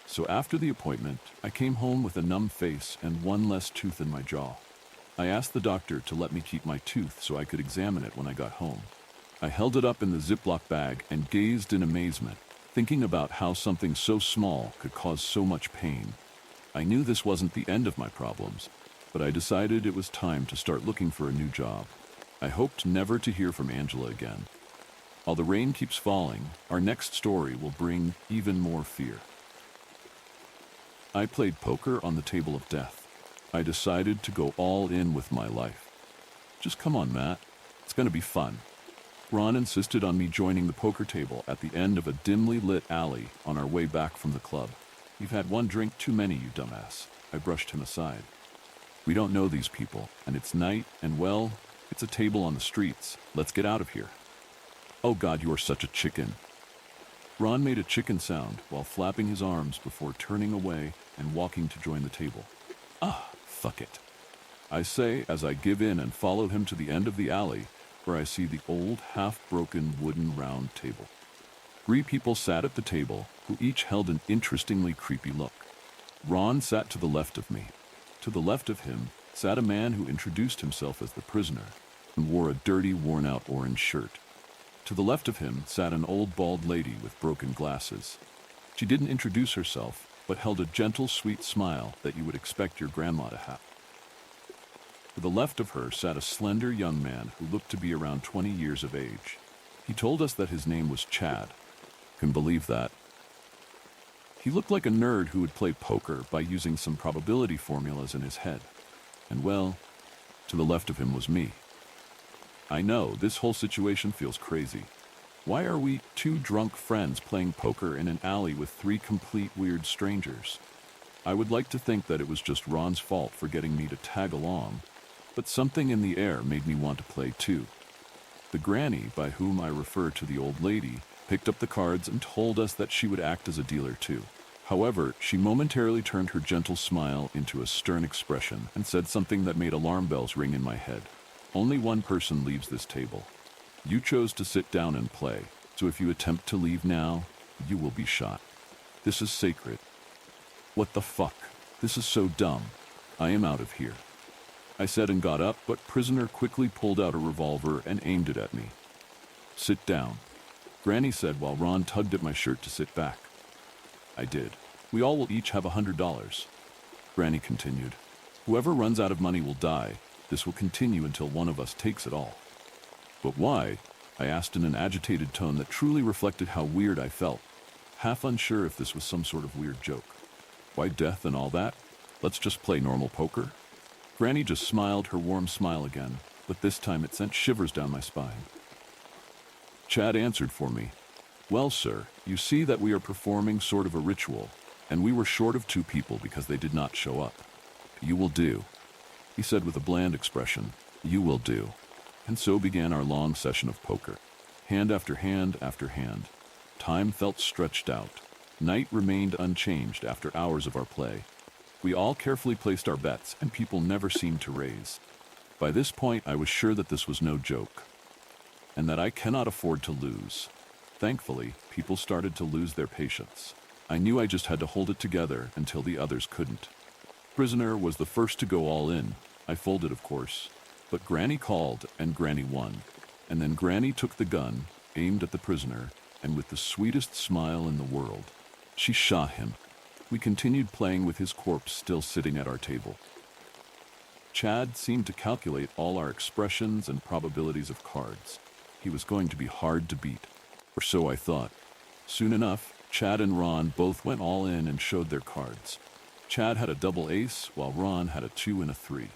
Speaker 1: So after the appointment, I came home with a numb face and 1 less tooth in my jaw. I asked the doctor to let me keep my tooth so I could examine it when I got home. I held it up in the Ziploc bag and gazed in amazement, thinking about how something so small could cause so much pain. I knew this wasn't the end of my problems, but I decided it was time to start looking for a new job. I hoped never to hear from Angela again. While the rain keeps falling, our next story will bring even more fear. I played poker on the table of death. I decided to go all in with my life. "Just come on, Matt. It's going to be fun." Ron insisted on me joining the poker table at the end of a dimly lit alley on our way back from the club. "You've had 1 drink too many, you dumbass." I brushed him aside. "We don't know these people, and it's night, and well, it's a table on the streets. Let's get out of here." Oh God, you are such a chicken. Ron made a chicken sound while flapping his arms before turning away and walking to join the table. Ah, fuck it, I say as I give in and follow him to the end of the alley where I see the old, half-broken wooden round table. 3 people sat at the table who each held an interestingly creepy look. Ron sat to the left of me. To the left of him sat a man who introduced himself as the prisoner and wore a dirty, worn-out orange shirt. To the left of him sat an old bald lady with broken glasses. She didn't introduce herself, but held a gentle, sweet smile that you would expect your grandma to have. To the left of her sat a slender young man who looked to be around 20 years of age. He told us that his name was Chad. Can believe that. He looked like a nerd who would play poker by using some probability formulas in his head. And well, to the left of him was me. I know, this whole situation feels crazy. Why are we 2 drunk friends playing poker in an alley with 3 complete weird strangers? I would like to think that it was just Ron's fault for getting me to tag along, but something in the air made me want to play too. The granny, by whom I refer to the old lady, picked up the cards and told us that she would act as a dealer too. However, she momentarily turned her gentle smile into a stern expression and said something that made alarm bells ring in my head. Only one person leaves this table. You chose to sit down and play, so if you attempt to leave now, you will be shot. This is sacred. What the fuck? This is so dumb. I am out of here. I said and got up, but prisoner quickly pulled out a revolver and aimed it at me. Sit down, Granny said while Ron tugged at my shirt to sit back. I did. We all will each have $100. Granny continued. Whoever runs out of money will die. This will continue until one of us takes it all. But why? I asked in an agitated tone that truly reflected how weird I felt, half unsure if this was some sort of weird joke. Why death and all that? Let's just play normal poker? Granny just smiled her warm smile again, but this time it sent shivers down my spine. Chad answered for me. Well, sir, you see that we are performing sort of a ritual, and we were short of 2 people because they did not show up. You will do, he said with a bland expression. You will do. And so began our long session of poker. Hand after hand after hand. Time felt stretched out. Night remained unchanged after hours of our play. We all carefully placed our bets, and people never seemed to raise. By this point, I was sure that this was no joke, and that I cannot afford to lose. Thankfully, people started to lose their patience. I knew I just had to hold it together until the others couldn't. Prisoner was the first to go all in. I folded, of course, but Granny called, and Granny won. And then Granny took the gun, aimed at the prisoner, and with the sweetest smile in the world, she shot him. We continued playing with his corpse still sitting at our table. Chad seemed to calculate all our expressions and probabilities of cards. He was going to be hard to beat, or so I thought. Soon enough, Chad and Ron both went all in and showed their cards. Chad had a double ace, while Ron had a 2 and a 3.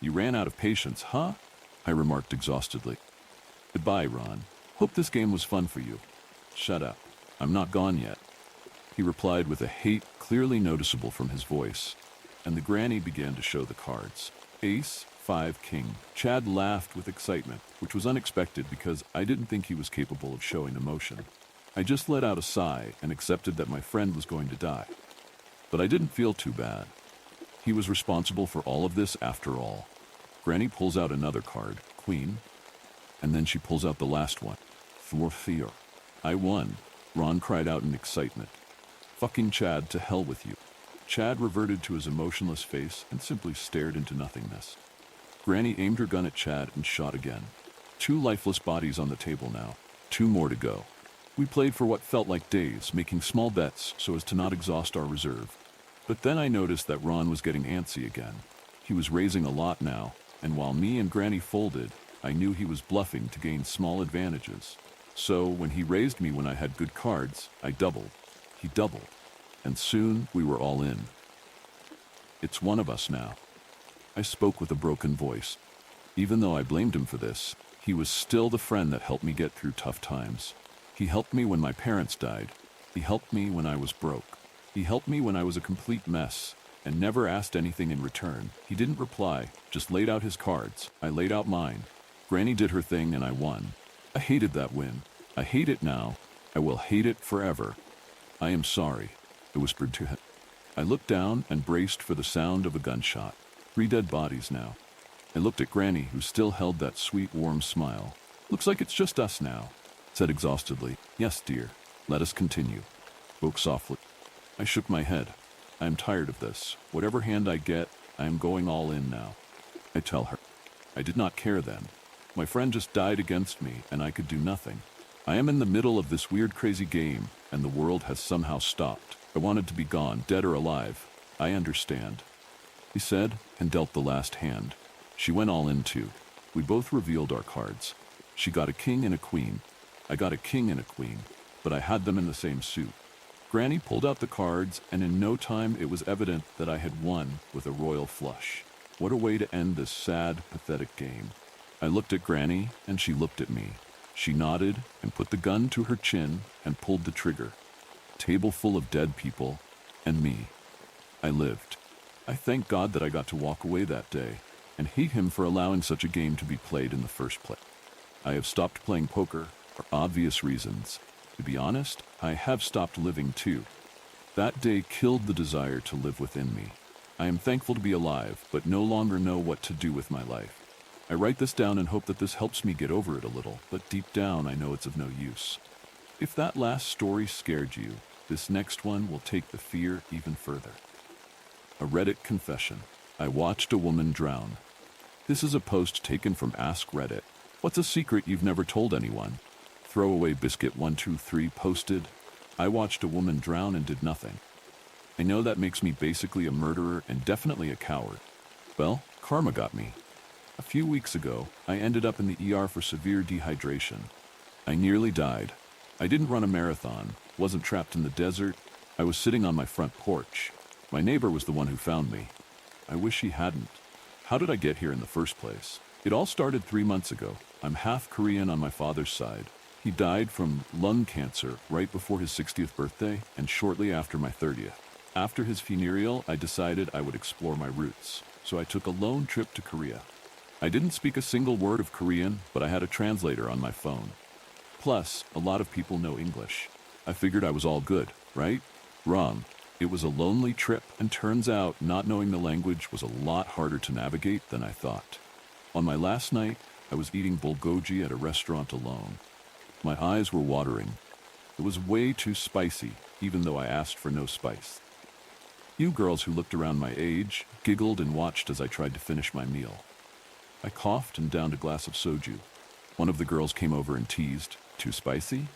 Speaker 1: You ran out of patience, huh? I remarked exhaustedly. Goodbye, Ron. Hope this game was fun for you. Shut up. I'm not gone yet. He replied with a hate clearly noticeable from his voice, and the granny began to show the cards. Ace, 5, king. Chad laughed with excitement, which was unexpected because I didn't think he was capable of showing emotion. I just let out a sigh and accepted that my friend was going to die. But I didn't feel too bad. He was responsible for all of this after all. Granny pulls out another card, queen, and then she pulls out the last one, fear. I won, Ron cried out in excitement. Fucking Chad, to hell with you. Chad reverted to his emotionless face and simply stared into nothingness. Granny aimed her gun at Chad and shot again. 2 lifeless bodies on the table now. 2 more to go. We played for what felt like days, making small bets so as to not exhaust our reserve. But then I noticed that Ron was getting antsy again. He was raising a lot now, and while me and Granny folded, I knew he was bluffing to gain small advantages. So when he raised me when I had good cards, I doubled. He doubled. And soon we were all in. It's one of us now. I spoke with a broken voice. Even though I blamed him for this, he was still the friend that helped me get through tough times. He helped me when my parents died. He helped me when I was broke. He helped me when I was a complete mess, and never asked anything in return. He didn't reply, just laid out his cards. I laid out mine. Granny did her thing and I won. I hated that win. I hate it now. I will hate it forever. I am sorry, I whispered to him. I looked down and braced for the sound of a gunshot. 3 dead bodies now. I looked at Granny, who still held that sweet, warm smile. Looks like it's just us now, said exhaustedly. Yes, dear. Let us continue. Spoke softly. I shook my head. I am tired of this. Whatever hand I get, I am going all in now. I tell her. I did not care then. My friend just died against me, and I could do nothing. I am in the middle of this weird, crazy game, and the world has somehow stopped. I wanted to be gone, dead or alive. I understand, he said, and dealt the last hand. She went all in too. We both revealed our cards. She got a king and a queen. I got a king and a queen, but I had them in the same suit. Granny pulled out the cards, and in no time it was evident that I had won with a royal flush. What a way to end this sad, pathetic game. I looked at Granny, and she looked at me. She nodded and put the gun to her chin and pulled the trigger. Table full of dead people, and me. I lived. I thank God that I got to walk away that day, and hate him for allowing such a game to be played in the first place. I have stopped playing poker for obvious reasons. To be honest, I have stopped living too. That day killed the desire to live within me. I am thankful to be alive, but no longer know what to do with my life. I write this down and hope that this helps me get over it a little, but deep down I know it's of no use. If that last story scared you, this next one will take the fear even further. A Reddit confession. I watched a woman drown. This is a post taken from Ask Reddit. What's a secret you've never told anyone? Throwaway Biscuit 123 posted, I watched a woman drown and did nothing. I know that makes me basically a murderer and definitely a coward. Well, karma got me. A few weeks ago, I ended up in the ER for severe dehydration. I nearly died. I didn't run a marathon, wasn't trapped in the desert. I was sitting on my front porch. My neighbor was the one who found me. I wish he hadn't. How did I get here in the first place? It all started 3 months ago. I'm half Korean on my father's side. He died from lung cancer right before his 60th birthday and shortly after my 30th. After his funeral, I decided I would explore my roots, so I took a lone trip to Korea. I didn't speak a single word of Korean, but I had a translator on my phone. Plus, a lot of people know English. I figured I was all good, right? Wrong. It was a lonely trip, and turns out not knowing the language was a lot harder to navigate than I thought. On my last night, I was eating bulgogi at a restaurant alone. My eyes were watering. It was way too spicy, even though I asked for no spice. You girls who looked around my age giggled and watched as I tried to finish my meal. I coughed and downed a glass of soju. One of the girls came over and teased, too spicy?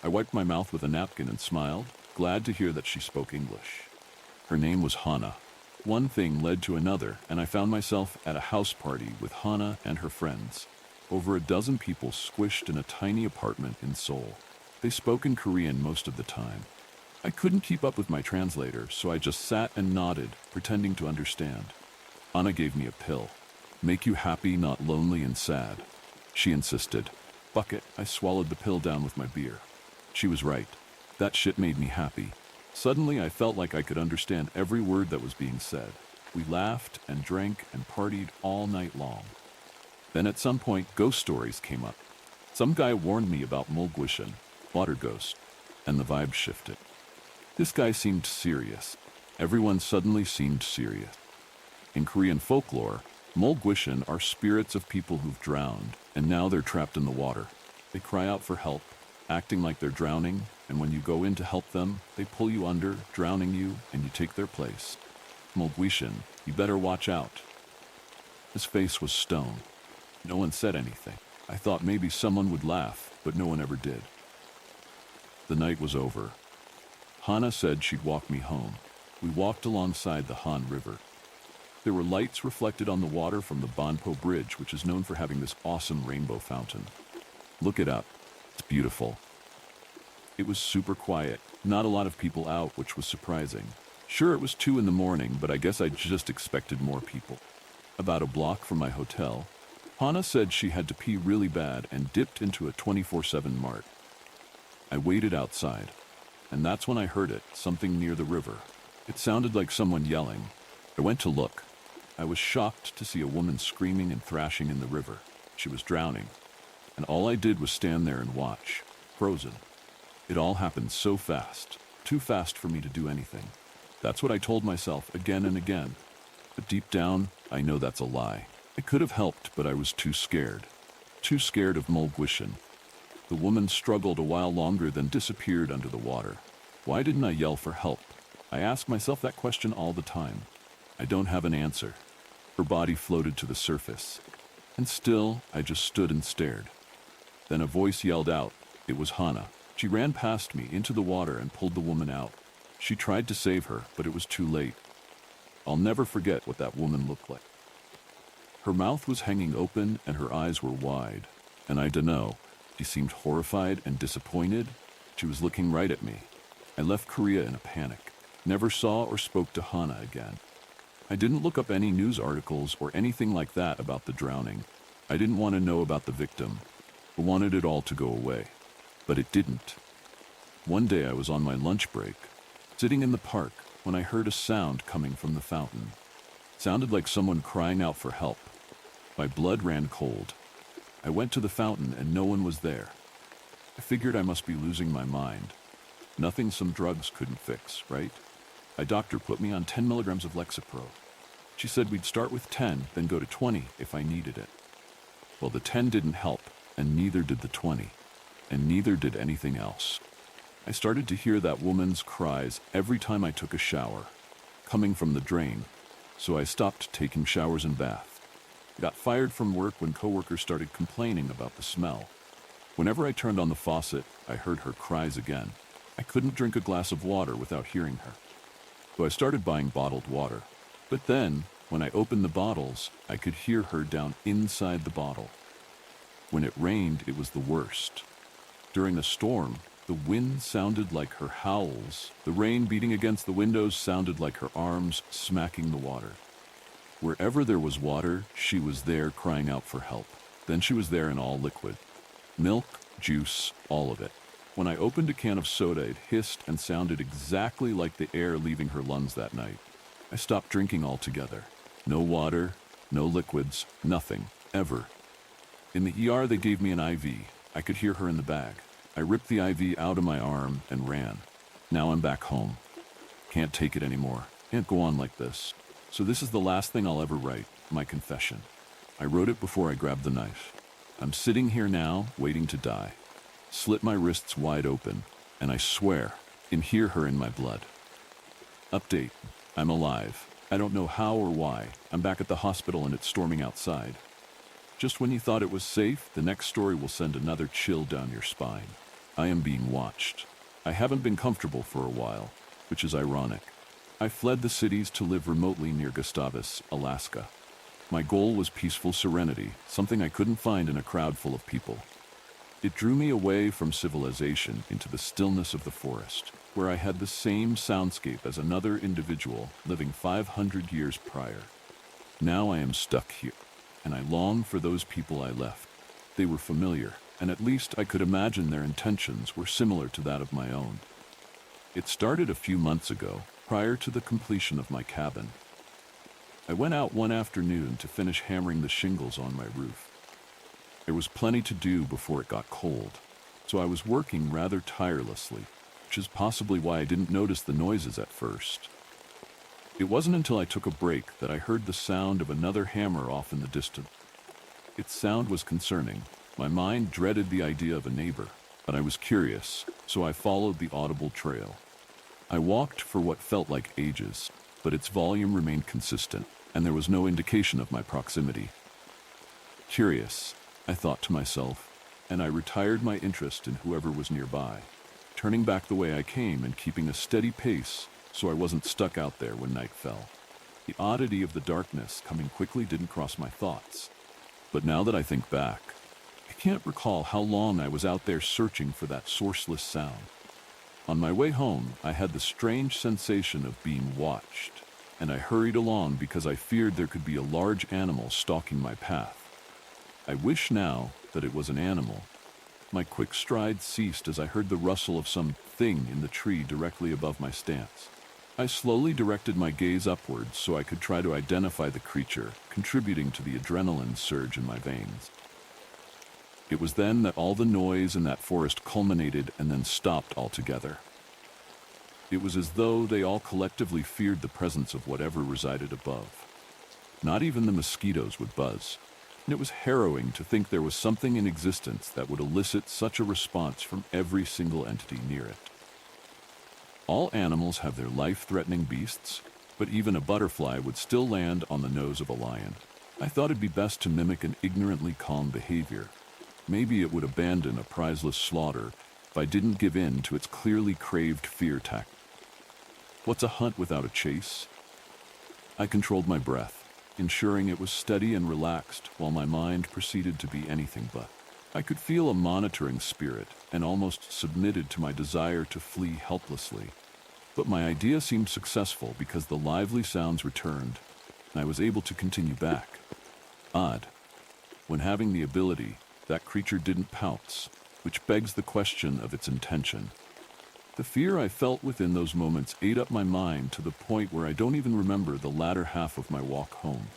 Speaker 1: I wiped my mouth with a napkin and smiled, glad to hear that she spoke English. Her name was Hana. One thing led to another, and I found myself at a house party with Hana and her friends. Over a dozen people squished in a tiny apartment in Seoul. They spoke in Korean most of the time. I couldn't keep up with my translator, so I just sat and nodded, pretending to understand. Hana gave me a pill. Make you happy, not lonely and sad. She insisted. Bucket, I swallowed the pill down with my beer. She was right. That shit made me happy. Suddenly I felt like I could understand every word that was being said. We laughed and drank and partied all night long. Then at some point, ghost stories came up. Some guy warned me about Mulgwishin, water ghost, and the vibe shifted. This guy seemed serious. Everyone suddenly seemed serious. In Korean folklore, Mulgwishin are spirits of people who've drowned, and now they're trapped in the water. They cry out for help, acting like they're drowning, and when you go in to help them, they pull you under, drowning you, and you take their place. Mulgwishin, you better watch out. His face was stone. No one said anything. I thought maybe someone would laugh, but no one ever did. The night was over. Hana said she'd walk me home. We walked alongside the Han River. There were lights reflected on the water from the Banpo Bridge, which is known for having this awesome rainbow fountain. Look it up. It's beautiful. It was super quiet. Not a lot of people out, which was surprising. Sure, it was 2 in the morning, but I guess I just expected more people. About a block from my hotel, Hana said she had to pee really bad and dipped into a 24/7 mart. I waited outside, and that's when I heard it, something near the river. It sounded like someone yelling. I went to look. I was shocked to see a woman screaming and thrashing in the river. She was drowning, and all I did was stand there and watch. frozen. It all happened so fast, too fast for me to do anything. That's what I told myself again and again. But deep down, I know that's a lie. I could have helped, but I was too scared. Too scared of Mulgwishin. The woman struggled a while longer, then disappeared under the water. Why didn't I yell for help? I ask myself that question all the time. I don't have an answer. Her body floated to the surface. And still, I just stood and stared. Then a voice yelled out. It was Hannah. She ran past me into the water and pulled the woman out. She tried to save her, but it was too late. I'll never forget what that woman looked like. Her mouth was hanging open and her eyes were wide. And I dunno, she seemed horrified and disappointed. She was looking right at me. I left Korea in a panic. Never saw or spoke to Hannah again. I didn't look up any news articles or anything like that about the drowning. I didn't want to know about the victim. I wanted it all to go away. But it didn't. One day I was on my lunch break, sitting in the park, when I heard a sound coming from the fountain. It sounded like someone crying out for help. My blood ran cold. I went to the fountain and no one was there. I figured I must be losing my mind. Nothing some drugs couldn't fix, right? My doctor put me on 10 milligrams of Lexapro. She said we'd start with 10, then go to 20 if I needed it. Well, the 10 didn't help, and neither did the 20, and neither did anything else. I started to hear that woman's cries every time I took a shower, coming from the drain, so I stopped taking showers and bath. I got fired from work when coworkers started complaining about the smell. Whenever I turned on the faucet, I heard her cries again. I couldn't drink a glass of water without hearing her. So I started buying bottled water. But then, when I opened the bottles, I could hear her down inside the bottle. When it rained, it was the worst. During a storm, the wind sounded like her howls. The rain beating against the windows sounded like her arms smacking the water. Wherever there was water, she was there crying out for help. Then she was there in all liquid. Milk, juice, all of it. When I opened a can of soda, it hissed and sounded exactly like the air leaving her lungs that night. I stopped drinking altogether. No water, no liquids, nothing, ever. In the ER, they gave me an IV. I could hear her in the bag. I ripped the IV out of my arm and ran. Now I'm back home. Can't take it anymore. Can't go on like this. So this is the last thing I'll ever write, my confession. I wrote it before I grabbed the knife. I'm sitting here now, waiting to die. Slit my wrists wide open, and I swear, can hear her in my blood. Update. I'm alive. I don't know how or why. I'm back at the hospital and it's storming outside. Just when you thought it was safe, the next story will send another chill down your spine. I am being watched. I haven't been comfortable for a while, which is ironic. I fled the cities to live remotely near Gustavus, Alaska. My goal was peaceful serenity, something I couldn't find in a crowd full of people. It drew me away from civilization into the stillness of the forest, where I had the same soundscape as another individual living 500 years prior. Now I am stuck here, and I long for those people I left. They were familiar, and at least I could imagine their intentions were similar to that of my own. It started a few months ago, prior to the completion of my cabin. I went out one afternoon to finish hammering the shingles on my roof. There was plenty to do before it got cold, so I was working rather tirelessly, which is possibly why I didn't notice the noises at first. It wasn't until I took a break that I heard the sound of another hammer off in the distance. Its sound was concerning. My mind dreaded the idea of a neighbor, but I was curious, so I followed the audible trail. I walked for what felt like ages, but its volume remained consistent, and there was no indication of my proximity. Curious, I thought to myself, and I retired my interest in whoever was nearby, turning back the way I came and keeping a steady pace so I wasn't stuck out there when night fell. The oddity of the darkness coming quickly didn't cross my thoughts. But now that I think back, I can't recall how long I was out there searching for that sourceless sound. On my way home, I had the strange sensation of being watched, and I hurried along because I feared there could be a large animal stalking my path. I wish now that it was an animal. My quick stride ceased as I heard the rustle of some thing in the tree directly above my stance. I slowly directed my gaze upwards so I could try to identify the creature, contributing to the adrenaline surge in my veins. It was then that all the noise in that forest culminated and then stopped altogether. It was as though they all collectively feared the presence of whatever resided above. Not even the mosquitoes would buzz, and it was harrowing to think there was something in existence that would elicit such a response from every single entity near it. All animals have their life-threatening beasts, but even a butterfly would still land on the nose of a lion. I thought it'd be best to mimic an ignorantly calm behavior. Maybe it would abandon a prizeless slaughter if I didn't give in to its clearly craved fear tactic. What's a hunt without a chase? I controlled my breath, ensuring it was steady and relaxed while my mind proceeded to be anything but. I could feel a monitoring spirit and almost submitted to my desire to flee helplessly. But my idea seemed successful because the lively sounds returned, and I was able to continue back. Odd. When having the ability, that creature didn't pounce, which begs the question of its intention. The fear I felt within those moments ate up my mind to the point where I don't even remember the latter half of my walk home.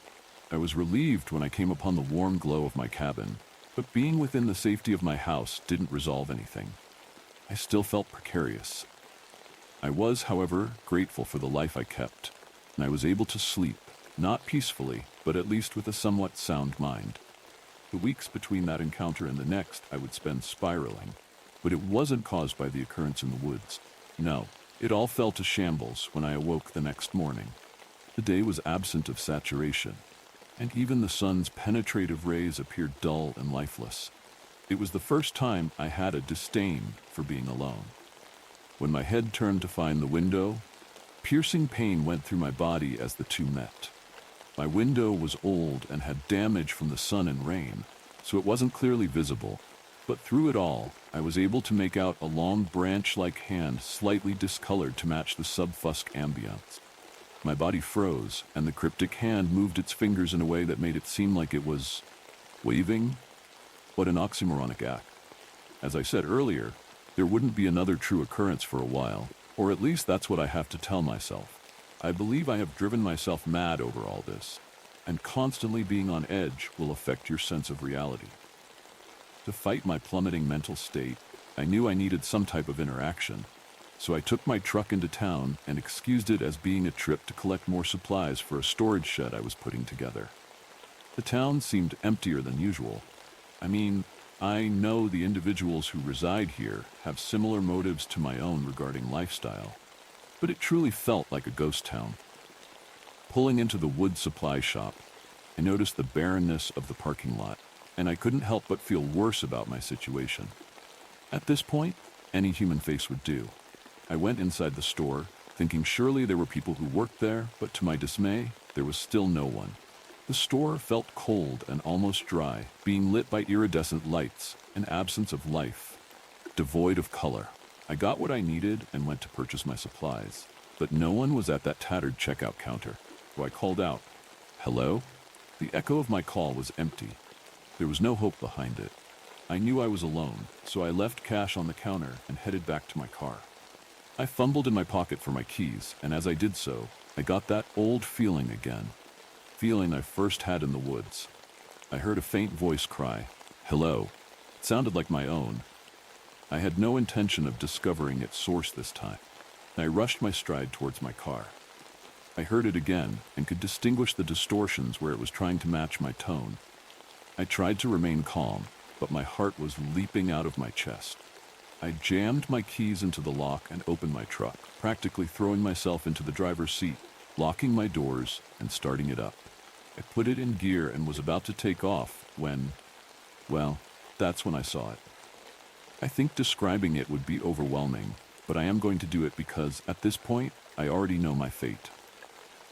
Speaker 1: I was relieved when I came upon the warm glow of my cabin, but being within the safety of my house didn't resolve anything. I still felt precarious. I was, however, grateful for the life I kept, and I was able to sleep, not peacefully, but at least with a somewhat sound mind. The weeks between that encounter and the next I would spend spiraling, but it wasn't caused by the occurrence in the woods. No, it all fell to shambles when I awoke the next morning. The day was absent of saturation, and even the sun's penetrative rays appeared dull and lifeless. It was the first time I had a disdain for being alone. When my head turned to find the window, piercing pain went through my body as the two met. My window was old and had damage from the sun and rain, so it wasn't clearly visible, but through it all, I was able to make out a long branch-like hand slightly discolored to match the subfusc ambience. My body froze, and the cryptic hand moved its fingers in a way that made it seem like it was waving. What an oxymoronic act. As I said earlier, there wouldn't be another true occurrence for a while, or at least that's what I have to tell myself. I believe I have driven myself mad over all this, and constantly being on edge will affect your sense of reality. To fight my plummeting mental state, I knew I needed some type of interaction, so I took my truck into town and excused it as being a trip to collect more supplies for a storage shed I was putting together. The town seemed emptier than usual. I mean, I know the individuals who reside here have similar motives to my own regarding lifestyle, but it truly felt like a ghost town. Pulling into the wood supply shop, I noticed the barrenness of the parking lot, and I couldn't help but feel worse about my situation. At this point, any human face would do. I went inside the store, thinking surely there were people who worked there, but to my dismay, there was still no one. The store felt cold and almost dry, being lit by iridescent lights, an absence of life, devoid of color. I got what I needed and went to purchase my supplies, but no one was at that tattered checkout counter, so I called out, "Hello?" The echo of my call was empty. There was no hope behind it. I knew I was alone, so I left cash on the counter and headed back to my car. I fumbled in my pocket for my keys, and as I did so, I got that old feeling again. Feeling I first had in the woods. I heard a faint voice cry, "Hello." It sounded like my own. I had no intention of discovering its source this time, and I rushed my stride towards my car. I heard it again and could distinguish the distortions where it was trying to match my tone. I tried to remain calm, but my heart was leaping out of my chest. I jammed my keys into the lock and opened my truck, practically throwing myself into the driver's seat, locking my doors and starting it up. I put it in gear and was about to take off when, well, that's when I saw it. I think describing it would be overwhelming, but I am going to do it because, at this point, I already know my fate.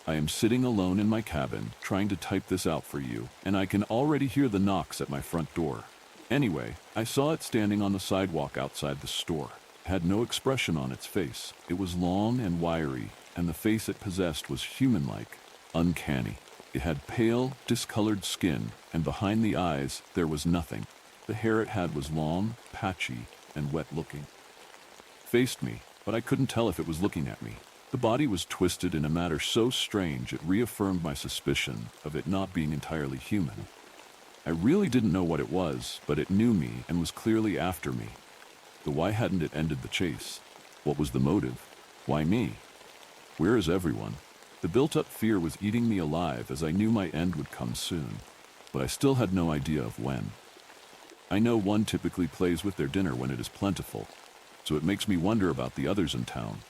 Speaker 1: I am sitting alone in my cabin, trying to type this out for you, and I can already hear the knocks at my front door. Anyway, I saw it standing on the sidewalk outside the store. It had no expression on its face. It was long and wiry, and the face it possessed was human-like, uncanny. It had pale, discolored skin, and behind the eyes, there was nothing. The hair it had was long, patchy, and wet-looking. It faced me, but I couldn't tell if it was looking at me. The body was twisted in a manner so strange it reaffirmed my suspicion of it not being entirely human. I really didn't know what it was, but it knew me and was clearly after me. So why hadn't it ended the chase? What was the motive? Why me? Where is everyone? The built-up fear was eating me alive as I knew my end would come soon, but I still had no idea of when. I know one typically plays with their dinner when it is plentiful, so it makes me wonder about the others in town.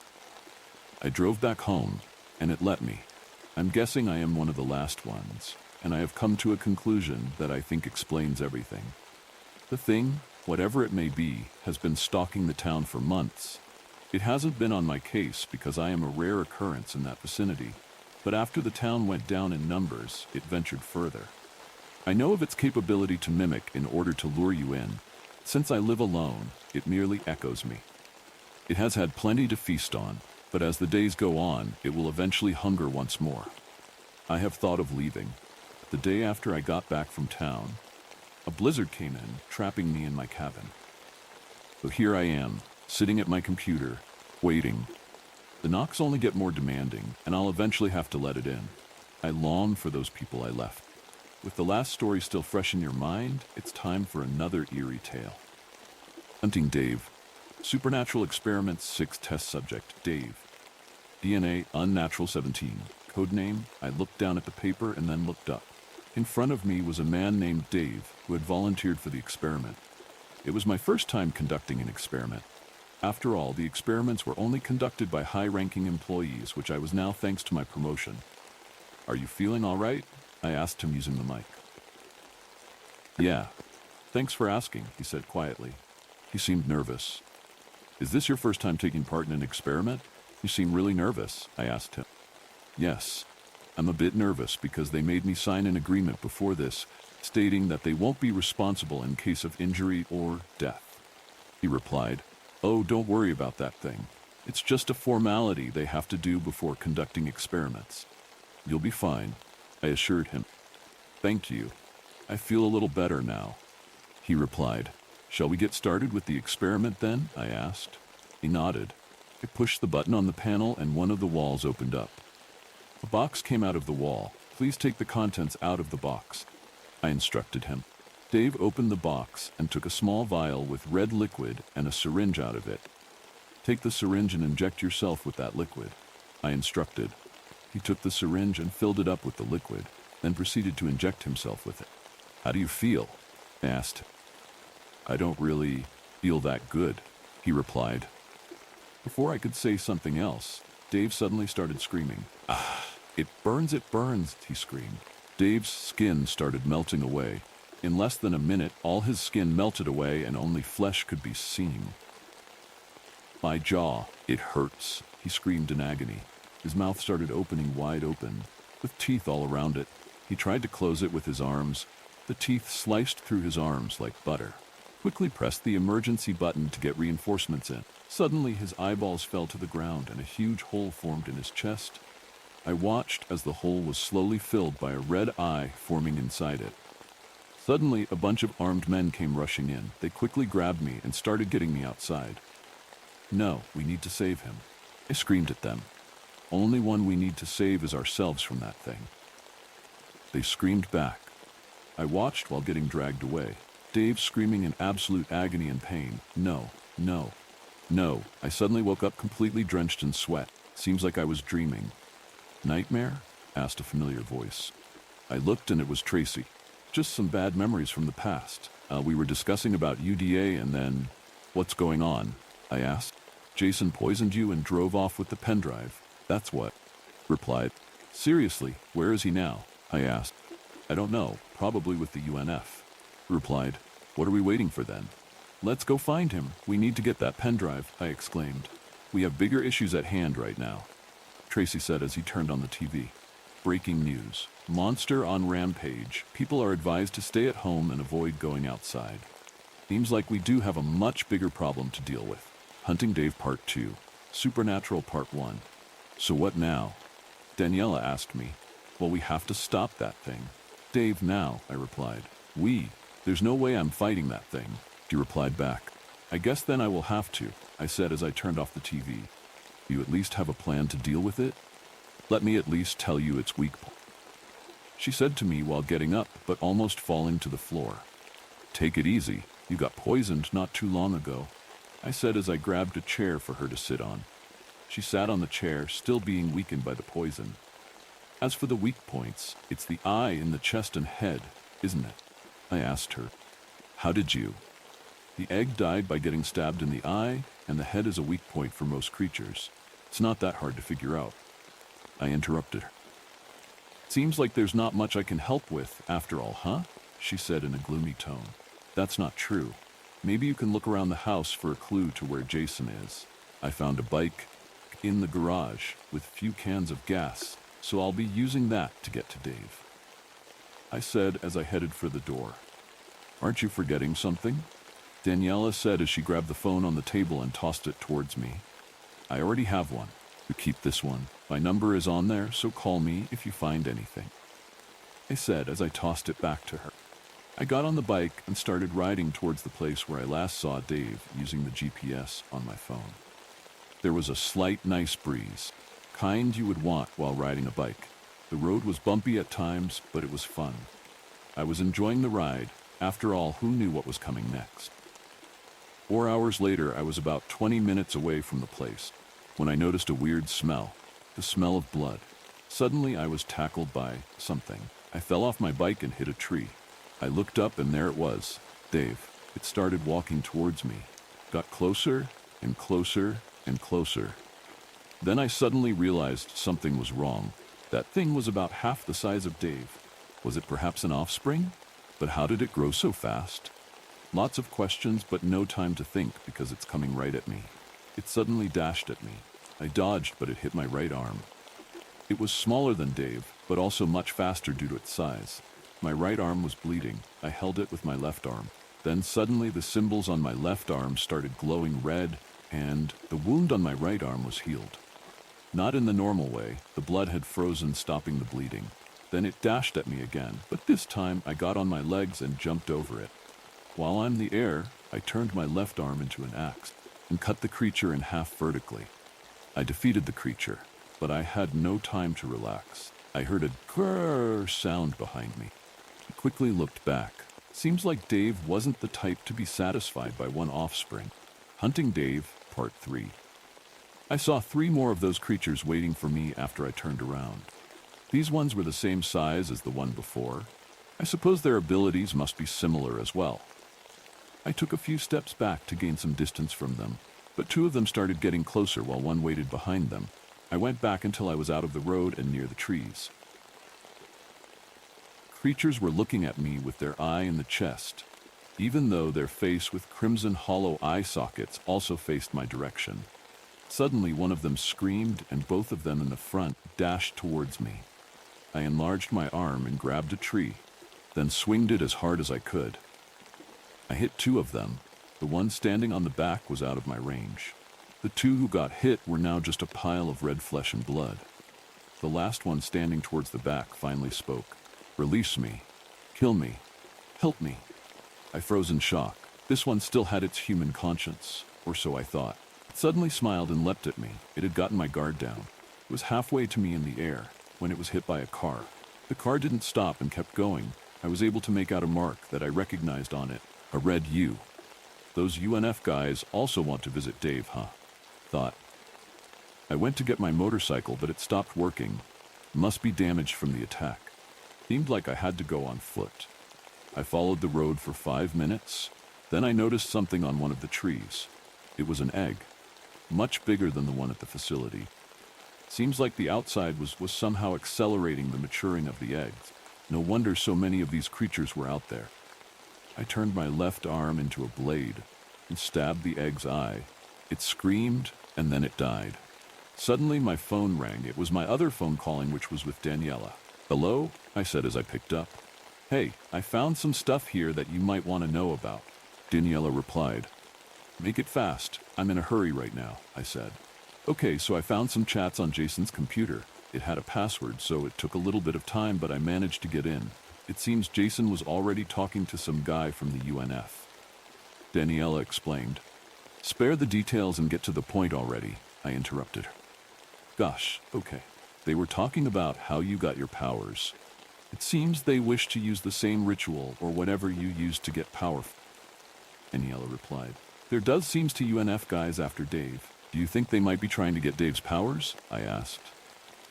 Speaker 1: I drove back home, and it let me. I'm guessing I am one of the last ones, and I have come to a conclusion that I think explains everything. The thing, whatever it may be, has been stalking the town for months. It hasn't been on my case because I am a rare occurrence in that vicinity, but after the town went down in numbers, it ventured further. I know of its capability to mimic in order to lure you in. Since I live alone, it merely echoes me. It has had plenty to feast on, but as the days go on, it will eventually hunger once more. I have thought of leaving. The day after I got back from town, a blizzard came in, trapping me in my cabin. So here I am, sitting at my computer, waiting. The knocks only get more demanding, and I'll eventually have to let it in. I long for those people I left. With the last story still fresh in your mind, it's time for another eerie tale. Hunting Dave. Supernatural Experiments 6 Test Subject, Dave. DNA Unnatural 17. Codename, I looked down at the paper and then looked up. In front of me was a man named Dave who had volunteered for the experiment. It was my first time conducting an experiment. After all, the experiments were only conducted by high-ranking employees, which I was now thanks to my promotion. Are you feeling all right? I asked him using the mic. Yeah. Thanks for asking, he said quietly. He seemed nervous. Is this your first time taking part in an experiment? You seem really nervous, I asked him. Yes. I'm a bit nervous because they made me sign an agreement before this, stating that they won't be responsible in case of injury or death. He replied, Oh, don't worry about that thing. It's just a formality they have to do before conducting experiments. You'll be fine, I assured him. Thank you. I feel a little better now. He replied. Shall we get started with the experiment then? I asked. He nodded. I pushed the button on the panel and one of the walls opened up. A box came out of the wall. Please take the contents out of the box, I instructed him. Dave opened the box and took a small vial with red liquid and a syringe out of it. Take the syringe and inject yourself with that liquid, I instructed. He took the syringe and filled it up with the liquid, then proceeded to inject himself with it. How do you feel? I asked. I don't really feel that good, he replied. Before I could say something else, Dave suddenly started screaming. Ah, it burns, he screamed. Dave's skin started melting away. In less than a minute, all his skin melted away and only flesh could be seen. My jaw, it hurts, he screamed in agony. His mouth started opening wide open, with teeth all around it. He tried to close it with his arms. The teeth sliced through his arms like butter. Quickly pressed the emergency button to get reinforcements in. Suddenly, his eyeballs fell to the ground and a huge hole formed in his chest. I watched as the hole was slowly filled by a red eye forming inside it. Suddenly, a bunch of armed men came rushing in. They quickly grabbed me and started getting me outside. No, we need to save him, I screamed at them. Only one we need to save is ourselves from that thing. They screamed back. I watched while getting dragged away. Dave screaming in absolute agony and pain. No, no, no. I suddenly woke up completely drenched in sweat. Seems like I was dreaming. Nightmare? Asked a familiar voice. I looked and it was Tracy. Just some bad memories from the past. We were discussing about UDA and then... What's going on? I asked. Jason poisoned you and drove off with the pen drive. That's what. Replied. Seriously, where is he now? I asked. I don't know, probably with the UNF. Replied. What are we waiting for then? Let's go find him. We need to get that pen drive, I exclaimed. We have bigger issues at hand right now, Tracy said as he turned on the TV. Breaking news. Monster on rampage. People are advised to stay at home and avoid going outside. Seems like we do have a much bigger problem to deal with. Hunting Dave Part 2. Supernatural Part 1. So what now? Daniela asked me. Well, we have to stop that thing. Dave, now, I replied. There's no way I'm fighting that thing, he replied back. I guess then I will have to, I said as I turned off the TV. You at least have a plan to deal with it? Let me at least tell you its weak point. she said to me while getting up but almost falling to the floor. "Take it easy. You got poisoned not too long ago," I said as I grabbed a chair for her to sit on. She sat on the chair, still being weakened by the poison. "As for the weak points, it's the eye in the chest and head, isn't it?" I asked her. "How did you?" "The egg died by getting stabbed in the eye, and the head is a weak point for most creatures. It's not that hard to figure out." I interrupted her. "Seems like there's not much I can help with, after all, huh?" she said in a gloomy tone. "That's not true. Maybe you can look around the house for a clue to where Jason is. I found a bike in the garage with few cans of gas, so I'll be using that to get to Dave," I said as I headed for the door. "Aren't you forgetting something?" Daniela said as she grabbed the phone on the table and tossed it towards me. "I already have one. You keep this one. My number is on there, so call me if you find anything," I said as I tossed it back to her. I got on the bike and started riding towards the place where I last saw Dave using the GPS on my phone. There was a slight nice breeze, kind you would want while riding a bike. The road was bumpy at times, but it was fun. I was enjoying the ride. After all, who knew what was coming next? 4 hours later, I was about 20 minutes away from the place when I noticed a weird smell, the smell of blood. Suddenly, I was tackled by something. I fell off my bike and hit a tree. I looked up and there it was, Dave. It started walking towards me, got closer and closer and closer. Then I suddenly realized something was wrong. That thing was about half the size of Dave. Was it perhaps an offspring? But how did it grow so fast? Lots of questions, but no time to think because it's coming right at me. It suddenly dashed at me. I dodged, but it hit my right arm. It was smaller than Dave, but also much faster due to its size. My right arm was bleeding. I held it with my left arm. Then suddenly the symbols on my left arm started glowing red, and the wound on my right arm was healed. Not in the normal way. The blood had frozen, stopping the bleeding. Then it dashed at me again, but this time I got on my legs and jumped over it. While in the air, I turned my left arm into an axe and cut the creature in half vertically. I defeated the creature, but I had no time to relax. I heard a grrr sound behind me. I quickly looked back. Seems like Dave wasn't the type to be satisfied by one offspring. Hunting Dave, Part 3. I saw 3 more of those creatures waiting for me after I turned around. These ones were the same size as the one before. I suppose their abilities must be similar as well. I took a few steps back to gain some distance from them, but 2 of them started getting closer while one waited behind them. I went back until I was out of the road and near the trees. Creatures were looking at me with their eye in the chest, even though their face with crimson hollow eye sockets also faced my direction. Suddenly, one of them screamed, and both of them in the front dashed towards me. I enlarged my arm and grabbed a tree, then swinged it as hard as I could. I hit 2 of them. The one standing on the back was out of my range. The 2 who got hit were now just a pile of red flesh and blood. The last one standing towards the back finally spoke. "Release me. Kill me. Help me." I froze in shock. This one still had its human conscience, or so I thought. It suddenly smiled and leapt at me. It had gotten my guard down. It was halfway to me in the air when it was hit by a car. The car didn't stop and kept going. I was able to make out a mark that I recognized on it, a red U. Those UNF guys also want to visit Dave, huh? Thought. I went to get my motorcycle, but it stopped working. Must be damaged from the attack. Seemed like I had to go on foot. I followed the road for 5 minutes. Then I noticed something on one of the trees. It was an egg, much bigger than the one at the facility. Seems like the outside was somehow accelerating the maturing of the eggs. No wonder so many of these creatures were out there. I turned my left arm into a blade and stabbed the egg's eye. It screamed, and then it died. Suddenly my phone rang. It was my other phone calling, which was with Daniela. "Hello?" I said as I picked up. "Hey, I found some stuff here that you might want to know about," Daniela replied. "Make it fast. I'm in a hurry right now," I said. "Okay, so I found some chats on Jason's computer. It had a password, so it took a little bit of time, but I managed to get in. It seems Jason was already talking to some guy from the UNF." Daniela explained. "Spare the details and get to the point already," I interrupted her. "Gosh, okay. They were talking about how you got your powers. It seems they wish to use the same ritual or whatever you used to get powerful, Aniela replied. There does seems to UNF guys after Dave. Do you think they might be trying to get Dave's powers? I asked.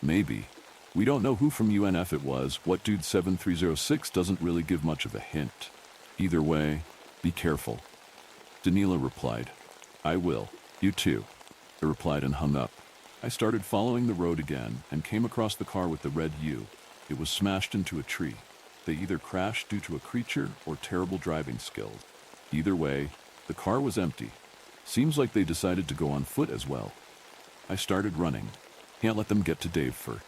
Speaker 1: Maybe. We don't know who from UNF it was. What dude 7306 doesn't really give much of a hint. Either way, be careful. Danila replied. I will. You too. I replied and hung up. I started following the road again and came across the car with the red U. It was smashed into a tree. They either crashed due to a creature or terrible driving skills. Either way, the car was empty. Seems like they decided to go on foot as well. I started running. Can't let them get to Dave first.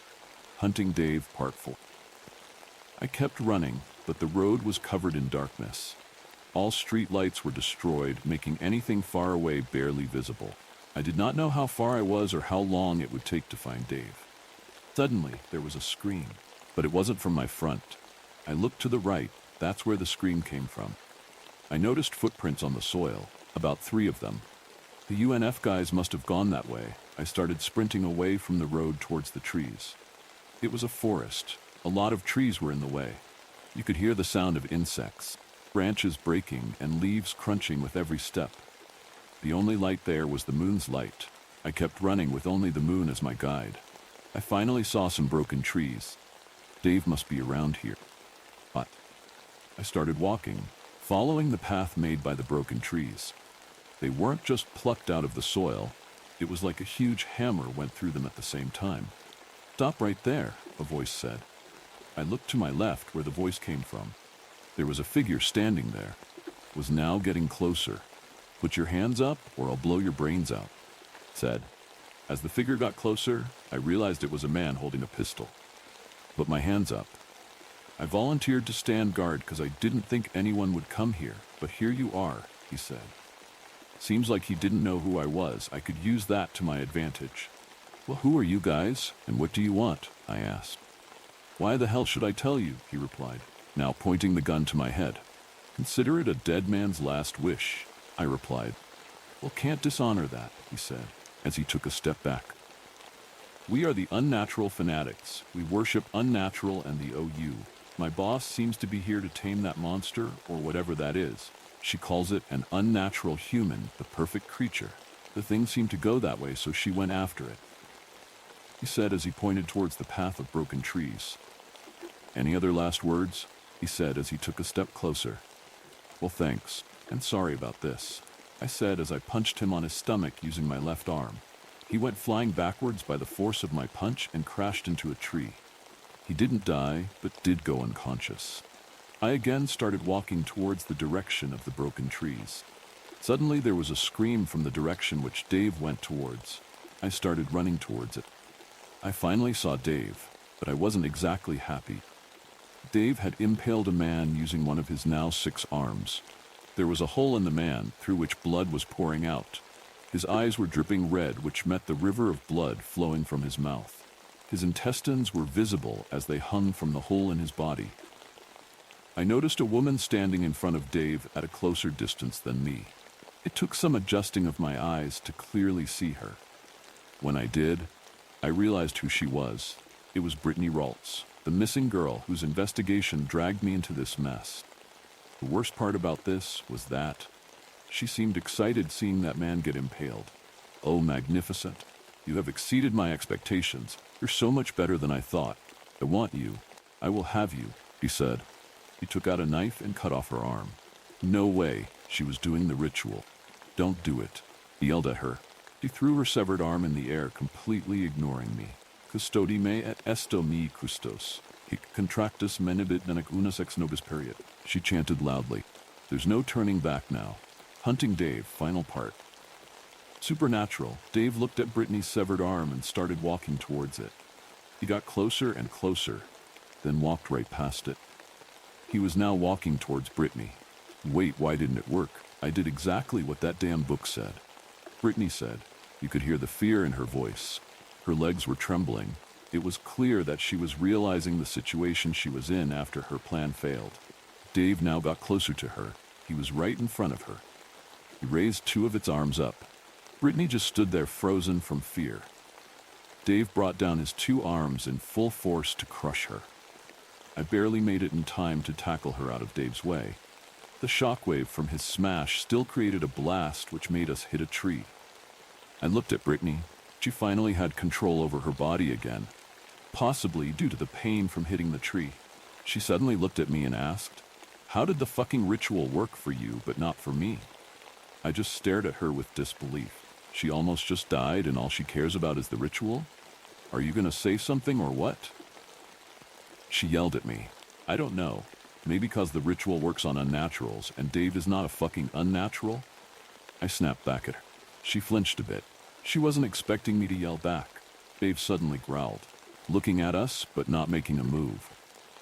Speaker 1: Hunting Dave, Part 4. I kept running, but the road was covered in darkness. All street lights were destroyed, making anything far away barely visible. I did not know how far I was or how long it would take to find Dave. Suddenly, there was a scream, but it wasn't from my front. I looked to the right. That's where the scream came from. I noticed footprints on the soil, about 3 of them. The UNF guys must have gone that way. I started sprinting away from the road towards the trees. It was a forest. A lot of trees were in the way. You could hear the sound of insects, branches breaking and leaves crunching with every step. The only light there was the moon's light. I kept running with only the moon as my guide. I finally saw some broken trees. Dave must be around here. But I started walking, following the path made by the broken trees. They weren't just plucked out of the soil. It was like a huge hammer went through them at the same time. Stop right there, a voice said. I looked to my left where the voice came from. There was a figure standing there. It was now getting closer. Put your hands up or I'll blow your brains out, it said. As the figure got closer, I realized it was a man holding a pistol. Put my hands up. I volunteered to stand guard because I didn't think anyone would come here, but here you are, he said. Seems like he didn't know who I was. I could use that to my advantage. Well, who are you guys, and what do you want? I asked. Why the hell should I tell you? He replied, now pointing the gun to my head. Consider it a dead man's last wish, I replied. Well, can't dishonor that, he said, as he took a step back. We are the unnatural fanatics. We worship unnatural and the OU. My boss seems to be here to tame that monster, or whatever that is. She calls it an unnatural human, the perfect creature. The thing seemed to go that way, so she went after it, he said as he pointed towards the path of broken trees. Any other last words? He said as he took a step closer. Well, thanks, and sorry about this, I said as I punched him on his stomach using my left arm. He went flying backwards by the force of my punch and crashed into a tree. He didn't die, but did go unconscious. I again started walking towards the direction of the broken trees. Suddenly there was a scream from the direction which Dave went towards. I started running towards it. I finally saw Dave, but I wasn't exactly happy. Dave had impaled a man using one of his now 6 arms. There was a hole in the man through which blood was pouring out. His eyes were dripping red, which met the river of blood flowing from his mouth. His intestines were visible as they hung from the hole in his body. I noticed a woman standing in front of Dave at a closer distance than me. It took some adjusting of my eyes to clearly see her. When I did, I realized who she was. It was Brittany Raltz, the missing girl whose investigation dragged me into this mess. The worst part about this was that she seemed excited seeing that man get impaled. Oh, magnificent. You have exceeded my expectations. You're so much better than I thought. I want you. I will have you, he said. He took out a knife and cut off her arm. No way. She was doing the ritual. Don't do it, he yelled at her. She threw her severed arm in the air, completely ignoring me. Custodi me et esto mi custos. Hic contractus menibit nenac unus ex nobis period. She chanted loudly. There's no turning back now. Hunting Dave, final part. Supernatural, Dave looked at Brittany's severed arm and started walking towards it. He got closer and closer, then walked right past it. He was now walking towards Brittany. Wait, why didn't it work? I did exactly what that damn book said. Brittany said. You could hear the fear in her voice. Her legs were trembling. It was clear that she was realizing the situation she was in after her plan failed. Dave now got closer to her. He was right in front of her. He raised 2 of its arms up. Brittany just stood there frozen from fear. Dave brought down his 2 arms in full force to crush her. I barely made it in time to tackle her out of Dave's way. The shockwave from his smash still created a blast which made us hit a tree. I looked at Brittany. She finally had control over her body again, possibly due to the pain from hitting the tree. She suddenly looked at me and asked, "How did the fucking ritual work for you but not for me?" I just stared at her with disbelief. She almost just died and all she cares about is the ritual? Are you gonna say something or what? She yelled at me. I don't know. Maybe because the ritual works on unnaturals and Dave is not a fucking unnatural? I snapped back at her. She flinched a bit. She wasn't expecting me to yell back. Dave suddenly growled, looking at us but not making a move.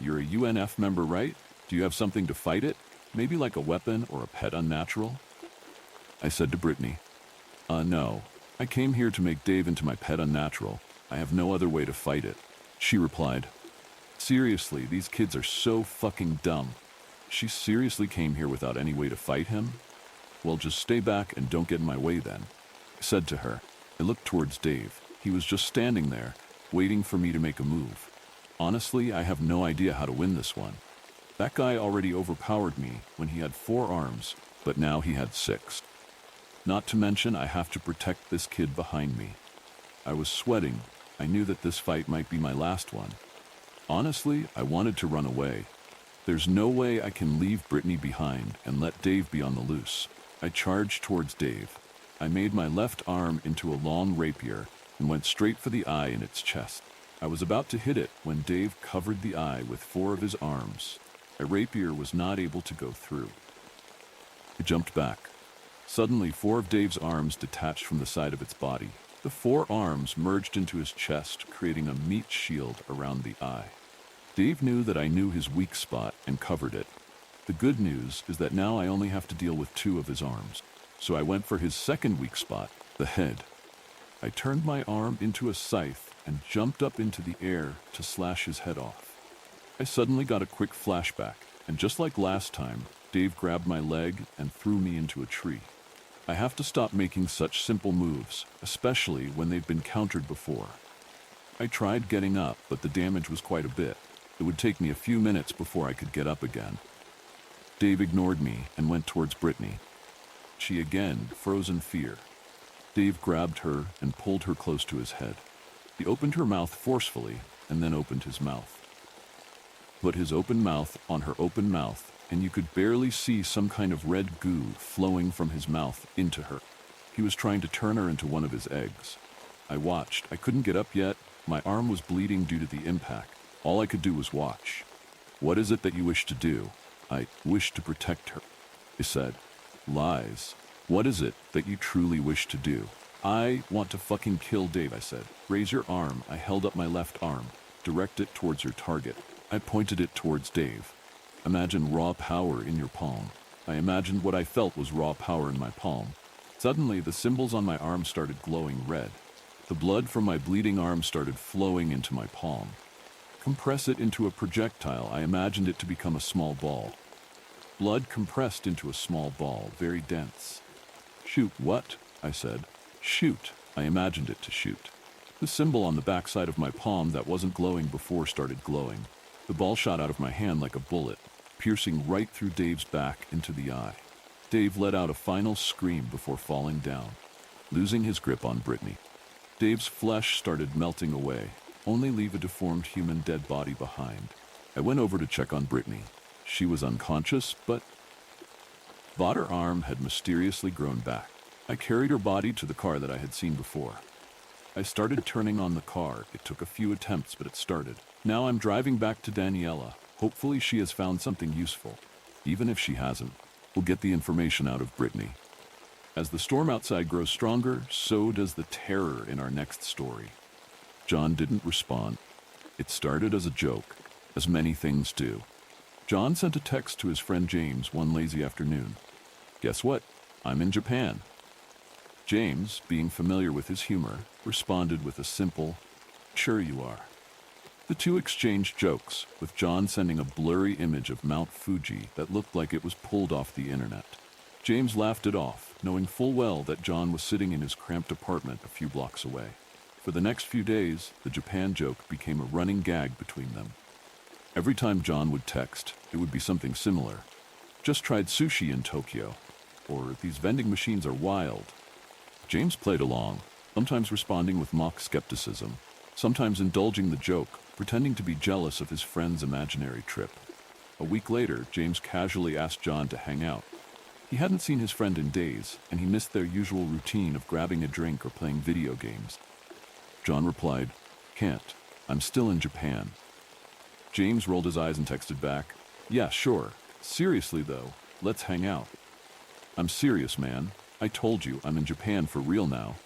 Speaker 1: You're a UNF member, right? Do you have something to fight it? Maybe like a weapon or a pet unnatural? I said to Brittany, no. I came here to make Dave into my pet unnatural. I have no other way to fight it. She replied, seriously, these kids are so fucking dumb. She seriously came here without any way to fight him? Well, just stay back and don't get in my way then, I said to her. I looked towards Dave. He was just standing there, waiting for me to make a move. Honestly, I have no idea how to win this one. That guy already overpowered me when he had 4 arms, but now he had 6. Not to mention, I have to protect this kid behind me. I was sweating. I knew that this fight might be my last one. Honestly, I wanted to run away. There's no way I can leave Brittany behind and let Dave be on the loose. I charged towards Dave. I made my left arm into a long rapier and went straight for the eye in its chest. I was about to hit it when Dave covered the eye with 4 of his arms. A rapier was not able to go through. I jumped back. Suddenly, 4 of Dave's arms detached from the side of its body. The 4 arms merged into his chest, creating a meat shield around the eye. Dave knew that I knew his weak spot and covered it. The good news is that now I only have to deal with 2 of his arms. So I went for his second weak spot, the head. I turned my arm into a scythe and jumped up into the air to slash his head off. I suddenly got a quick flashback, and just like last time, Dave grabbed my leg and threw me into a tree. I have to stop making such simple moves, especially when they've been countered before. I tried getting up, but the damage was quite a bit. It would take me a few minutes before I could get up again. Dave ignored me and went towards Brittany. She again froze in fear. Dave grabbed her and pulled her close to his head. He opened her mouth forcefully and then opened his mouth. Put his open mouth on her open mouth, and you could barely see some kind of red goo flowing from his mouth into her. He was trying to turn her into one of his eggs. I watched. I couldn't get up yet. My arm was bleeding due to the impact. All I could do was watch. What is it that you wish to do? I wish to protect her, he said. Lies. What is it that you truly wish to do? I want to fucking kill Dave, I said. Raise your arm. I held up my left arm. Direct it towards your target. I pointed it towards Dave. Imagine raw power in your palm. I imagined what I felt was raw power in my palm. Suddenly, the symbols on my arm started glowing red. The blood from my bleeding arm started flowing into my palm. Compress it into a projectile. I imagined it to become a small ball. Blood compressed into a small ball, very dense. Shoot what? I said. Shoot. I imagined it to shoot. The symbol on the backside of my palm that wasn't glowing before started glowing. The ball shot out of my hand like a bullet, piercing right through Dave's back into the eye. Dave let out a final scream before falling down, losing his grip on Brittany. Dave's flesh started melting away, only leave a deformed human dead body behind. I went over to check on Brittany. She was unconscious, but her arm had mysteriously grown back. I carried her body to the car that I had seen before. I started turning on the car. It took a few attempts, but it started. Now I'm driving back to Daniela. Hopefully she has found something useful. Even if she hasn't, we'll get the information out of Brittany. As the storm outside grows stronger, so does the terror in our next story. John didn't respond. It started as a joke, as many things do. John sent a text to his friend James one lazy afternoon. Guess what? I'm in Japan. James, being familiar with his humor, responded with a simple, "Sure you are." The two exchanged jokes, with John sending a blurry image of Mount Fuji that looked like it was pulled off the internet. James laughed it off, knowing full well that John was sitting in his cramped apartment a few blocks away. For the next few days, the Japan joke became a running gag between them. Every time John would text, it would be something similar. Just tried sushi in Tokyo. Or these vending machines are wild. James played along, sometimes responding with mock skepticism, sometimes indulging the joke, pretending to be jealous of his friend's imaginary trip. A week later, James casually asked John to hang out. He hadn't seen his friend in days, and he missed their usual routine of grabbing a drink or playing video games. John replied, "Can't. I'm still in Japan." James rolled his eyes and texted back, "Yeah, sure. Seriously though, let's hang out." "I'm serious, man. I told you I'm in Japan for real now."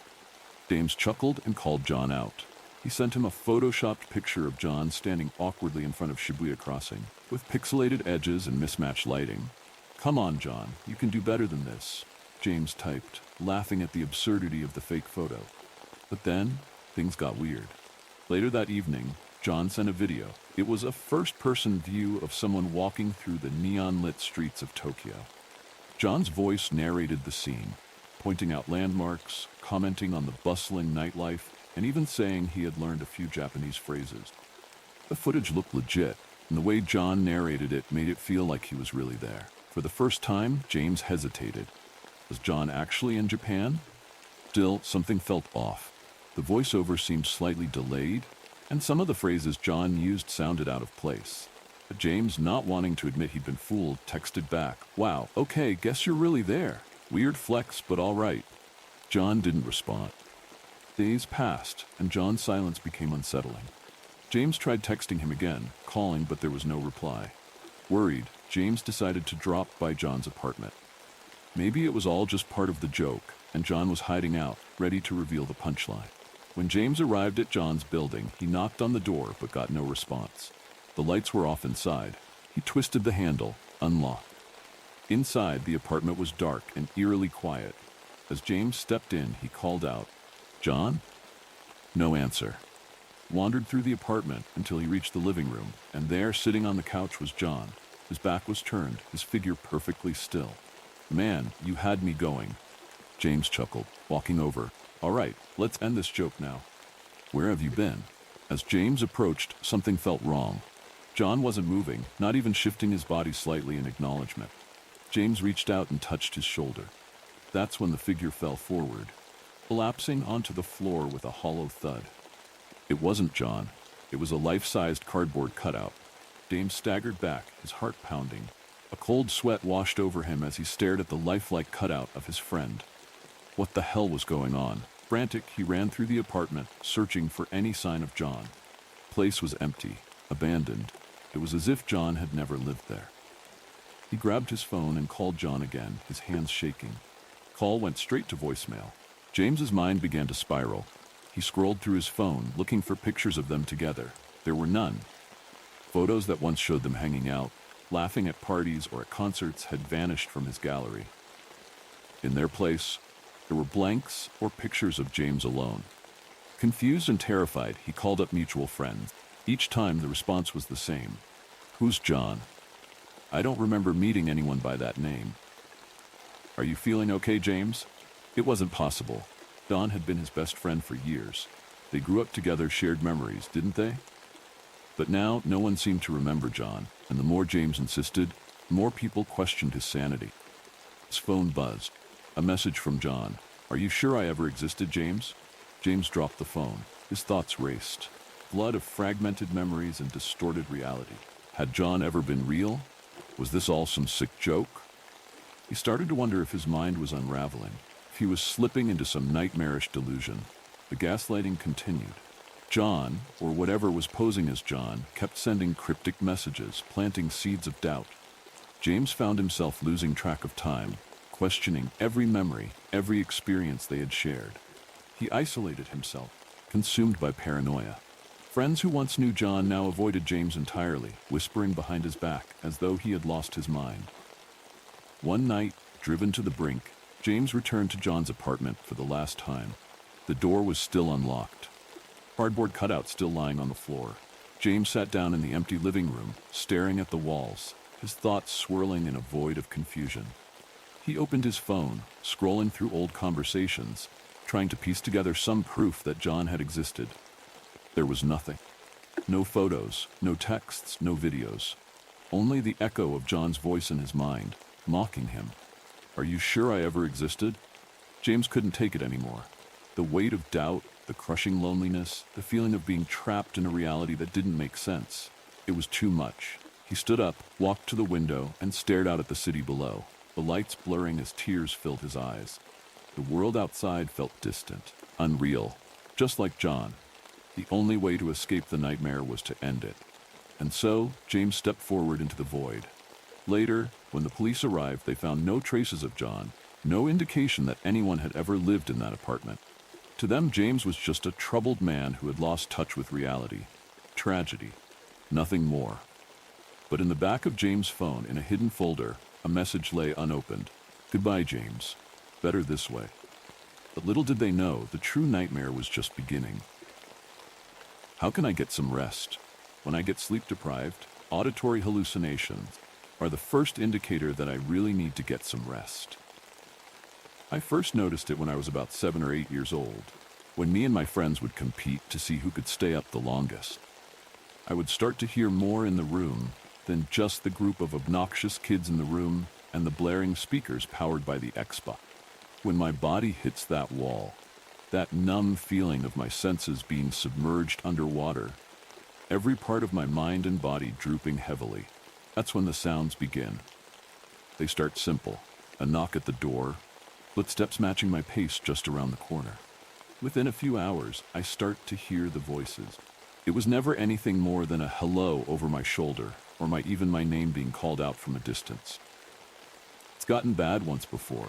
Speaker 1: James chuckled and called John out. He sent him a photoshopped picture of John standing awkwardly in front of Shibuya Crossing, with pixelated edges and mismatched lighting. "Come on, John, you can do better than this," James typed, laughing at the absurdity of the fake photo. But then, things got weird. Later that evening, John sent a video. It was a first-person view of someone walking through the neon-lit streets of Tokyo. John's voice narrated the scene, pointing out landmarks, commenting on the bustling nightlife, and even saying he had learned a few Japanese phrases. The footage looked legit, and the way John narrated it made it feel like he was really there. For the first time, James hesitated. Was John actually in Japan? Still, something felt off. The voiceover seemed slightly delayed, and some of the phrases John used sounded out of place. But James, not wanting to admit he'd been fooled, texted back, "Wow, okay, guess you're really there. Weird flex, but all right." John didn't respond. Days passed, and John's silence became unsettling. James tried texting him again, calling, but there was no reply. Worried, James decided to drop by John's apartment. Maybe it was all just part of the joke, and John was hiding out, ready to reveal the punchline. When James arrived at John's building, he knocked on the door but got no response. The lights were off inside. He twisted the handle, unlocked. Inside, the apartment was dark and eerily quiet. As James stepped in, he called out, "John?" No answer. Wandered through the apartment until he reached the living room, and there, sitting on the couch, was John. His back was turned, his figure perfectly still. "Man, you had me going." James chuckled, walking over. "All right, let's end this joke now. Where have you been?" As James approached, something felt wrong. John wasn't moving, not even shifting his body slightly in acknowledgement. James reached out and touched his shoulder. That's when the figure fell forward, collapsing onto the floor with a hollow thud. It wasn't John. It was a life-sized cardboard cutout. James staggered back, his heart pounding. A cold sweat washed over him as he stared at the lifelike cutout of his friend. What the hell was going on? Frantic, he ran through the apartment, searching for any sign of John. The place was empty, abandoned. It was as if John had never lived there. He grabbed his phone and called John again, his hands shaking. Call went straight to voicemail. James's mind began to spiral. He scrolled through his phone, looking for pictures of them together. There were none. Photos that once showed them hanging out, laughing at parties or at concerts, had vanished from his gallery. In their place, there were blanks or pictures of James alone. Confused and terrified, he called up mutual friends. Each time, the response was the same. "Who's John? I don't remember meeting anyone by that name." "Are you feeling okay, James?" It wasn't possible. John had been his best friend for years. They grew up together, shared memories, didn't they? But now, no one seemed to remember John, and the more James insisted, the more people questioned his sanity. His phone buzzed. A message from John. "Are you sure I ever existed, James?" James dropped the phone. His thoughts raced. Blood of fragmented memories and distorted reality. Had John ever been real? Was this all some sick joke? He started to wonder if his mind was unraveling, if he was slipping into some nightmarish delusion. The gaslighting continued. John, or whatever was posing as John, kept sending cryptic messages, planting seeds of doubt. James found himself losing track of time, questioning every memory, every experience they had shared. He isolated himself, consumed by paranoia. Friends who once knew John now avoided James entirely, whispering behind his back as though he had lost his mind. One night, driven to the brink, James returned to John's apartment for the last time. The door was still unlocked. Cardboard cutout still lying on the floor. James sat down in the empty living room, staring at the walls, his thoughts swirling in a void of confusion. He opened his phone, scrolling through old conversations, trying to piece together some proof that John had existed. There was nothing. No photos, no texts, no videos. Only the echo of John's voice in his mind, mocking him. Are you sure I ever existed? James couldn't take it anymore. The weight of doubt, the crushing loneliness, the feeling of being trapped in a reality that didn't make sense. It was too much. He stood up, walked to the window, and stared out at the city below, the lights blurring as tears filled his eyes. The world outside felt distant, unreal, just like John. The only way to escape the nightmare was to end it. And so, James stepped forward into the void. Later, when the police arrived, they found no traces of John, no indication that anyone had ever lived in that apartment. To them, James was just a troubled man who had lost touch with reality. Tragedy. Nothing more. But in the back of James' phone, in a hidden folder, a message lay unopened. Goodbye, James. Better this way. But little did they know, the true nightmare was just beginning. How can I get some rest? When I get sleep-deprived, auditory hallucinations are the first indicator that I really need to get some rest. I first noticed it when I was about 7 or 8 years old, when me and my friends would compete to see who could stay up the longest. I would start to hear more in the room than just the group of obnoxious kids in the room and the blaring speakers powered by the Xbox. When my body hits that wall, that numb feeling of my senses being submerged underwater, every part of my mind and body drooping heavily, that's when the sounds begin. They start simple, a knock at the door, footsteps matching my pace just around the corner. Within a few hours, I start to hear the voices. It was never anything more than a hello over my shoulder, or even my name being called out from a distance. It's gotten bad once before,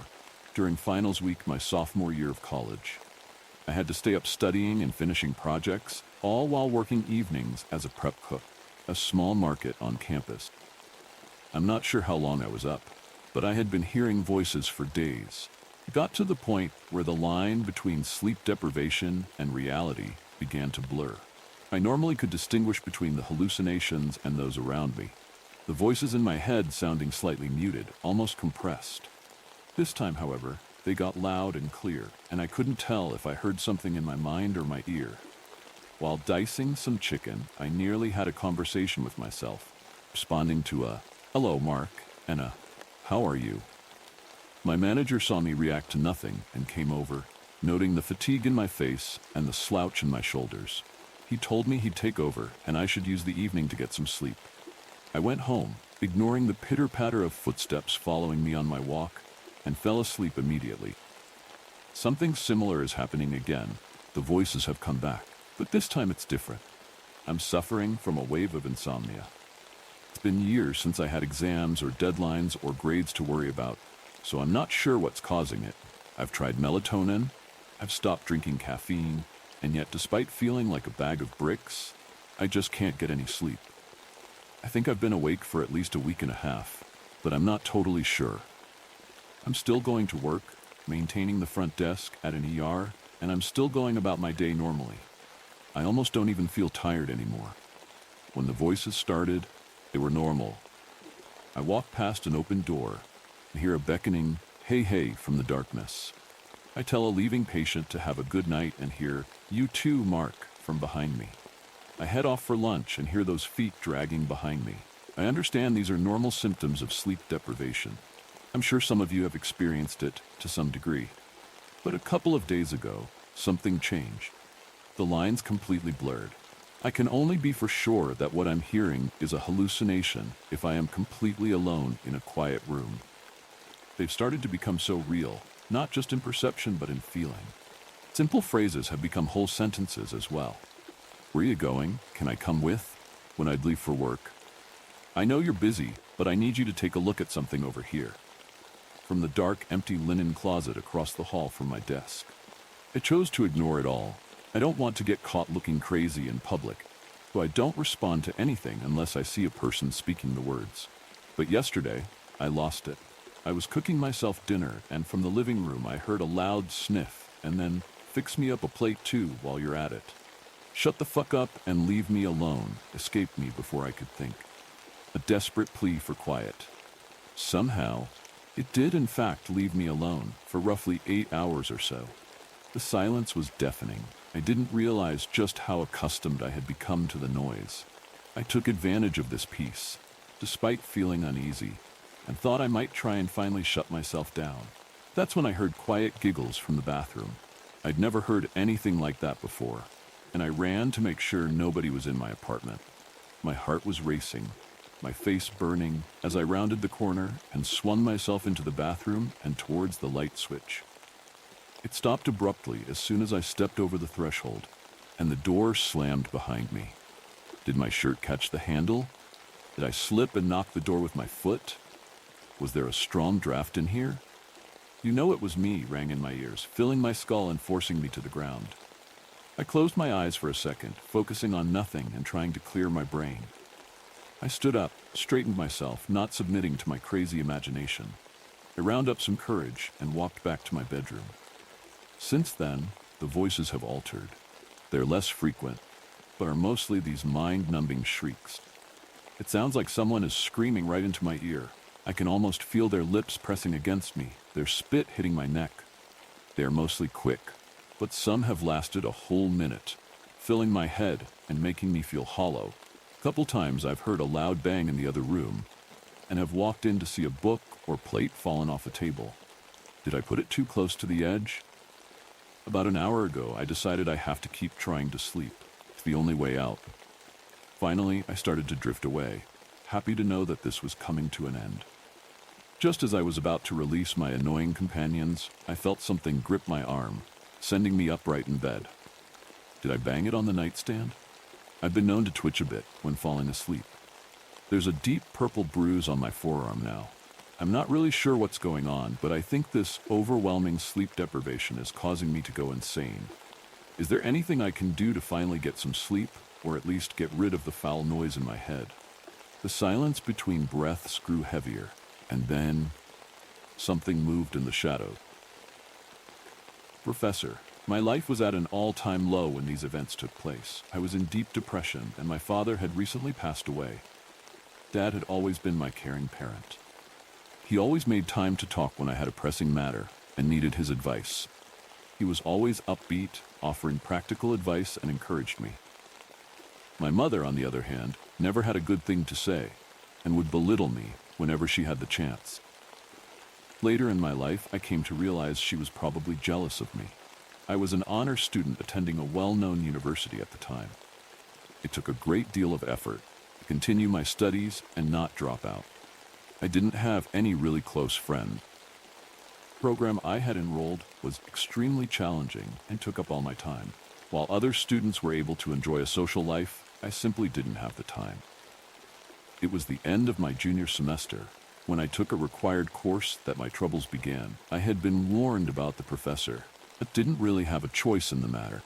Speaker 1: during finals week my sophomore year of college. I had to stay up studying and finishing projects, all while working evenings as a prep cook, a small market on campus. I'm not sure how long I was up, but I had been hearing voices for days. It got to the point where the line between sleep deprivation and reality began to blur. I normally could distinguish between the hallucinations and those around me, the voices in my head sounding slightly muted, almost compressed. This time, however, they got loud and clear, and I couldn't tell if I heard something in my mind or my ear. While dicing some chicken, I nearly had a conversation with myself, responding to a, "Hello, Mark," and a, "How are you?" My manager saw me react to nothing and came over, noting the fatigue in my face and the slouch in my shoulders. He told me he'd take over and I should use the evening to get some sleep. I went home, ignoring the pitter-patter of footsteps following me on my walk, and fell asleep immediately. Something similar is happening again. The voices have come back, but this time it's different. I'm suffering from a wave of insomnia. It's been years since I had exams or deadlines or grades to worry about, so I'm not sure what's causing it. I've tried melatonin, I've stopped drinking caffeine, and yet despite feeling like a bag of bricks, I just can't get any sleep. I think I've been awake for at least a week and a half, but I'm not totally sure. I'm still going to work, maintaining the front desk at an ER, and I'm still going about my day normally. I almost don't even feel tired anymore. When the voices started, they were normal. I walk past an open door and hear a beckoning, "Hey, hey," from the darkness. I tell a leaving patient to have a good night and hear, "You too, Mark," from behind me. I head off for lunch and hear those feet dragging behind me. I understand these are normal symptoms of sleep deprivation. I'm sure some of you have experienced it to some degree. But a couple of days ago, something changed. The lines completely blurred. I can only be for sure that what I'm hearing is a hallucination if I am completely alone in a quiet room. They've started to become so real, not just in perception but in feeling. Simple phrases have become whole sentences as well. "Where are you going? Can I come with?" when I'd leave for work. "I know you're busy, but I need you to take a look at something over here." From the dark, empty linen closet across the hall from my desk. I chose to ignore it all. I don't want to get caught looking crazy in public, so I don't respond to anything unless I see a person speaking the words. But yesterday, I lost it. I was cooking myself dinner, and from the living room I heard a loud sniff, and then, "Fix me up a plate too while you're at it." "Shut the fuck up and leave me alone," escaped me before I could think. A desperate plea for quiet. Somehow, it did in fact leave me alone for roughly 8 hours or so. The silence was deafening, I didn't realize just how accustomed I had become to the noise. I took advantage of this peace, despite feeling uneasy, and thought I might try and finally shut myself down. That's when I heard quiet giggles from the bathroom. I'd never heard anything like that before, and I ran to make sure nobody was in my apartment. My heart was racing, my face burning, as I rounded the corner and swung myself into the bathroom and towards the light switch. It stopped abruptly as soon as I stepped over the threshold, and the door slammed behind me. Did my shirt catch the handle? Did I slip and knock the door with my foot? Was there a strong draft in here? "You know it was me," rang in my ears, filling my skull and forcing me to the ground. I closed my eyes for a second, focusing on nothing and trying to clear my brain. I stood up, straightened myself, not submitting to my crazy imagination. I rounded up some courage and walked back to my bedroom. Since then, the voices have altered. They're less frequent, but are mostly these mind-numbing shrieks. It sounds like someone is screaming right into my ear. I can almost feel their lips pressing against me, their spit hitting my neck. They are mostly quick, but some have lasted a whole minute, filling my head and making me feel hollow. A couple times I've heard a loud bang in the other room, and have walked in to see a book or plate fallen off a table. Did I put it too close to the edge? About an hour ago, I decided I have to keep trying to sleep. It's the only way out. Finally, I started to drift away, happy to know that this was coming to an end. Just as I was about to release my annoying companions, I felt something grip my arm, sending me upright in bed. Did I bang it on the nightstand? I've been known to twitch a bit when falling asleep. There's a deep purple bruise on my forearm now. I'm not really sure what's going on, but I think this overwhelming sleep deprivation is causing me to go insane. Is there anything I can do to finally get some sleep, or at least get rid of the foul noise in my head? The silence between breaths grew heavier, and then something moved in the shadow. "Professor, my life was at an all-time low when these events took place. I was in deep depression, and my father had recently passed away. Dad had always been my caring parent. He always made time to talk when I had a pressing matter and needed his advice. He was always upbeat, offering practical advice and encouraged me. My mother, on the other hand, never had a good thing to say and would belittle me whenever she had the chance. Later in my life, I came to realize she was probably jealous of me. I was an honor student attending a well-known university at the time. It took a great deal of effort to continue my studies and not drop out. I didn't have any really close friend. The program I had enrolled was extremely challenging and took up all my time. While other students were able to enjoy a social life, I simply didn't have the time. It was the end of my junior semester when I took a required course that my troubles began. I had been warned about the professor, but didn't really have a choice in the matter.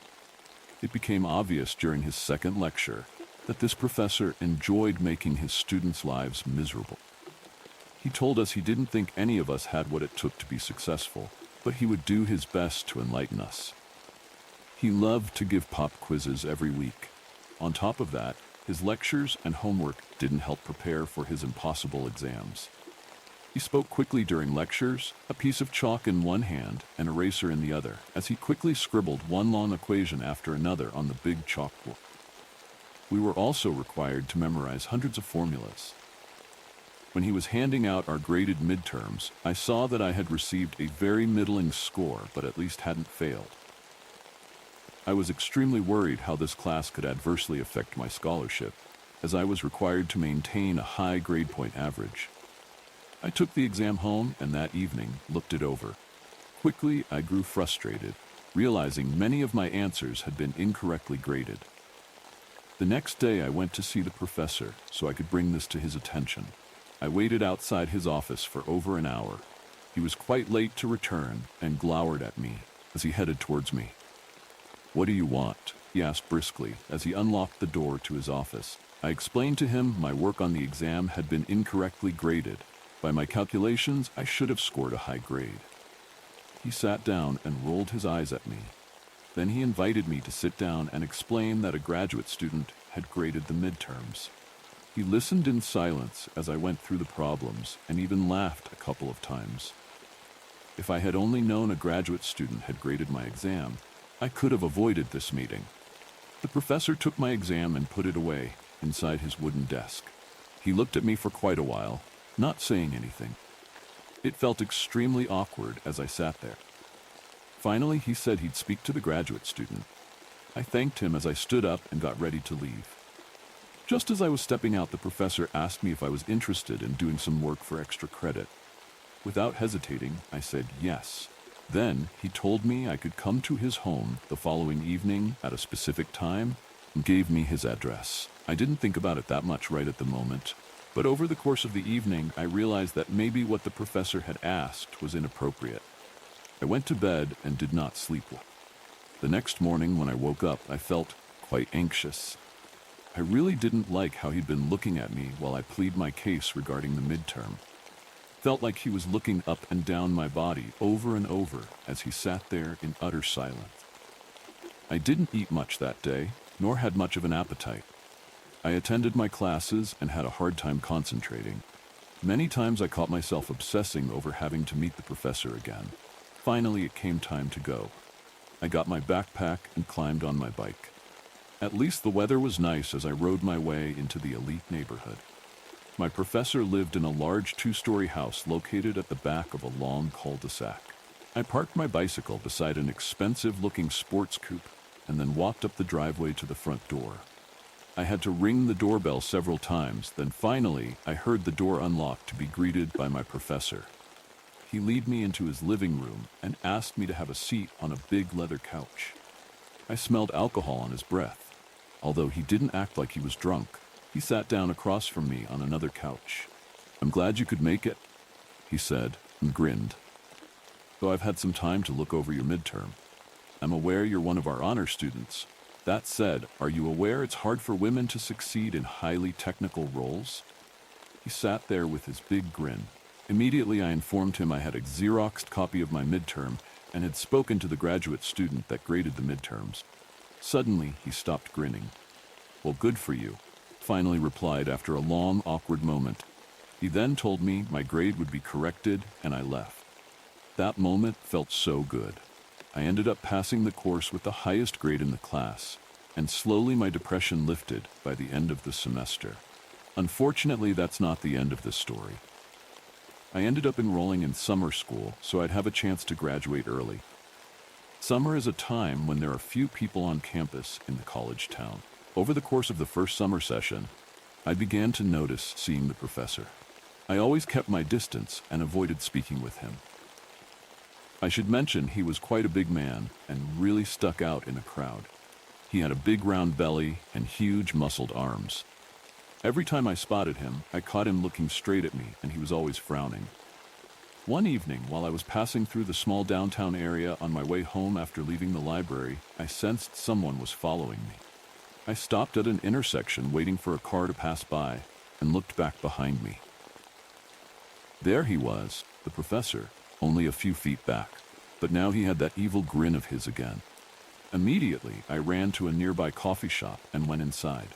Speaker 1: It became obvious during his second lecture that this professor enjoyed making his students' lives miserable. He told us he didn't think any of us had what it took to be successful, but he would do his best to enlighten us. He loved to give pop quizzes every week. On top of that, his lectures and homework didn't help prepare for his impossible exams. He spoke quickly during lectures, a piece of chalk in one hand, an eraser in the other, as he quickly scribbled one long equation after another on the big chalkboard. We were also required to memorize hundreds of formulas. When he was handing out our graded midterms, I saw that I had received a very middling score, but at least hadn't failed. I was extremely worried how this class could adversely affect my scholarship, as I was required to maintain a high grade point average. I took the exam home and that evening looked it over. Quickly, I grew frustrated, realizing many of my answers had been incorrectly graded. The next day, I went to see the professor so I could bring this to his attention. I waited outside his office for over an hour. He was quite late to return and glowered at me as he headed towards me. "What do you want?" he asked briskly as he unlocked the door to his office. I explained to him my work on the exam had been incorrectly graded. By my calculations, I should have scored a high grade. He sat down and rolled his eyes at me. Then he invited me to sit down and explain that a graduate student had graded the midterms. He listened in silence as I went through the problems and even laughed a couple of times. If I had only known a graduate student had graded my exam, I could have avoided this meeting. The professor took my exam and put it away inside his wooden desk. He looked at me for quite a while, not saying anything. It felt extremely awkward as I sat there. Finally, he said he'd speak to the graduate student. I thanked him as I stood up and got ready to leave. Just as I was stepping out, the professor asked me if I was interested in doing some work for extra credit. Without hesitating, I said yes. Then he told me I could come to his home the following evening at a specific time and gave me his address. I didn't think about it that much right at the moment, but over the course of the evening, I realized that maybe what the professor had asked was inappropriate. I went to bed and did not sleep well. The next morning when I woke up, I felt quite anxious. I really didn't like how he'd been looking at me while I plead my case regarding the midterm. Felt like he was looking up and down my body over and over as he sat there in utter silence. I didn't eat much that day, nor had much of an appetite. I attended my classes and had a hard time concentrating. Many times I caught myself obsessing over having to meet the professor again. Finally, it came time to go. I got my backpack and climbed on my bike. At least the weather was nice as I rode my way into the elite neighborhood. My professor lived in a large 2-story house located at the back of a long cul-de-sac. I parked my bicycle beside an expensive-looking sports coupe and then walked up the driveway to the front door. I had to ring the doorbell several times, then finally I heard the door unlock to be greeted by my professor. He led me into his living room and asked me to have a seat on a big leather couch. I smelled alcohol on his breath. Although he didn't act like he was drunk, he sat down across from me on another couch. "I'm glad you could make it," he said, and grinned. "So I've had some time to look over your midterm. I'm aware you're one of our honor students. That said, are you aware it's hard for women to succeed in highly technical roles?" He sat there with his big grin. Immediately I informed him I had a Xeroxed copy of my midterm and had spoken to the graduate student that graded the midterms. Suddenly, he stopped grinning. "Well, good for you," finally replied after a long, awkward moment. He then told me my grade would be corrected, and I left. That moment felt so good. I ended up passing the course with the highest grade in the class, and slowly my depression lifted by the end of the semester. Unfortunately, that's not the end of this story. I ended up enrolling in summer school so I'd have a chance to graduate early. Summer is a time when there are few people on campus in the college town. Over the course of the first summer session, I began to notice seeing the professor. I always kept my distance and avoided speaking with him. I should mention he was quite a big man and really stuck out in a crowd. He had a big round belly and huge muscled arms. Every time I spotted him, I caught him looking straight at me, and he was always frowning. One evening, while I was passing through the small downtown area on my way home after leaving the library, I sensed someone was following me. I stopped at an intersection waiting for a car to pass by and looked back behind me. There he was, the professor, only a few feet back, but now he had that evil grin of his again. Immediately, I ran to a nearby coffee shop and went inside.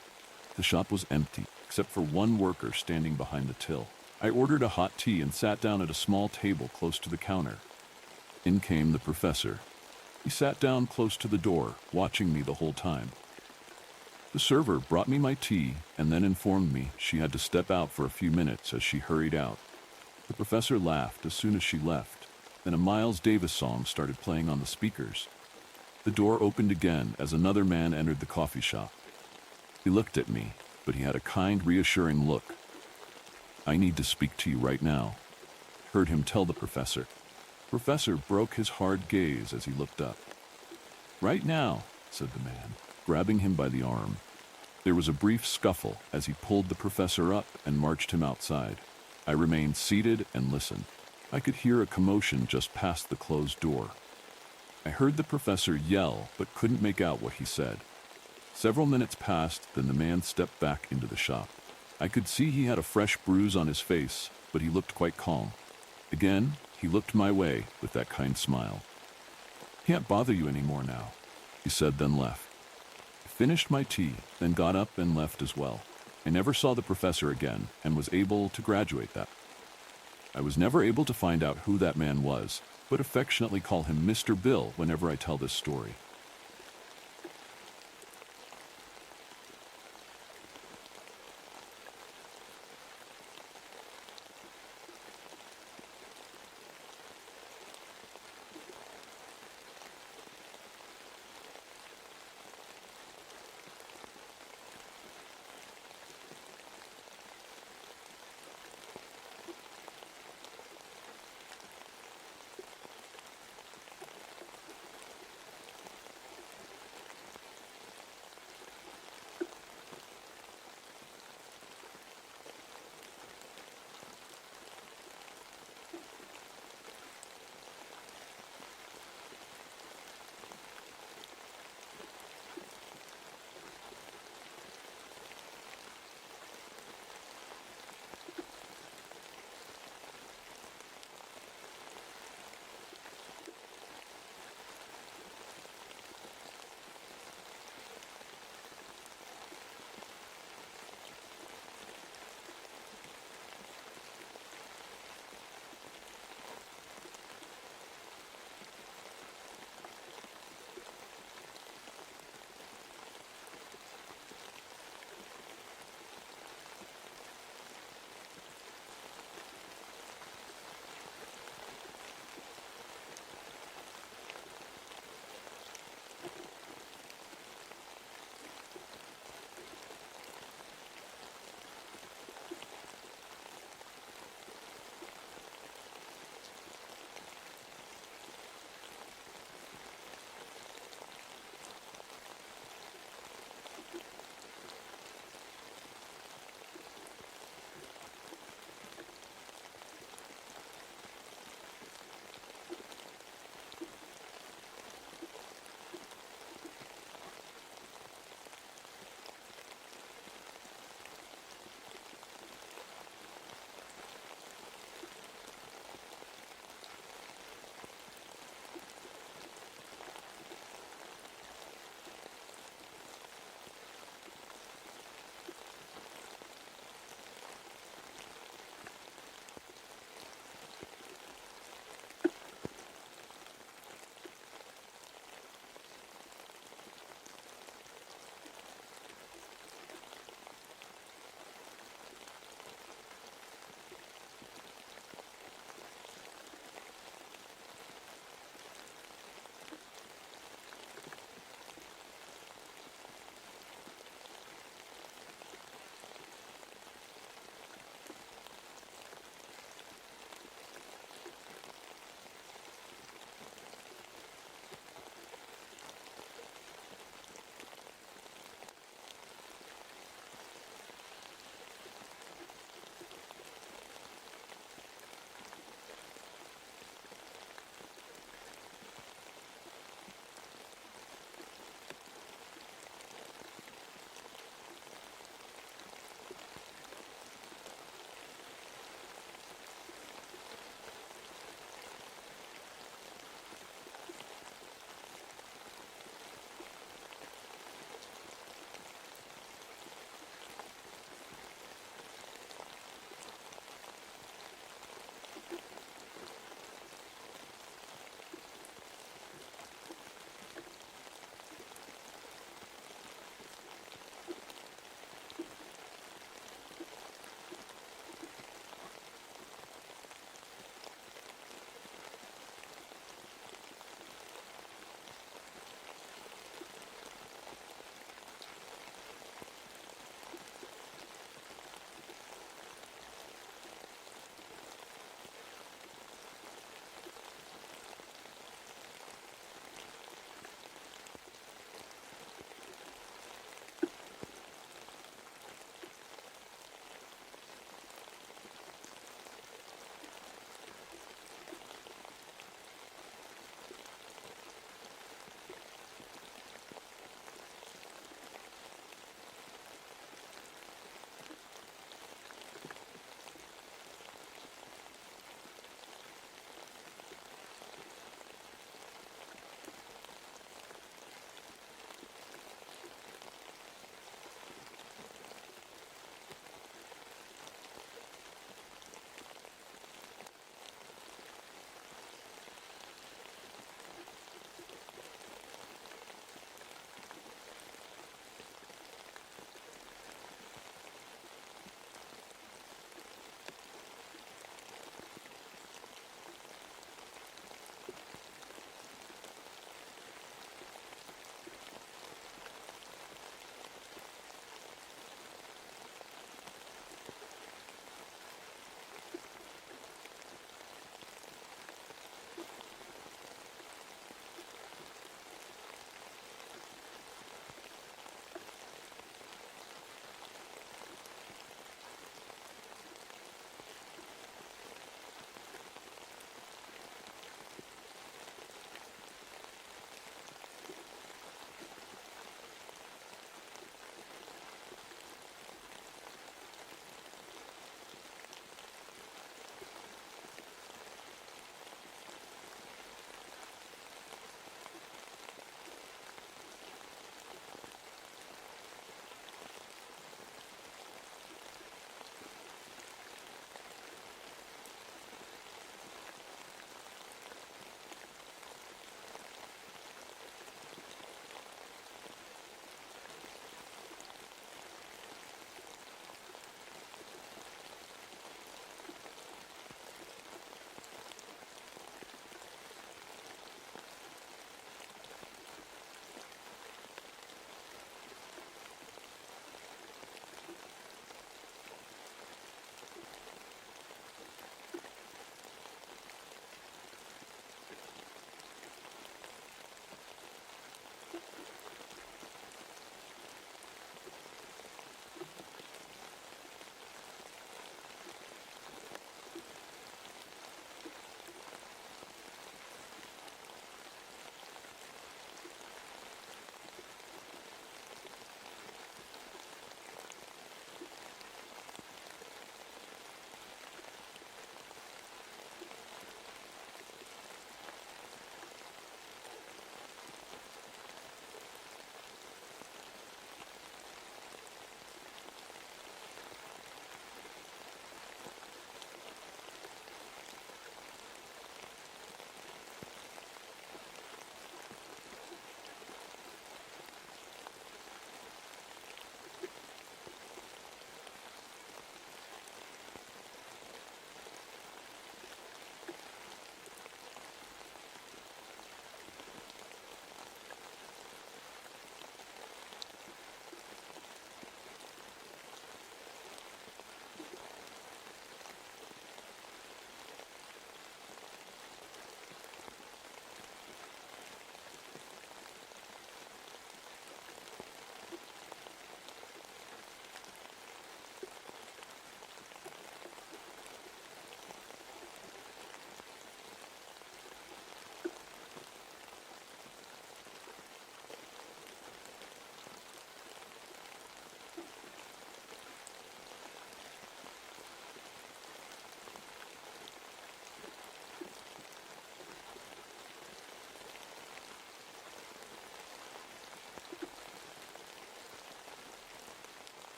Speaker 1: The shop was empty, except for one worker standing behind the till. I ordered a hot tea and sat down at a small table close to the counter. In came the professor. He sat down close to the door, watching me the whole time. The server brought me my tea and then informed me she had to step out for a few minutes as she hurried out. The professor laughed as soon as she left. Then a Miles Davis song started playing on the speakers. The door opened again as another man entered the coffee shop. He looked at me, but he had a kind, reassuring look. "I need to speak to you right now," heard him tell the professor. Professor broke his hard gaze as he looked up. "Right now," said the man, grabbing him by the arm. There was a brief scuffle as he pulled the professor up and marched him outside. I remained seated and listened. I could hear a commotion just past the closed door. I heard the professor yell, but couldn't make out what he said. Several minutes passed, then the man stepped back into the shop. I could see he had a fresh bruise on his face, but he looked quite calm. Again, he looked my way with that kind smile. "Can't bother you anymore now," he said, then left. I finished my tea, then got up and left as well. I never saw the professor again and was able to graduate that. I was never able to find out who that man was, but affectionately call him Mr. Bill whenever I tell this story.